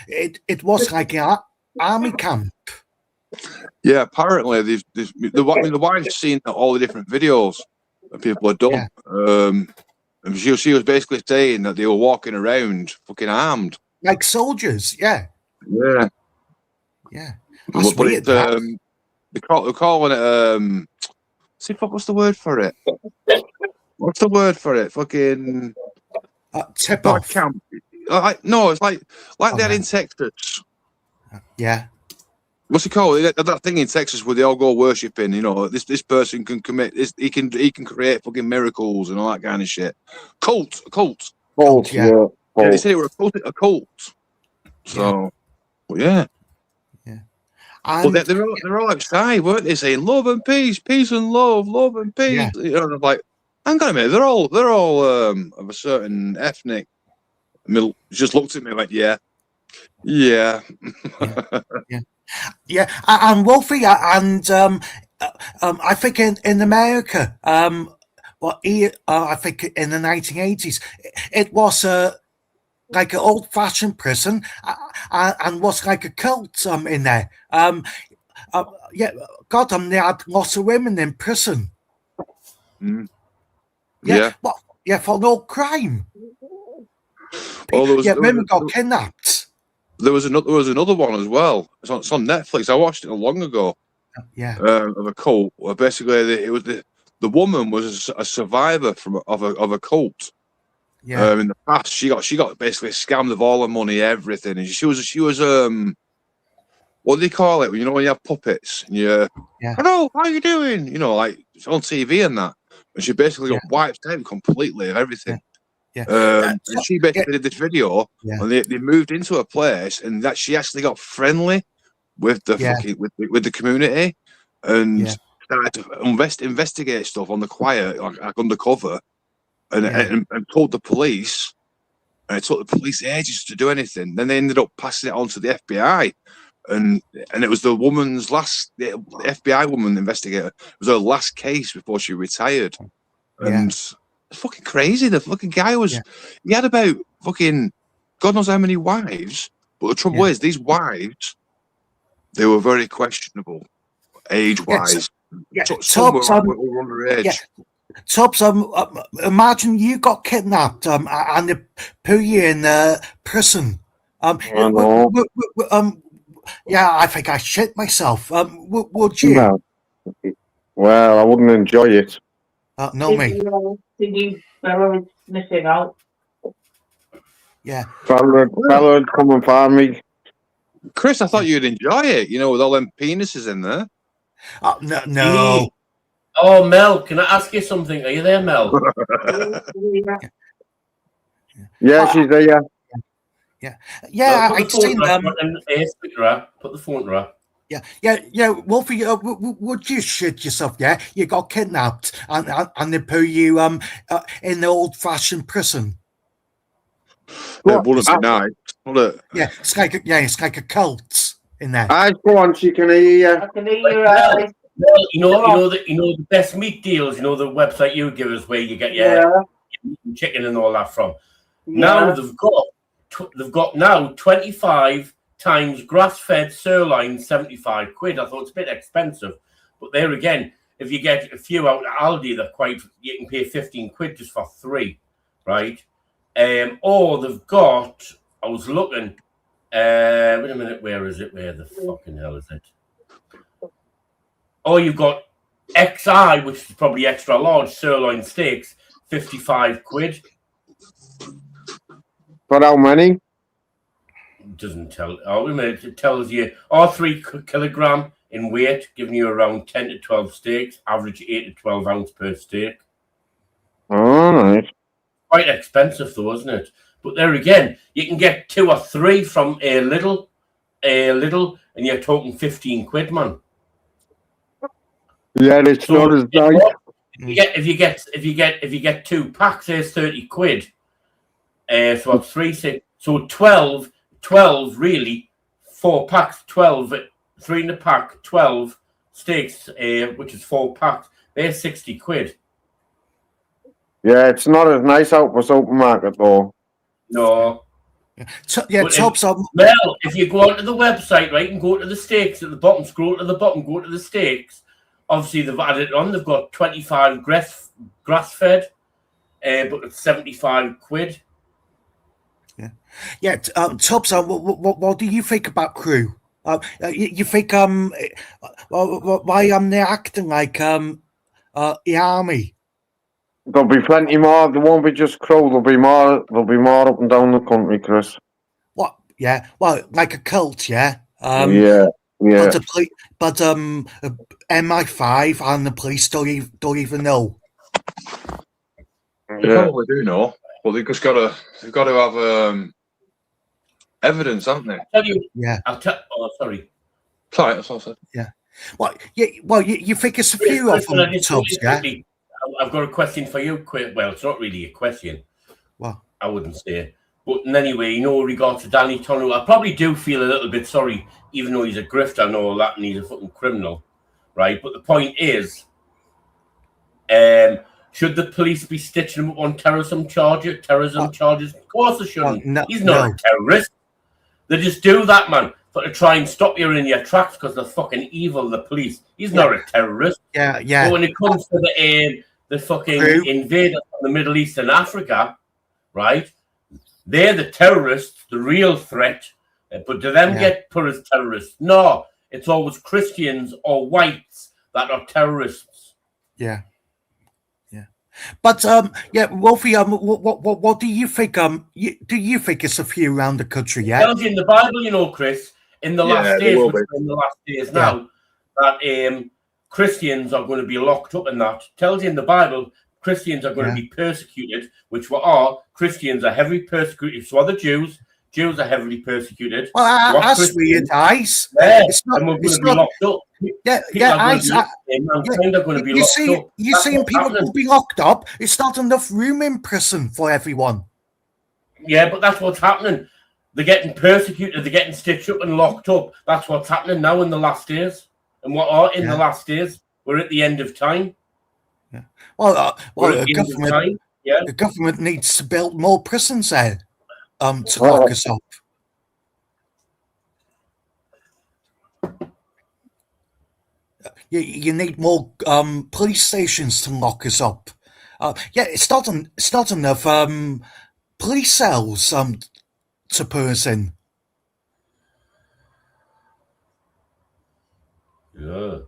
it was like an army camp. Yeah, apparently the wife's seen all the different videos that people have done. And she was basically saying that they were walking around fucking armed. Like soldiers, yeah. Yeah. That's weird. They're calling it what's the word for it? What's the word for it? Fucking tip off camp. No, it's like they had in Texas. Yeah. What's it called? That thing in Texas where they all go worshipping. You know, this person can commit. He can create fucking miracles and all that kind of shit. Cult. Yeah. Yeah, they said it was a cult. So, yeah. And Well, they're all outside, weren't they? Saying love and peace and love and peace. Yeah. You know, like, hang on a minute. They're all of a certain ethnic. Just looked at me like, yeah. Yeah, and Wolfie, and I think in America, I think in the 1980s, it was like an old-fashioned prison, and was like a cult in there. They had lots of women in prison. For no crime. Women got kidnapped. There was another one as well. It's on Netflix. I watched it long ago. Of a cult. Where basically, it was the woman was a survivor of a cult. In the past, she got basically scammed of all her money, everything, and she was what do they call it? You know, when you have puppets and hello, how you doing? You know, like it's on TV and that. And she basically got wiped out completely of everything. And she basically did this video, and they moved into a place, and that she actually got friendly with the with the community, and started to investigate stuff on the quiet, like undercover, and told the police, and it took the police ages to do anything. Then they ended up passing it on to the FBI, and it was the FBI woman investigator. It was her last case before she retired, and. It's fucking crazy. The fucking guy he had about fucking God knows how many wives. But the trouble is, these wives, they were very questionable, age-wise. Some were underage. Tubbs, imagine you got kidnapped and they put you in prison. I think I shit myself. Would you? No. Well, I wouldn't enjoy it. No, me. Did you fellow sniffing out? Yeah. Fella would come and find me. Chris, I thought you'd enjoy it, you know, with all them penises in there. No. Oh, Mel, can I ask you something? Are you there, Mel? Yeah, she's there. Yeah, I'd seen them. Put the phone to her. Yeah, Wolfie, would you shit yourself? Yeah, you got kidnapped and they put you in the old-fashioned prison. It wouldn't be nice, would it? Yeah, it's like a cult in there. Go on, she can hear you. I can hear you. Well, you know the best meat deals. You know the website you give us where you get your chicken and all that from. Now they've got now 25 times grass-fed sirloin, 75 quid. I thought it's a bit expensive, but there again, if you get a few out at Aldi, you can pay 15 quid just for 3, right? Or they've got. I was looking. Wait a minute, where is it? Where the fucking hell is it? Oh, you've got XI, which is probably extra large sirloin steaks, 55 quid. For how many? Doesn't tell. Oh, wait a minute. It tells you 3 kilogram in weight, giving you around 10 to 12 steaks, average 8 to 12 ounce per steak. All right. Quite expensive though, isn't it? But there again, you can get 2 or 3 from a little, and you're talking 15 quid, man. Yeah, it's So not as nice. if you get 2 packs, there's 30 quid. So it's 3, 6, so 12 really, 4 packs, 12, 3 in a pack, 12 steaks, which is 4 packs. There's 60 quid. Yeah, it's not as nice out for supermarket though. No. Yeah, But Tubbs. Well, if you go onto the website, right, and go to the steaks at the bottom, scroll to the bottom, go to the steaks. Obviously, they've added on. They've got 25 grass fed, but it's 75 quid. Yeah, Tubbs. What do you think about crew? You think why they're acting like the army? There'll be plenty more. There won't be just Crow. There'll be more. There'll be more up and down the country, Chris. What? Yeah. Well, like a cult. Yeah. Yeah. But MI5 and the police don't even know. They probably do know, but they've got to have evidence, haven't they? Yeah. Oh, sorry. Sorry, that's all I said. Yeah. Well, you think it's a few of them, Tubbs, yeah? I've got a question for you. Well, it's not really a question. Well, I wouldn't say. But anyway, in regard to Danny Tonu, I probably do feel a little bit sorry, even though he's a grifter and all that, and he's a fucking criminal, right? But the point is, should the police be stitching him up on terrorism charges? Of course they shouldn't. No, he's not a terrorist. They just do that, man, to try and stop you in your tracks because they're fucking evil, the police. He's not a terrorist. Yeah. But when it comes to the fucking invaders from the Middle East and Africa, right? They're the terrorists, the real threat. But do them get put as terrorists? No, it's always Christians or whites that are terrorists. Yeah. But Wolfie, what do you think? Do you think it's a few around the country? Yeah. Tells you in the Bible, Chris, in the last days, now, that Christians are going to be locked up in that. Tells you in the Bible, Christians are going to be persecuted, which we are. Christians are heavily persecuted. So are the Jews. Jews are heavily persecuted. Well, that's weird, Ice. Yeah, it's not. And we're going It's to be not. locked up. Ice. Mankind are going to be locked up. You seeing people will be locked up. It's not enough room in prison for everyone. Yeah, but that's what's happening. They're getting persecuted. They're getting stitched up and locked up. That's what's happening now in the last days. And what are in the last days? We're at the end of time. Yeah. Well, the government needs to build more prisons there to lock us up. You need more police stations to lock us up. It's not enough police cells to put us in. Yeah.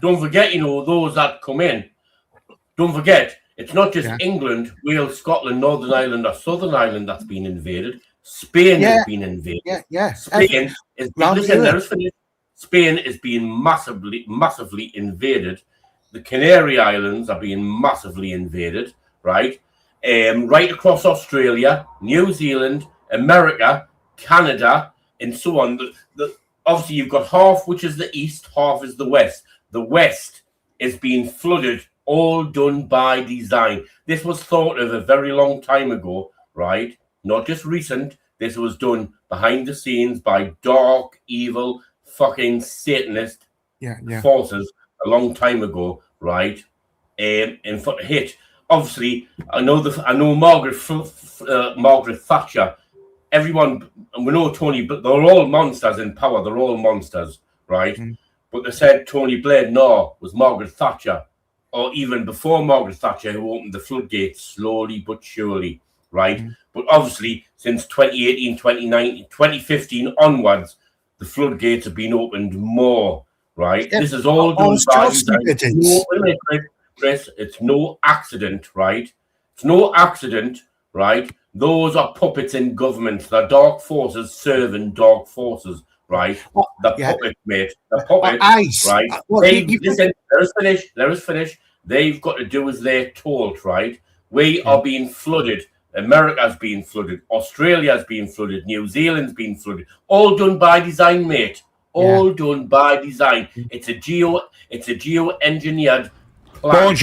Don't forget, those that come in. Don't forget, it's not just England, Wales, Scotland, Northern Ireland, or Southern Ireland that's been invaded. Spain has been invaded. Spain is being massively invaded. The Canary Islands are being massively invaded, right? Right across Australia, New Zealand, America, Canada, and so on. Obviously, you've got half, which is the east, half is the west. The west is being flooded, all done by design. This was thought of a very long time ago, right? Not just recent. This was done behind the scenes by dark, evil, fucking Satanist forces a long time ago, right? And for hit. Obviously, I know Margaret Thatcher. Everyone, and we know Tony, but they're all monsters in power. They're all monsters, right? But they said Tony Blair, no, was Margaret Thatcher, or even before Margaret Thatcher, who opened the floodgates slowly but surely, right? But obviously, since 2018, 2019, 2015 onwards, the floodgates have been opened more, right? This is all done by Chris, it's no accident, right? It's no accident, right? Those are puppets in government. The dark forces serving dark forces, right? The puppet, mate. The puppet, right? Listen, let us finish. They've got to do as they're told, right? We are being flooded. America's being flooded. Australia's being flooded. New Zealand's being flooded. All done by design, mate. All done by design. It's a geo-engineered plan.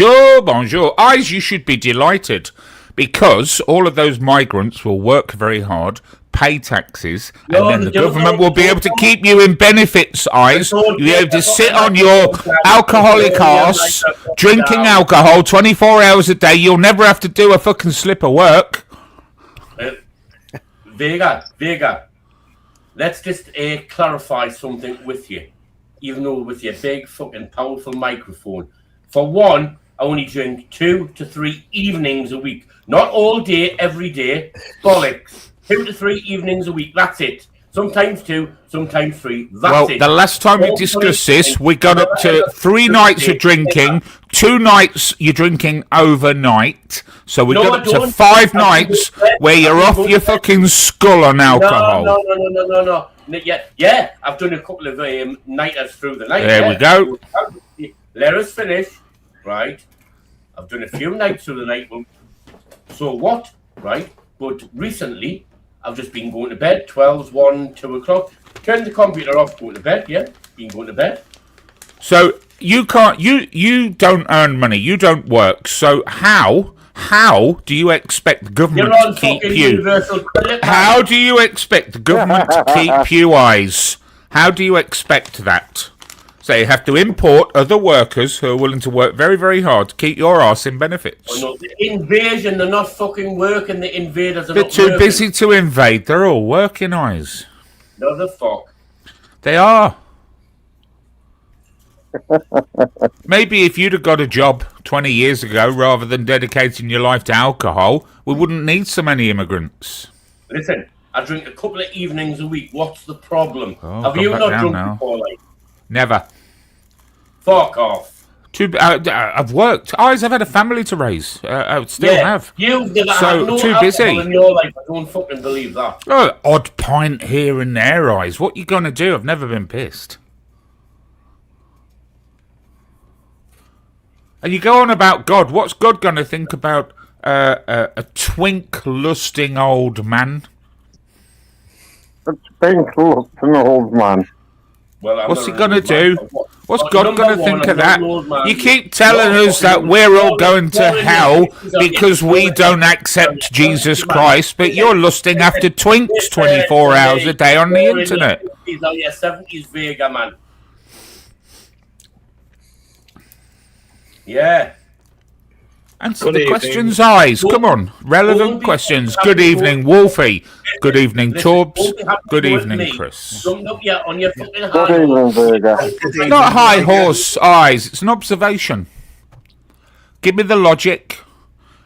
Bonjour. Eyes, you should be delighted because all of those migrants will work very hard, pay taxes, and then the government will be able to keep you in benefits, Eyes. You'll be able to sit on your alcoholic arse, drinking alcohol 24 hours a day. You'll never have to do a fucking slip of work. Vega, let's just clarify something with you. Even though with your big fucking powerful microphone. For one, I only drink 2 to 3 evenings a week. Not all day, every day. Bollocks. 2 to 3 evenings a week. That's it. Sometimes 2, sometimes 3. That's it. The last time we discussed this, we got up to 3 nights of drinking, 2 nights you're drinking overnight. So we got up to 5 nights where you're off your fucking skull on alcohol. No. Yeah, I've done a couple of nighters through the night. There we go. Let us finish, right? I've done a few nights through the night. So what, right? But recently, I've just been going to bed, 12, 1, 2 o'clock. Turn the computer off, go to bed, been going to bed. So you can't, you don't earn money, you don't work. So how do you expect the government to keep you? How do you expect the government to keep you, Eyes? How do you expect that? So you have to import other workers who are willing to work very, very hard to keep your arse in benefits. Oh, no, the invasion, they're not fucking working. The invaders are They're not too working. busy to invade. They're all working, Eyes. No, the fuck. They are. Maybe if you'd have got a job 20 years ago rather than dedicating your life to alcohol, we wouldn't need so many immigrants. Listen, I drink a couple of evenings a week. What's the problem? Oh, Have come you back not down drunk now. before, like? Never. Fuck off. I've worked. I've had a family to raise. I still have. You've never So, had no too alcohol busy. in your life. I don't fucking believe that. Oh, odd pint here and there, Eyes. What you gonna do? I've never been pissed. And you go on about God. What's God gonna think about a twink-lusting old man? A twink-lusting old man. Well, What's he gonna do? What's Well, God number gonna one, think of I'm that? not an old man. You keep telling us that we're all going to hell because we don't accept Jesus Christ, but you're lusting after twinks 24 hours a day on the internet. He's on your 70s Vega, man. Yeah. Answer the questions, Eyes. Come on. Relevant questions. Good evening, Wolfie. Good evening, Torbs. Good evening, Chris. Don't look yet on your fucking Good hand. evening, Vega. It's not high horse, Eyes. It's an observation. Give me the logic.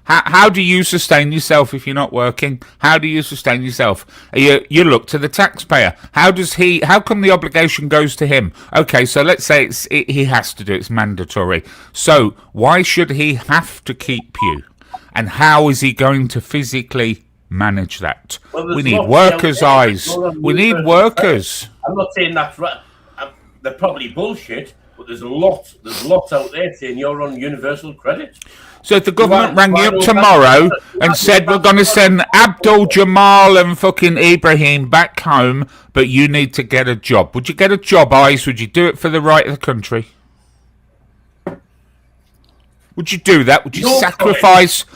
How do you sustain yourself if you're not working? How do you sustain yourself? You look to the taxpayer. How come the obligation goes to him? Okay, so let's say he has to do it. It's mandatory. So why should he have to keep you? And how is he going to physically manage that? Well, we need workers, Eyes. We need workers. I'm not saying that's right. They're probably bullshit, but there's lots out there saying you're on universal credit. So if the government rang you up tomorrow and said we're going to send Abdul Jamal and fucking Ibrahim back home, but you need to get a job, would you get a job, Eyes? Would you do it for the right of the country? Would you do that? Would you sacrifice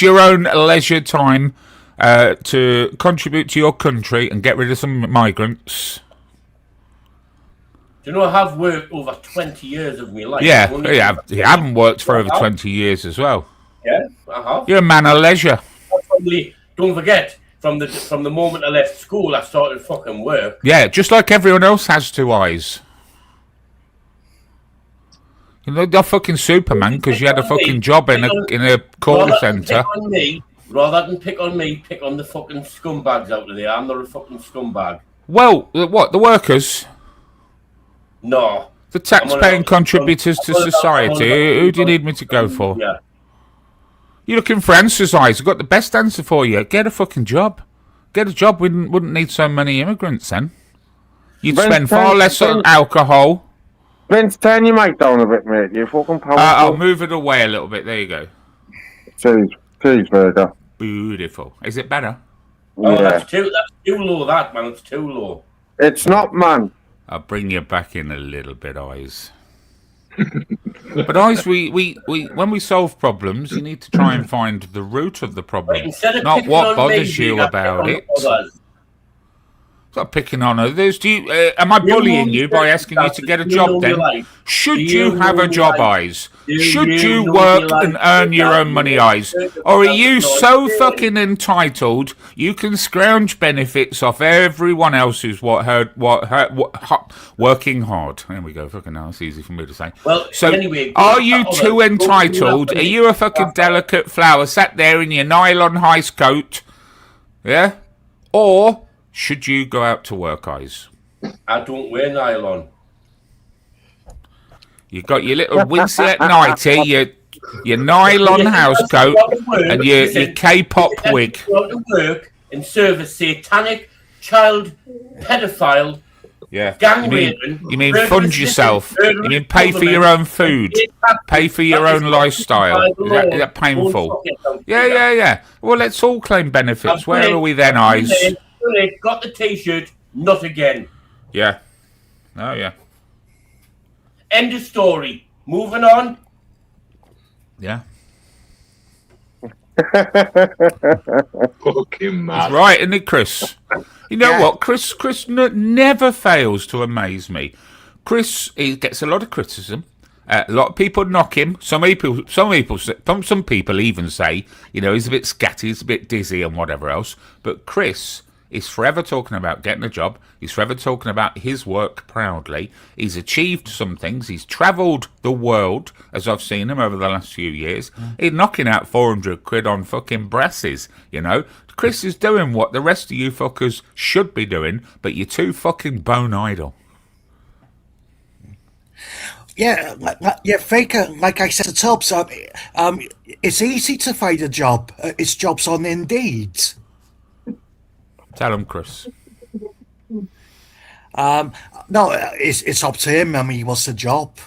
your own leisure time to contribute to your country and get rid of some migrants? Do you know, I have worked over 20 years of my life. Yeah, you haven't worked for over 20 years as well. Yeah, I have. You're a man of leisure. Don't forget, from the moment I left school, I started fucking work. Yeah, just like everyone else has 2 eyes. You're fucking Superman because you had a fucking job in a call centre. Rather than pick on me, pick on the fucking scumbags out there. I'm not a fucking scumbag. Well, what, the workers? No. The tax-paying contributors to society. Who do you need me to go for? Yeah. You're looking for answers, Eyes. I've got the best answer for you. Get a fucking job. Get a job. We wouldn't need so many immigrants then. You'd spend far less on alcohol. Vince, turn your mic down a bit, mate. You fucking powerful. I'll move it away a little bit. There you go. Cheese, Burger. Beautiful. Is it better? Oh, Yeah. that's too low, that, man. It's too low. It's not, man. I'll bring you back in a little bit, Eyes. But Eyes, we when we solve problems, you need to try and find the root of the problem, Instead of not picking what on bothers me, you that's about picking it. on others. It's not picking on others. Do you? Am I bullying you by asking you to get a job? Then should you have a job, Eyes? Should you work and earn your own money, Eyes? Or are you so fucking entitled you can scrounge benefits off everyone else who's working hard? There we go. Fucking hell, it's easy for me to say. Well, so anyway, are you too entitled? Are you a fucking delicate flower sat there in your nylon heist coat? Yeah? Or should you go out to work, Eyes? I don't wear nylon. You got your little Wincy at nighty, your nylon house coat, and your K-pop wig. Go to work and serve a satanic child pedophile. Yeah. Gang raping. You mean fund yourself? You mean pay for your own food? Pay for your own lifestyle? Is that painful? Yeah. Well, let's all claim benefits. Where are we then, Eyes? Got the T-shirt. Not again. Yeah. Oh, yeah. End of story. Moving on. Yeah. Fucking mad. That's right, isn't it, Chris? You know what? Chris never fails to amaze me. Chris, he gets a lot of criticism. A lot of people knock him. Some people even say, he's a bit scatty, he's a bit dizzy, and whatever else. But Chris is forever talking about getting a job. He's forever talking about his work proudly. He's achieved some things. He's travelled the world, as I've seen him over the last few years. He's knocking out 400 quid on fucking brasses, Chris is doing what the rest of you fuckers should be doing, but you're too fucking bone idle. Yeah, Faker, like I said to Tubbs, it's easy to find a job. It's jobs on Indeed. Tell him, Chris. No, it's up to him. He wants a job.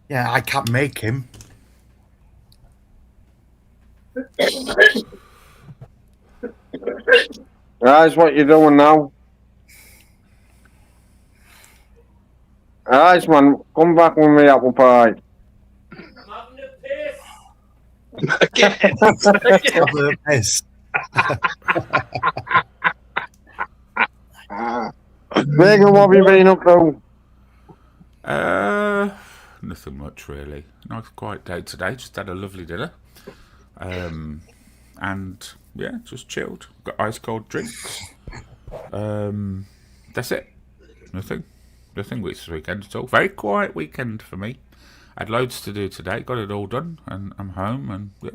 Yeah, I can't make him. That's what you're doing now. Alright, man, come back with me apple pie. Piss. Vega, what have you been up to? Nothing much really. Nice quiet day today. Just had a lovely dinner. And yeah, just chilled. Got ice cold drinks. That's it. Nothing this weekend at all. Very quiet weekend for me. Had loads to do today. Got it all done, and I'm home. And yeah.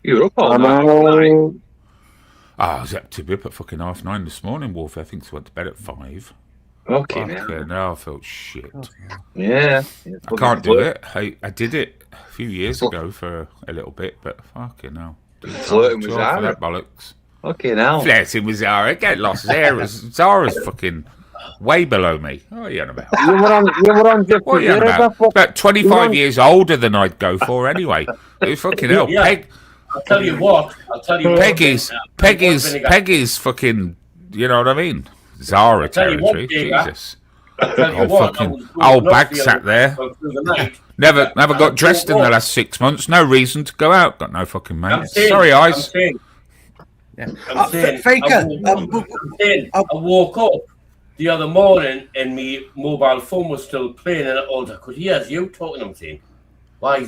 You were up all night. I was up to be up at fucking 9:30 this morning, Wolf. I think I went to bed at 5. Okay, now I felt shit. Yeah. I can't do it. I did it a few years ago for a little bit, but fucking hell. Flirting with For Zara. that bollocks. Okay, now. Flirting with Zara. Get lost. Zara's fucking way below me. What are you on about? You were on Gypsy What are you on Days, about? About 25 years older than I'd go for anyway. It was fucking hell. Yeah. I'll tell you what. Peggy's fucking, you know what I mean? Zara territory. Jesus. Old bag sat there. Never got dressed in the last 6 months. No reason to go out. Got no fucking mates. Sorry, Eyes. Faker. I woke up the other morning and my mobile phone was still playing, and all I could hear is you talking. I'm saying, why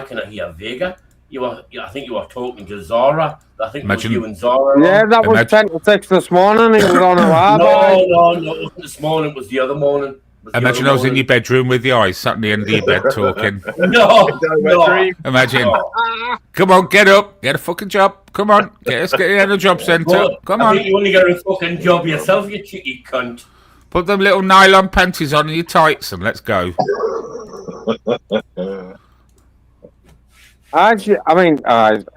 can I hear Vega? I think you were talking to Zara. I think it was you and Zara. Yeah, that was 10 to 6 this morning. He was on a No, it wasn't this morning. It was the other morning. Imagine I was in your bedroom with the Eyes, sat on the end of your bed talking. No. Imagine. No. Come on, get up, get a fucking job. Come on, get you in a job centre. Come I on. think you only got a fucking job yourself, you cheeky cunt. Put them little nylon panties on and your tights and let's go. Actually,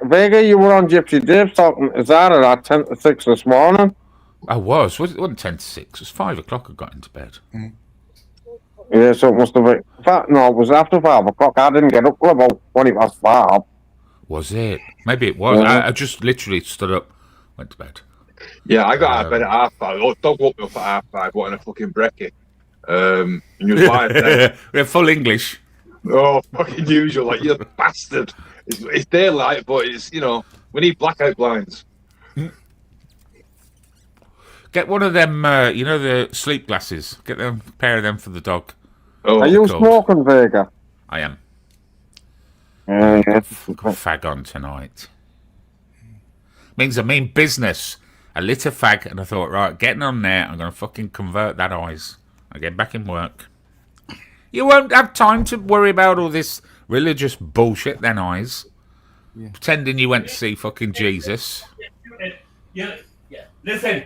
Vega, you were on Gypsy Days talking to Zara at 10 to 6 this morning. I was. It wasn't 10 to 6. It was 5 o'clock I got into bed. Yeah, so it must have been. In fact, no, it was after 5 o'clock. I didn't get up till about 5:20. Was it? Maybe it was. Yeah. I just literally stood up, went to bed. Yeah, I got out of bed at 5:30. Oh, dog woke me up at 5:30, wanting a fucking brekkie. And you was lying there. We have full English. Oh, fucking usual. Like, you bastard. It's daylight, but it's, you know, we need blackout blinds. Get one of them, you know, the sleep glasses. Get them, a pair of them for the dog. Oh, Are you God. smoking, Vega? I am. Yeah. Got fag on tonight. Means I mean business. I lit a fag and I thought, right, getting on there, I'm going to fucking convert that eyes. I get back in work. You won't have time to worry about all this religious bullshit then, eyes. Yeah. Pretending you went to see fucking Jesus. Yeah. Listen.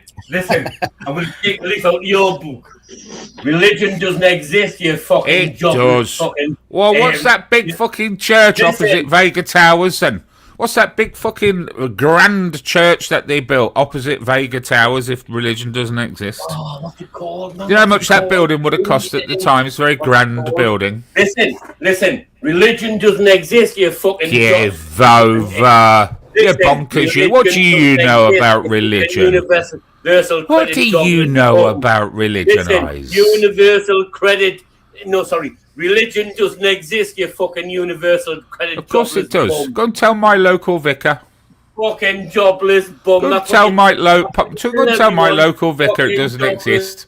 I'm going to take this out of your book. Religion doesn't exist, you fucking It does. Fucking, well, what's that big fucking church opposite Vega Towers then? What's that big fucking grand church that they built opposite Vega Towers if religion doesn't exist? Oh, what's it called, man? Do you know how much that building would have cost at the time? It's a very grand building. Listen. Religion doesn't exist, you fucking... Give over. You're bonkers, you. What do you know about religion? What do you know about religion, eyes? Universal credit... No, sorry. Religion doesn't exist, you fucking universal credit. Of course it does. Bum. Go and tell my local vicar. Fucking jobless bum. Go and tell my local vicar it doesn't exist.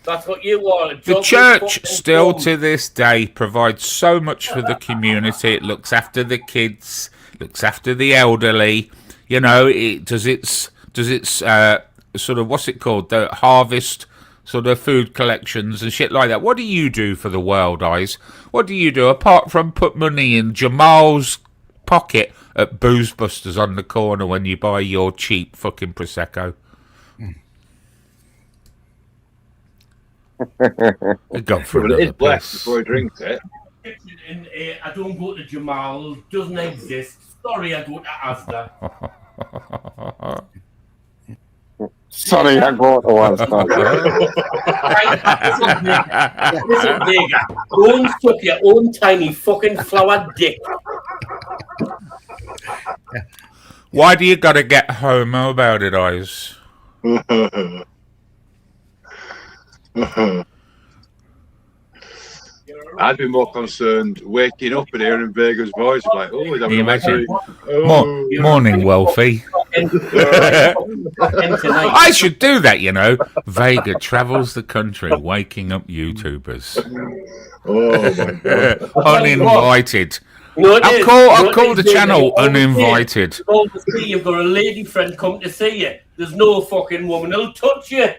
That's what you are. The church still to this day provides so much for the community. It looks after the kids, looks after the elderly. You know, it does its sort of, what's it called? The harvest sort of food collections and shit like that. What do you do for the world, eyes? What do you do apart from put money in Jamal's pocket at Booze Busters on the corner when you buy your cheap fucking Prosecco? Go for another it's blessed before he drinks it. I don't go to Jamal's. Doesn't exist. Sorry, I go to Asda. Sorry, I go to Asda. Listen, Vega. Go and suck your own tiny fucking flower dick. Why do you gotta get homo about it, eyes? I'd be more concerned waking up and hearing Vega's voice, like, oh, he's having a imagine? oh. Morning, Wolfie. I should do that, you know. Vega travels the country waking up YouTubers. Oh my God. Uninvited. No, I'll call the channel Uninvited. You've got a lady friend come to see you. The's no fucking woman who'll touch you.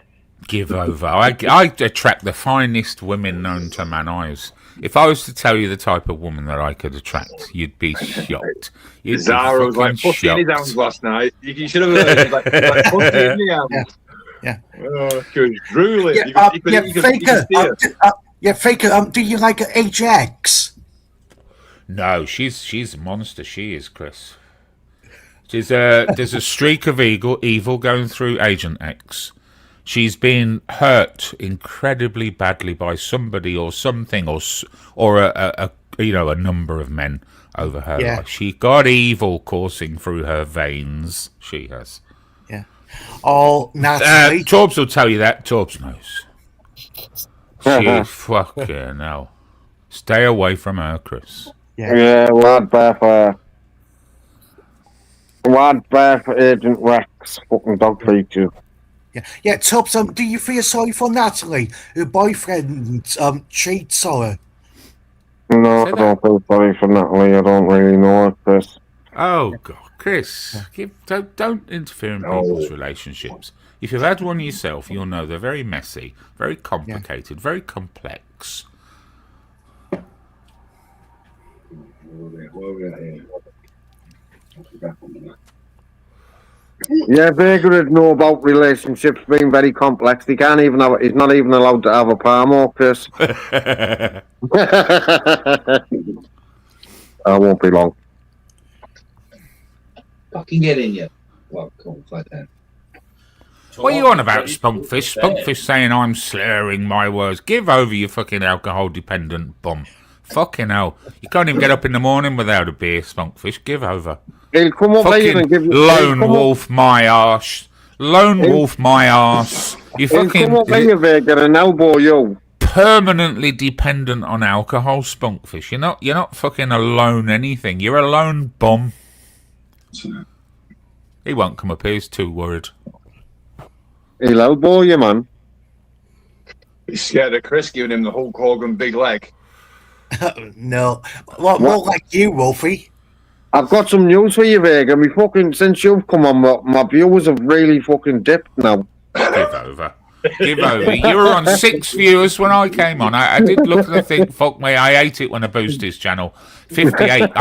Give over. I attract the finest women known to man eyes. If I was to tell you the type of woman that I could attract, you'd be shocked. Zara was like pussy in his hands last night. You should have heard it. Like pussy in the hands. Yeah. Oh, good. Drooling. Faker. Do you like Ajax? No, she's a monster. She is, Chris. There's a streak of evil going through Agent X. She's been hurt incredibly badly by somebody or something or a number of men over her life. She got evil coursing through her veins. She has. Yeah. Oh, naturally. Torbs will tell you that. Torbs knows. She fucking hell. Stay away from her, Chris. Yeah, lad bear for Agent Rex, fucking dog features. Yeah, Tubbs, do you feel sorry for Natalie? Her boyfriend cheats on her. No, I don't feel sorry for Natalie. I don't really know her, Chris. Oh, God, Chris, don't interfere in people's relationships. If you've had one yourself, you'll know they're very messy, very complicated, very complex. Yeah, Vega would know about relationships being very complex. He's not even allowed to have a palm, Chris. I won't be long. Fucking get in, you. Well, cool, like that. What are you on about, Spunkfish? Spunkfish saying I'm slurring my words. Give over, you fucking alcohol-dependent bum. Fucking hell. You can't even get up in the morning without a beer, Spunkfish. Give over. He'll come up here and give you... Lone wolf my arse. Lone wolf my arse. You fucking... He'll come up here, Vega, and elbow you. Permanently dependent on alcohol, Spunkfish. You're not fucking alone anything. You're a lone bum. He won't come up here, he's too worried. He'll elbow you, man. He's scared of Chris giving him the Hulk Hogan big leg. No. What, more like you, Wolfie. I've got some news for you, Vega. Since you've come on, my viewers have really fucking dipped now. Give over. Give over. You were on 6 viewers when I came on. I did look and think, fuck me, I hate it when I boost his channel. 58.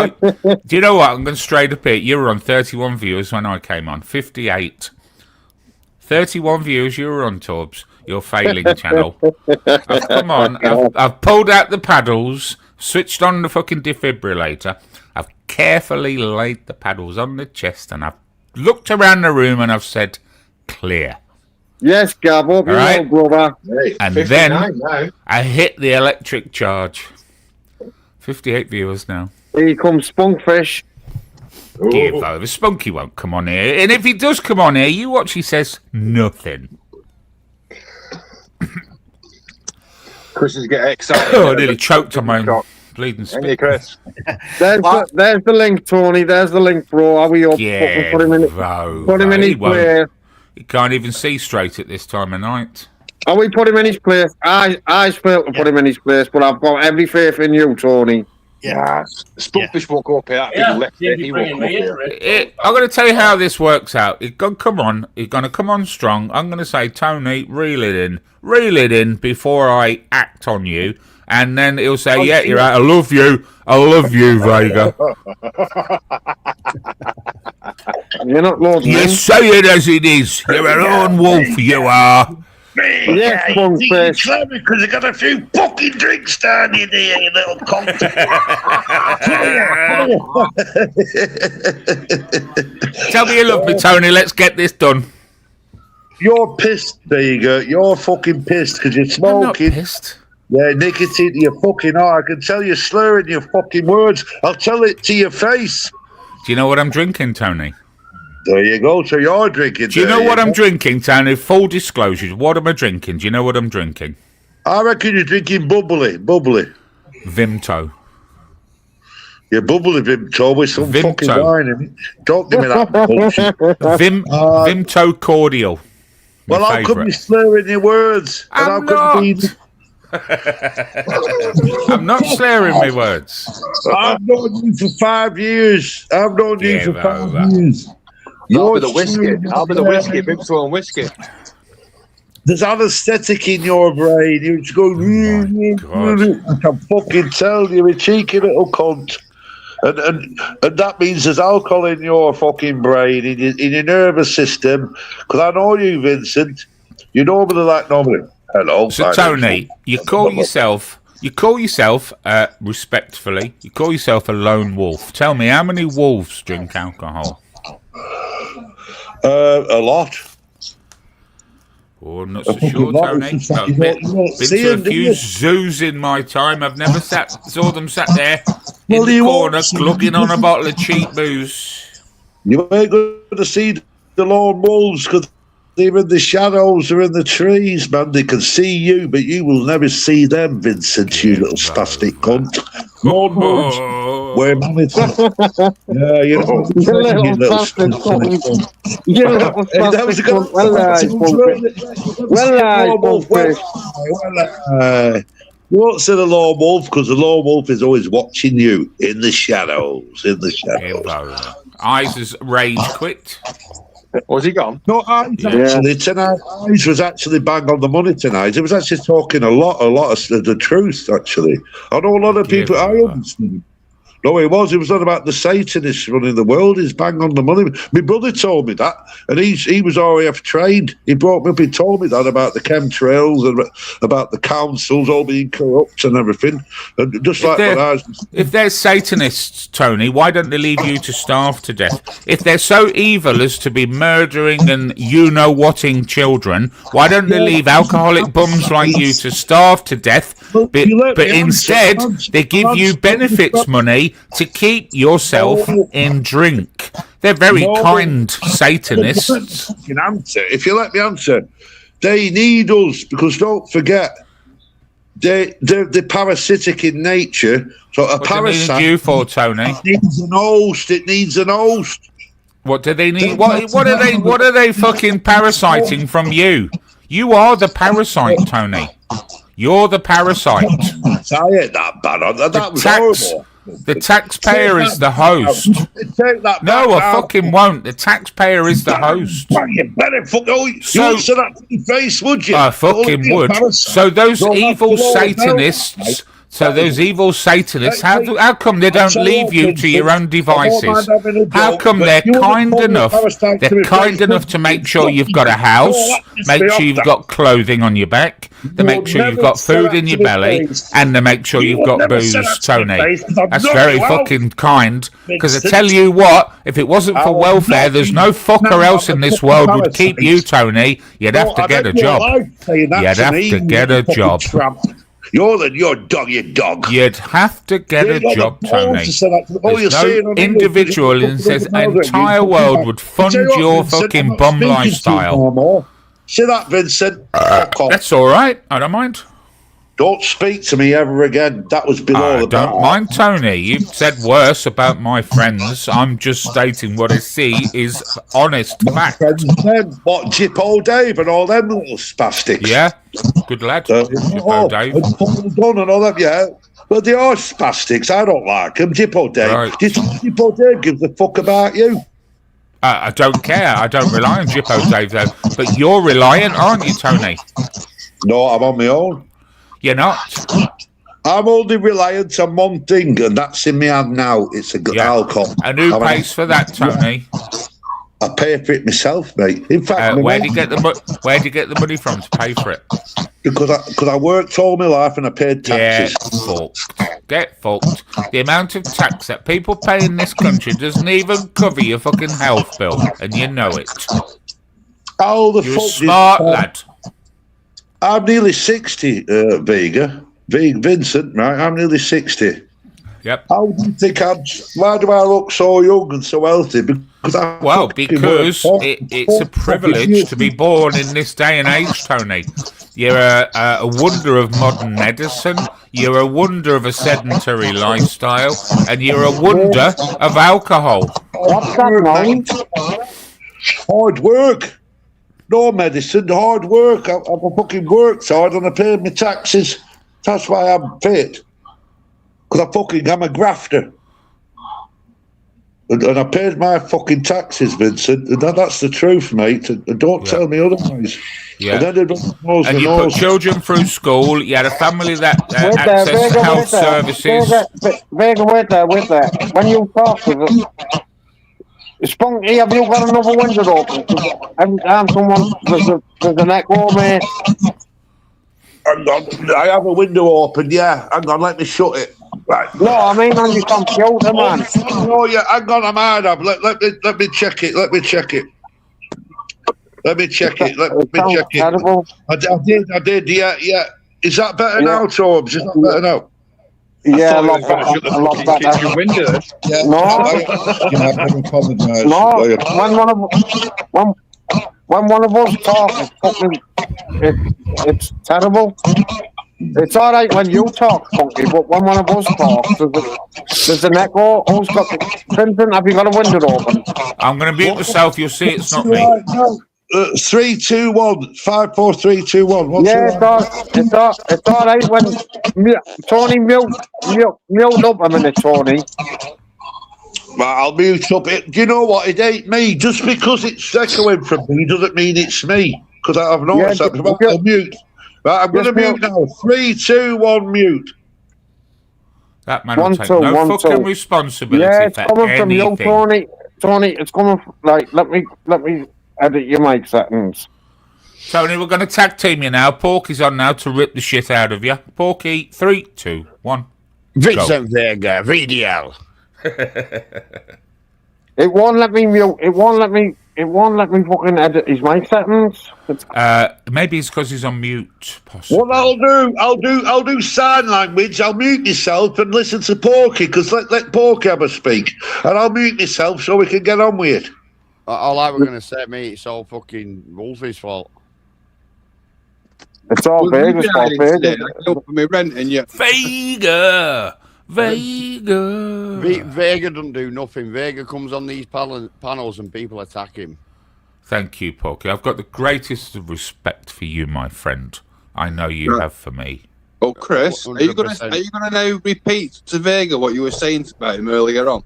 Do you know what? I'm going straight up here. You were on 31 viewers when I came on. 58. 31 viewers you were on, Torbs. Your failing channel. I've come on. I've pulled out the paddles, switched on the fucking defibrillator. I've carefully laid the paddles on the chest, and I've looked around the room and I've said, clear. Yes, Gav, up right, brother. Hey, and then now. I hit the electric charge. 58 viewers now. Here comes Spunkfish. Give over. Spunky won't come on here. And if he does come on here, you watch, he says nothing. Chris is getting excited. Oh, I nearly choked on my own bleeding spit. Hey, Chris. There's the link, Tony. There's the link, bro. Are we up? Yeah, put him in his place. He can't even see straight at this time of night. Are we put him in his place? I failed to put him in his place, but I've got every faith in you, Tony. Yeah. Spunkfish won't go up here. He won't come up here. I'm going to tell you how this works out. He's going to come on. He's going to come on strong. I'm going to say, Tony, reel it in before I act on you. And then he'll say, yeah, you're right. I love you, Vega. You're not Lord. You say it as it is. You're a lone wolf, you are. Yes, Spunkfish. Because I got a few fucking drinks down in here, you little cunt. Tell me you love me, Tony. Let's get this done. You're pissed, Vega. You're fucking pissed because you're smoking. I'm not pissed. Yeah, nicotine to your fucking eye. I can tell you're slurring your fucking words. I'll tell it to your face. Do you know what I'm drinking, Tony? There you go. So you're drinking. Do you know what I'm drinking, Tony? Full disclosure. What am I drinking? Do you know what I'm drinking? I reckon you're drinking bubbly. Vimto. You're bubbly Vimto with some Vimto. fucking wine in it. Don't give me that bullshit. Vimto cordial. Well, how come you're slurring your words? I'm not. I'm not slurring my words. I've known you for 5 years. I've known you for 5 years. I'll be the whiskey. Vimto and whiskey. There's anesthetic in your brain. You're just going. I can fucking tell you're a cheeky little cunt. And that means there's alcohol in your fucking brain, in your nervous system. Because I know you, Vincent. You normally like normally. Hello. So Tony, you call yourself respectfully. You call yourself a lone wolf. Tell me, how many wolves drink alcohol? A lot. Oh, I'm not so sure, Tony. I've been to a few zoos in my time. I've never saw them sat there in the corner glugging on a bottle of cheap booze. You ain't going to see the lone wolves because they're in the shadows, they're in the trees, man. They can see you, but you will never see them, Vincent, you little spastic cunt. Lone wolves, we're managed. Yeah, you know, you little spastic cunt. That was a good well, you won't see the lone wolf because the lone wolf is always watching you in the shadows. Eyes has rage quit. Was he gone? No, actually, tonight, Eyes was actually bang on the money tonight. He was actually talking a lot of the truth, actually. I know a lot of people, I understand. No, he was. He was on about the Satanists running the world. He's bang on the money. My brother told me that, and he was RAF trained. He brought me up. He told me that about the chemtrails and about the councils all being corrupt and everything. And just like what I was. If they're Satanists, Tony, why don't they leave you to starve to death? If they're so evil as to be murdering and you-know-whatting children, why don't they leave alcoholic bums like you to starve to death? But instead, they give you benefits money to keep yourself in drink. They're very kind Satanists. If you let me answer, they need us because don't forget, they're parasitic in nature. So a parasite. What do they need you for, Tony? It needs an host. It needs an host. What do they need? What are they fucking parasiting from you? You are the parasite, Tony. You're the parasite. I ain't that bad. That was horrible. The taxpayer is the host. No, I fucking won't. The taxpayer is the host. You better you answer that to your face, would you? I fucking would. So those evil Satanists. How come they don't leave you to your own devices? How come they're kind enough? They're kind enough to make sure you've got a house, make sure you've got clothing on your back, they make sure you've got food in your belly, and they make sure you've got booze, Tony. That's very fucking kind. Because I tell you what, if it wasn't for welfare, there's no fucker else in this world would keep you, Tony. You'd have to get a job. You'd have to get a job. You're dog, you dog. You'd have to get a job, Tony. There's no individual in this entire world would fund your fucking bum lifestyle. See that, Vincent? That's all right. I don't mind. Don't speak to me ever again. That was below the belt. Don't mind, Tony. You've said worse about my friends. I'm just stating what I see is honest fact. What, Jippo Dave and all them little spastics? Yeah, good lad. Jippo Dave. And Paul Dunn and all them, yeah. Well, they are spastics. I don't like them. Jippo Dave. Right. Jippo Dave gives a fuck about you. I don't care. I don't rely on Jippo Dave, though. But you're reliant, aren't you, Tony? No, I'm on my own. You're not. I'm only reliant on one thing, and that's in my hand now. It's a good alcohol. And who pays for that, Tony? I pay for it myself, mate. In fact, where do you get the money from to pay for it? Because I worked all my life and I paid taxes. Get fucked. The amount of tax that people pay in this country doesn't even cover your fucking health bill, and you know it. How the You're fuck? A smart lad. I'm nearly 60, Vincent, right? I'm nearly 60. Yep. How do you think why do I look so young and so healthy? Because it's a privilege to be born in this day and age, Tony. You're a wonder of modern medicine, you're a wonder of a sedentary lifestyle, and you're a wonder of alcohol. What's that, mate? Hard work. No medicine, hard work. I've fucking worked hard and I paid my taxes. That's why I'm fit. Because I'm a grafter. And I paid my fucking taxes, Vincent. And that's the truth, mate. And don't tell me otherwise. Yeah. And you put children through school. You had a family that accessed health services. Wait there. When you talk to them, Spunky, have you got another window open? Every time there's an echo, mate. I have a window open, yeah. Hang on, let me shut it. Right. No, I mean on your computer, man. Oh, yeah, hang on, I might have. Let me check it. Terrible. I did, yeah. Is that better now, Torbs? Is that better now? Yeah, a lot better. Your window. Yeah. No. I apologise. No, when one of us talks, it's terrible. It's all right when you talk, Funky, but when one of us talks, there's an echo. Who's got the Vincent? Have you got a window open? I'm going to mute myself. You'll see it's not me. 3, 2, 1, 5, 4, 3, 2, 1. Yeah, it's all right when Tony mute up a minute, Tony. Right, I'll mute up. Do you know what? It ain't me. Just because it's echoing from me doesn't mean it's me. Because I've noticed that. I'll mute. Right, I'm going to mute now. 3, 2, 1, mute. That man will 1 take 2 no 1 fucking 2. responsibility Yeah, it's for coming from you, anything. Tony. Tony, it's coming. Like, let me edit your mic settings. Tony, we're going to tag team you now. Porky's on now to rip the shit out of you. Porky, 3, 2, 1. Vincent Vega, VDL. It won't let me mute. It won't let me fucking edit his mic settings. Maybe it's because he's on mute. Possibly. What I'll do sign language. I'll mute myself and listen to Porky, because let Porky have a speak, and I'll mute myself so we can get on with it. All I was going to say, mate, it's all fucking Wolfie's fault. It's all Vega's fault. Vega. Me rent and you. Vega. Vega doesn't do nothing. Vega comes on these panels and people attack him. Thank you, Porky. I've got the greatest of respect for you, my friend. I know you have for me. Oh, Chris, 100%. are you gonna now repeat to Vega what you were saying about him earlier on?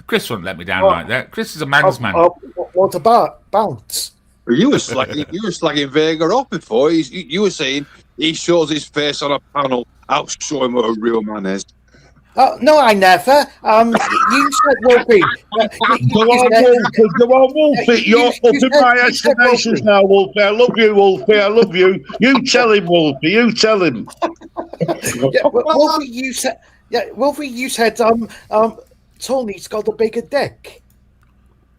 Chris won't let me down like that. Chris is a man's man. What about bounce? You were slagging Vega off before. You were saying he shows his face on a panel. I'll show him what a real man is. No, I never. You said Wolfie. Go on, Wolfie. You're up in my estimations now, Wolfie. I love you, Wolfie. I love you. You tell him, Wolfie. You tell him. Wolfie, you said. Yeah, Wolfie, you said. Tony's got a bigger dick.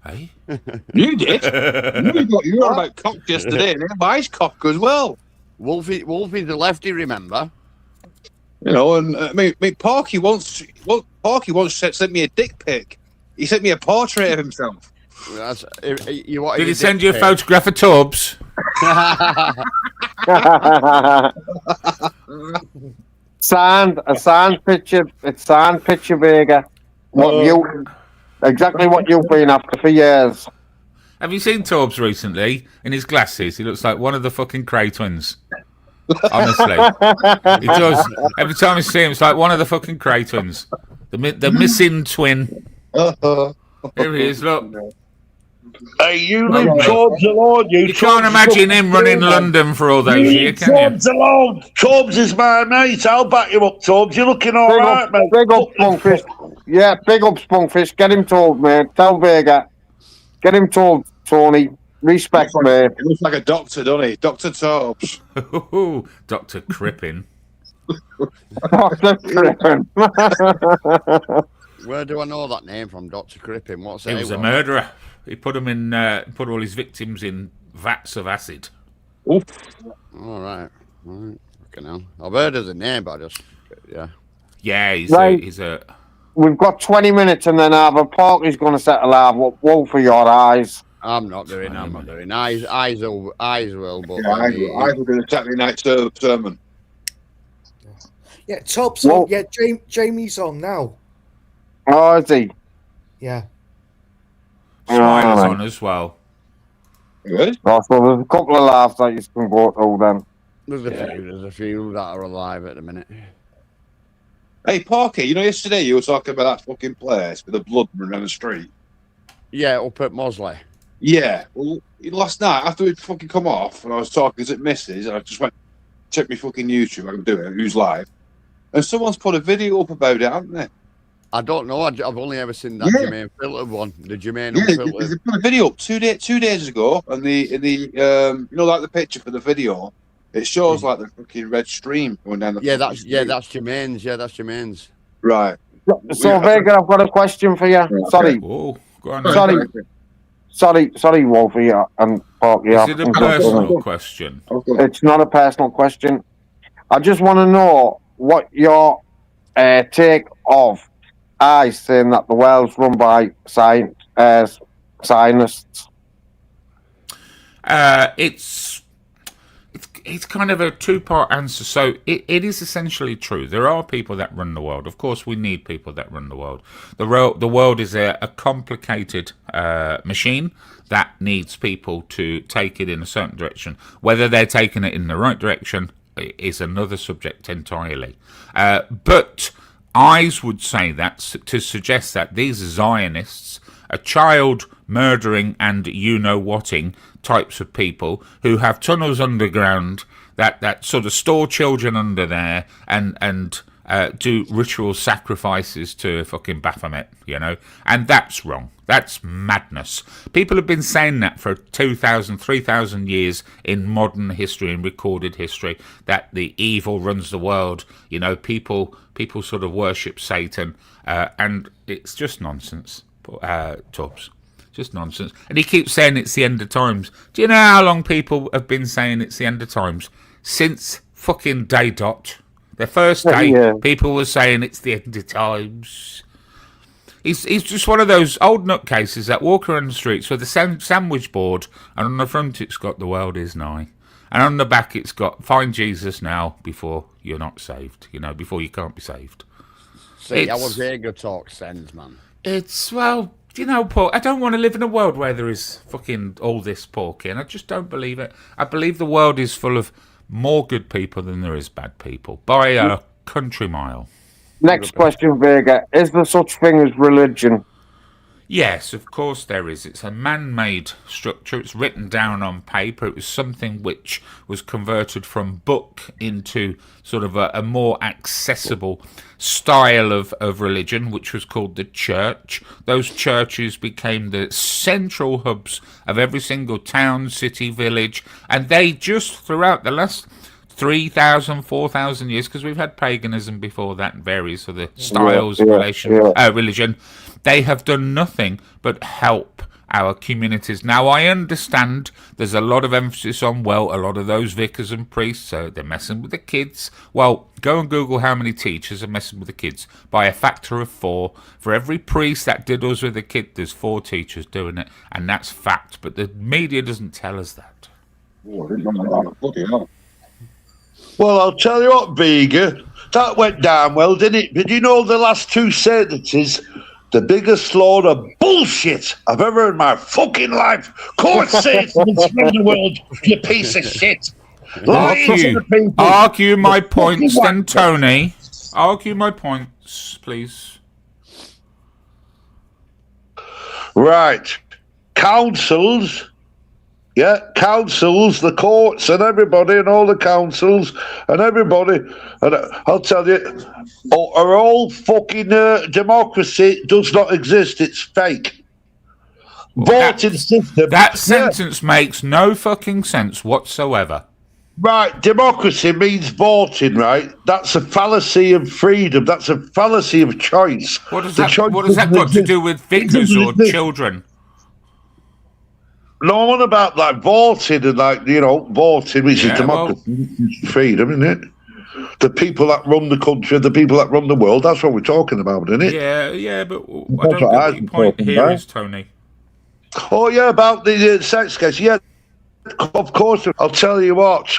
Hey? You did. You were about cock yesterday, and mine's cock as well. Wolfie's the lefty, remember? You know, and I mean, Porky once sent me a dick pic. He sent me a portrait of himself. Did he send you a photograph of Tubbs? A signed picture. It's signed picture, Vega. Exactly what you've been after for years. Have you seen Tubbs recently? In his glasses, he looks like one of the fucking Cray twins. Honestly, he does. Every time I see him, it's like one of the fucking Cray twins, the missing twin. Here he is. Look. Hey, you leave Tubbs alone. You can't imagine him running London for all those years, can you? Tubbs alone. Tubbs is my mate. I'll back you up, Tubbs. You're looking all right, mate. Big up, Spunkfish. Yeah, big up, Spunkfish. Get him told, mate. Tell Vega. Get him told, Tony. Respect, mate. He looks like a doctor, doesn't he? Dr. Tubbs. Dr. Crippen. Dr. Crippen. Where do I know that name from, Dr. Crippen? What's it? He was a murderer. He put them in. Put all his victims in vats of acid. Oof. All right. Fucking hell. I've heard of the name, but I just Yeah, he's a. We've got 20 minutes, and then either Porky's going to settle out. Wolf for your eyes. I'm not doing. Eyes will, but Yeah, I will do the Saturday night sermon. Yeah, Tubbs on. Yeah, Jamie's on now. Oh, is he? Yeah. Smiler's on as well. Good. Oh, so there's a couple of laughs that you can go through then. there's a few that are alive at the minute. Hey, Porky, you know yesterday you were talking about that fucking place with the blood running down the street? Yeah, up at Mosley. Yeah. Well, last night, after we'd fucking come off, and I was talking to Mrs., and I just went, check my fucking YouTube, I can do it, who's live. And someone's put a video up about it, haven't they? I don't know. I've only ever seen that Jermaine filtered one. The Jermaine unfiltered. They put a video up 2 days ago, and you know, like the picture for the video, it shows like the fucking red stream going down the. That's Jermaine's. Yeah, that's Jermaine's. Right. So Vega, I've got a question for you. Okay. Sorry. Oh, go on. Sorry, Wolfie and Porky. Is it a personal question? It's not a personal question. I just want to know what your take of I saying that the world's run by scientists. It's kind of a two-part answer. So it is essentially true. There are people that run the world. Of course, we need people that run the world. The world is a complicated machine that needs people to take it in a certain direction. Whether they're taking it in the right direction is another subject entirely. But I would say that to suggest that these Zionists are child murdering and you-know-whatting types of people who have tunnels underground that sort of store children under there and do ritual sacrifices to fucking Baphomet, and that's wrong. That's madness. People have been saying that for 2,000, 3,000 years in modern history and recorded history, that the evil runs the world. People sort of worship Satan, and it's just nonsense, Tubbs. Just nonsense. And he keeps saying it's the end of times. Do you know how long people have been saying it's the end of times? Since fucking day dot. The first day, people were saying it's the end of times. He's just one of those old nutcases that walk around the streets with a sandwich board, and on the front it's got "The world is nigh," and on the back it's got "Find Jesus now before you're not saved." Before you can't be saved. See, our Vega talk sends, man. It's Paul, I don't want to live in a world where there is fucking all this porky, and I just don't believe it. I believe the world is full of more good people than there is bad people by a country mile. Next question, Vega. Is there such thing as religion? Yes, of course there is. It's a man-made structure. It's written down on paper. It was something which was converted from book into sort of a more accessible style of religion, which was called the church. Those churches became the central hubs of every single town, city, village, and they just throughout the last 3,000, 4,000 years, because we've had paganism before that and various other styles of religion, they have done nothing but help our communities. Now, I understand there's a lot of emphasis on, a lot of those vicars and priests, they're messing with the kids. Well, go and Google how many teachers are messing with the kids. By a factor of 4. For every priest that diddles with a kid, there's 4 teachers doing it, and that's fact. But the media doesn't tell us that. Well, I'll tell you what, Vega, that went down well, didn't it? But you know the last 2 sentences, the biggest load of bullshit I've ever heard in my fucking life. Court Satan and spread the world, you piece of shit. Argue my points then, Tony. Argue my points, please. Right. Councils... councils, the courts and everybody and all the councils and everybody, and I'll tell you, our whole fucking democracy does not exist. It's fake. Voting system. That sentence makes no fucking sense whatsoever. Right, democracy means voting, right? That's a fallacy of freedom. That's a fallacy of choice. What does that got to do with vicars or children? No one about voting and voting, which is democracy, freedom, isn't it? The people that run the country, the people that run the world, that's what we're talking about, isn't it? Yeah, but I don't get what your point here is, Tony. Oh, yeah, about the sex case. Yeah, of course. I'll tell you what.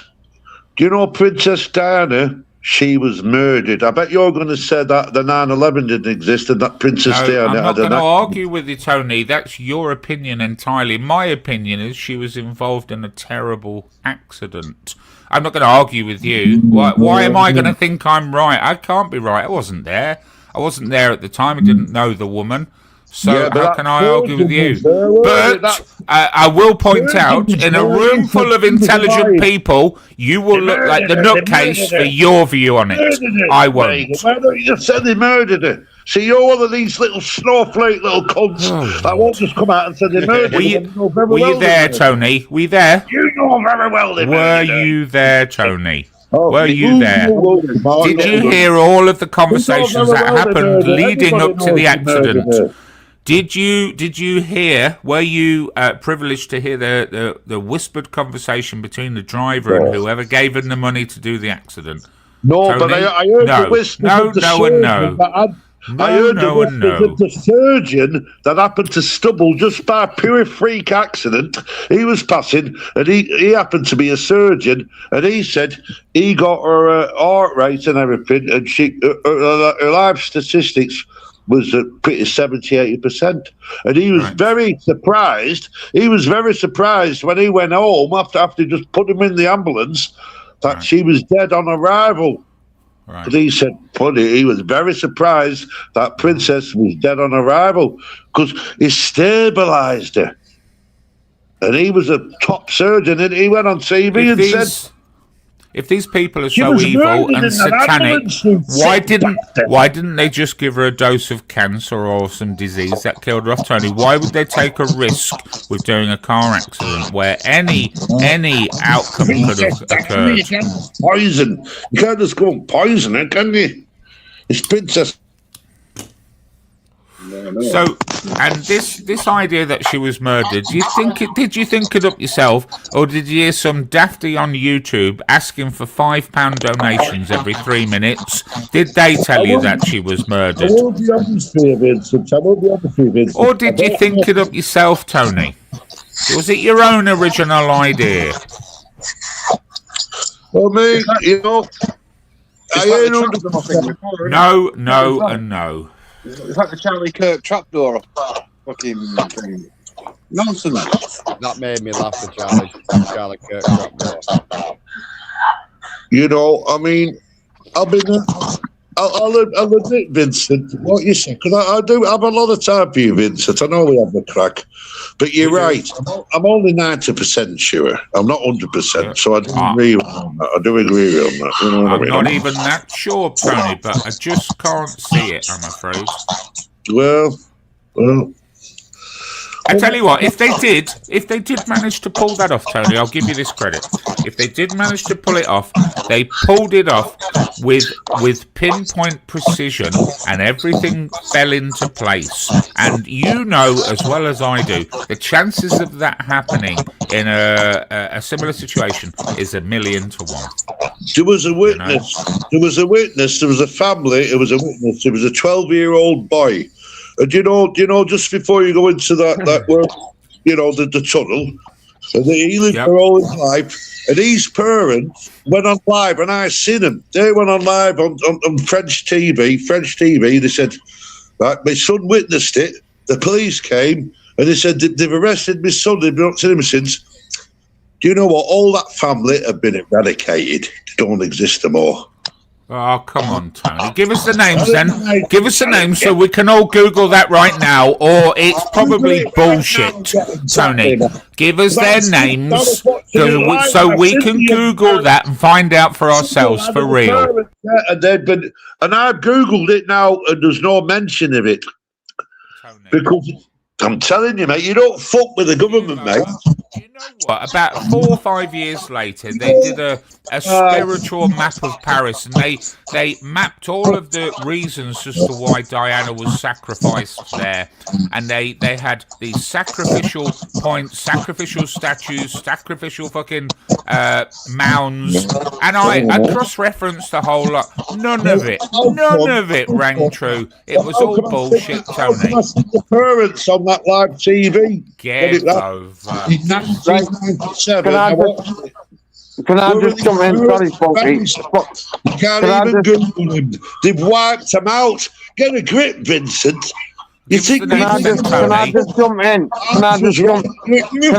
Do you know Princess Diana? She was murdered. I bet you're going to say that the 9/11 didn't exist and that Princess Diana I'm not had going to argue with you, Tony. That's your opinion entirely. My opinion is she was involved in a terrible accident. I'm not going to argue with you. Why am I going to think I'm right? I can't be right. I wasn't there. I wasn't there at the time. I didn't know the woman. So how can I argue with you? But I will point out, in a room full of intelligent people, you will look like the nutcase for your view on it. I won't. You just said they murdered her. See, you're one of these little snowflake little cunts that won't just come out and say they murdered her. Were you there, Tony? Were you there? You know very well they murdered her. Were you there, Tony? Were you there? Did you hear all of the conversations that happened leading up to the accident? Did you hear? Were you privileged to hear the whispered conversation between the driver and whoever gave him the money to do the accident? No, Tony? but I heard the whispers of the surgeon. I heard the whispers of the surgeon that happened to stumble just by pure freak accident. He was passing, and he happened to be a surgeon, and he said he got her heart rate and everything, and her life statistics was pretty 70-80%, and he was very surprised. He was very surprised when he went home after just put him in the ambulance that she was dead on arrival. But he said, he was very surprised that Princess was dead on arrival because he stabilised her, and he was a top surgeon, and he went on TV and said, If these people are She so was evil murdered and in an satanic, ambulance with why didn't they just give her a dose of cancer or some disease that killed her off, Tony? Why would they take a risk with doing a car accident where any outcome could have occurred? Poison. You can't just go and poison her, can you? It's Princess. So, and this idea that she was murdered, did you think it up yourself, or did you hear some dafty on YouTube asking for £5 donations every 3 minutes? Did they tell you that she was murdered? I won't be honest with you, Vincent. I won't be honest with you, Vincent. Or did you think it up yourself, Tony? Was it your own original idea? Well, mate, you know, No, and no. It's like the Charlie Kirk trapdoor. Fucking nonsense. That made me laugh, the Charlie Kirk trapdoor. You know, I mean, I'll admit, Vincent, what you say, because I do have a lot of time for you, Vincent. I know we have the crack, but you're right. I'm only 90% sure. I'm not 100%, so I do agree with that. I do agree with that. You know what I mean? Not even that sure, Tony, but I just can't see it, I'm afraid. Well. I tell you what, if they did manage to pull that off, Tony, I'll give you this credit. If they did manage to pull it off, they pulled it off with pinpoint precision, and everything fell into place. And you know as well as I do, the chances of that happening in a similar situation is 1,000,000 to 1. There was a witness. You know? There was a witness. There was a family. There was a witness. There was a 12-year-old boy. And you know, just before you go into that work, you know, the tunnel, and he lived their whole life, and his parents went on live, and I seen them. They went on live on French TV. They said, right, my son witnessed it. The police came, and they said they've arrested my son. They've not seen him since. Do you know what? All that family have been eradicated. They don't exist anymore. Oh, come on, Tony. Give us the names then. Give us the names so we can all Google that right now, or it's probably bullshit, Tony. Give us their names so we can Google that and find out for ourselves, for real. And I've Googled it now, and there's no mention of it. Because I'm telling you, mate, you don't fuck with the government, mate. You know what? About 4 or 5 years later, they did a spiritual map of Paris, and they mapped all of the reasons as to why Diana was sacrificed there. And they had these sacrificial points, sacrificial statues, sacrificial fucking mounds. And I cross-referenced the whole lot. None of it rang true. It was all bullshit, Tony. The parents on that live TV. Get over. Can I just jump in? Sorry, Funky. You can't even Google them. They've wiped them out. Get a grip, Vincent. You think can I just jump in? You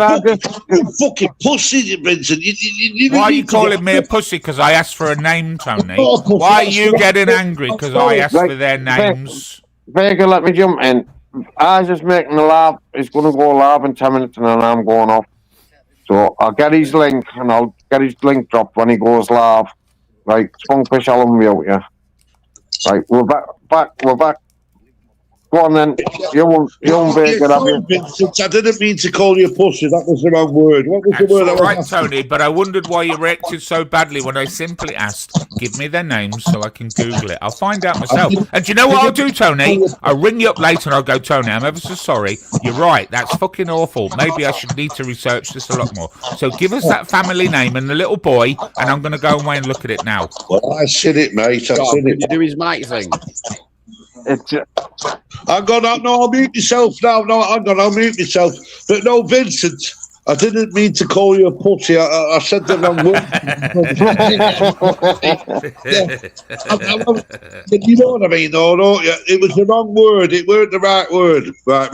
fucking pussy, Vincent. Why are you calling me a pussy? Because I asked for a name, Tony. Why are you getting angry? Because I asked for their names. Vega, let me jump in. I was just making a laugh. He's going to go live in 10 minutes and then I'm going off. So I'll get his link and I'll get his link dropped when he goes live. Right, Spunkfish, I'll unmute you. Right, we're back. Go on then. You won't Vega, have you? Vincent, I didn't mean to call you a pussy. That was the wrong word. What was the word? All right, Tony, but I wondered why you reacted so badly when I simply asked, give me their names so I can Google it. I'll find out myself. And do you know what I'll do, Tony? I'll ring you up later and I'll go, Tony, I'm ever so sorry. You're right. That's fucking awful. Maybe I should need to research this a lot more. So give us that family name and the little boy, and I'm going to go away and look at it now. Well, I seen it, mate. I seen it. You do his mic thing. I'll mute myself now. I'll mute myself. But no, Vincent, I didn't mean to call you a pussy. I said the wrong word. You know what I mean, though, don't you? It was the wrong word. It weren't the right word. Right.